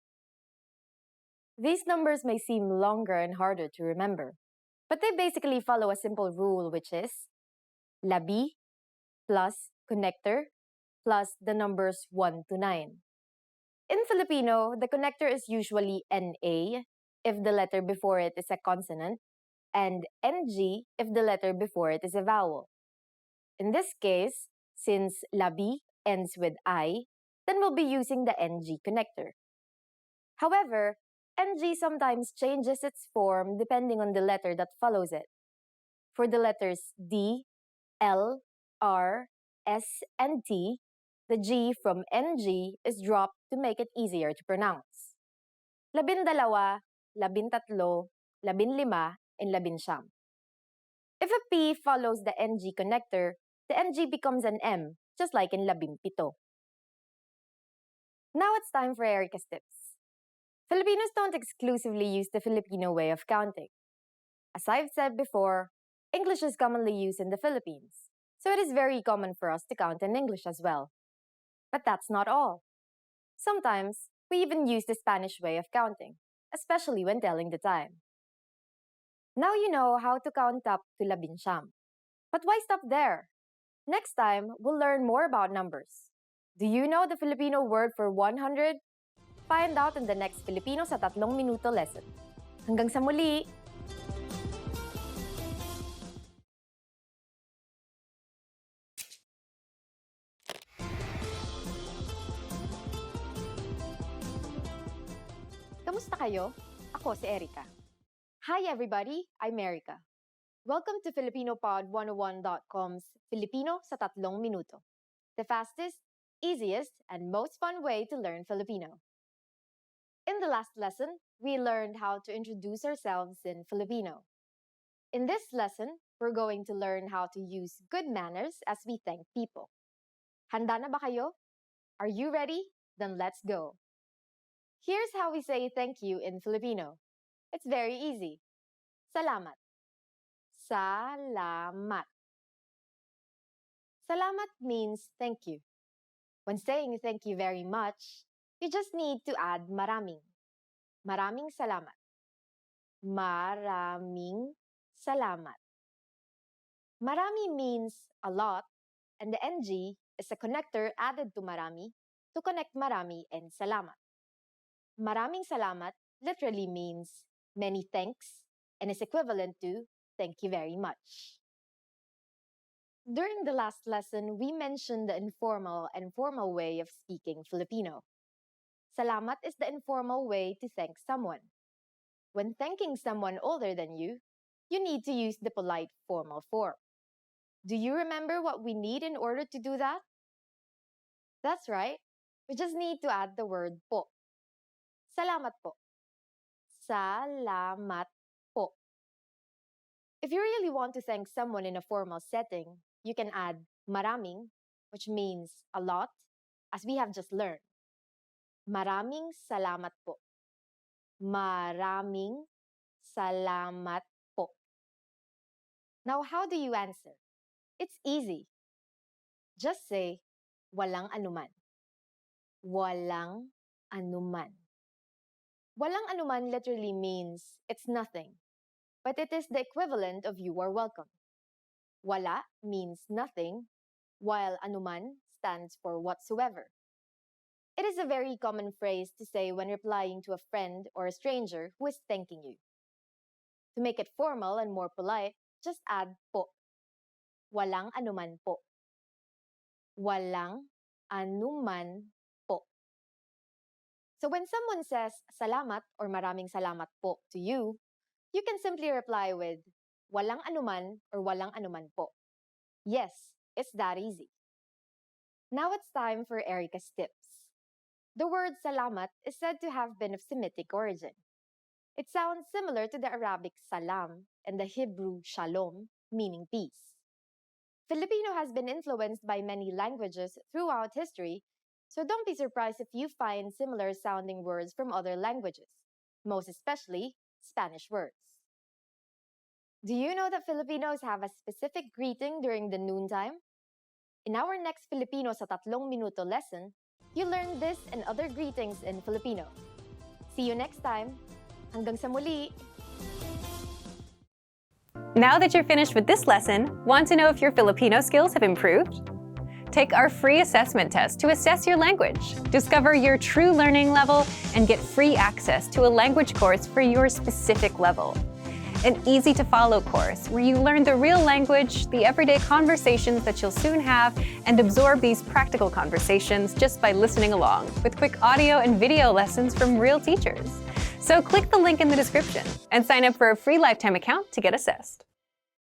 These numbers may seem longer and harder to remember, but they basically follow a simple rule, which is labi plus connector plus the numbers 1 to 9. In Filipino, the connector is usually NA if the letter before it is a consonant, and NG if the letter before it is a vowel. In this case, since labi ends with I, then we'll be using the NG connector. However, NG sometimes changes its form depending on the letter that follows it. For the letters D, L, R, S, and T, the G from NG is dropped to make it easier to pronounce. Labindalawa, labintatlo, labinlima, and labinsyam. If a P follows the NG connector, the NG becomes an M, just like in labimpito. Now it's time for Erica's tips. Filipinos don't exclusively use the Filipino way of counting. As I've said before, English is commonly used in the Philippines, so it is very common for us to count in English as well. But that's not all. Sometimes, we even use the Spanish way of counting, especially when telling the time. Now you know how to count up to labinsyam. But why stop there? Next time, we'll learn more about numbers. Do you know the Filipino word for 100? Find out in the next Filipino sa 3 minuto lesson. Hanggang sa muli! Kamusta kayo? Ako si Erica. Hi everybody, I'm Erica. Welcome to FilipinoPod101.com's Filipino sa 3 minuto. The fastest, easiest, and most fun way to learn Filipino. In the last lesson, we learned how to introduce ourselves in Filipino. In this lesson, we're going to learn how to use good manners as we thank people. Handa na ba kayo? Are you ready? Then let's go. Here's how we say thank you in Filipino. It's very easy. Salamat. Salamat. Salamat means thank you. When saying thank you very much, you just need to add maraming. Maraming salamat. Maraming salamat. Marami means a lot, and the NG is a connector added to marami to connect marami and salamat. Maraming salamat literally means many thanks and is equivalent to thank you very much. During the last lesson, we mentioned the informal and formal way of speaking Filipino. Salamat is the informal way to thank someone. When thanking someone older than you need to use the polite formal form. Do you remember what we need in order to do that? That's right. We just need to add the word po. Salamat po. Salamat po. If you really want to thank someone in a formal setting, you can add maraming, which means a lot, as we have just learned. Maraming salamat po. Maraming salamat po. Now, how do you answer? It's easy. Just say, walang anuman. Walang anuman. Walang anuman literally means it's nothing, but it is the equivalent of you are welcome. Wala means nothing, while anuman stands for whatsoever. It is a very common phrase to say when replying to a friend or a stranger who is thanking you. To make it formal and more polite, just add po. Walang anuman po. Walang anuman po. So when someone says salamat or maraming salamat po to you, you can simply reply with walang anuman or walang anuman po. Yes, it's that easy. Now it's time for Erica's tips. The word salamat is said to have been of Semitic origin. It sounds similar to the Arabic salam and the Hebrew shalom, meaning peace. Filipino has been influenced by many languages throughout history, So don't be surprised if you find similar sounding words from other languages, most especially Spanish words. Do you know that Filipinos have a specific greeting during the noontime? In our next Filipino sa 3 minuto lesson, you learn this and other greetings in Filipino. See you next time. Hanggang sa muli! Now that you're finished with this lesson, want to know if your Filipino skills have improved? Take our free assessment test to assess your language, discover your true learning level, and get free access to a language course for your specific level. An easy-to-follow course where you learn the real language, the everyday conversations that you'll soon have, and absorb these practical conversations just by listening along, with quick audio and video lessons from real teachers. So click the link in the description and sign up for a free lifetime account to get assessed.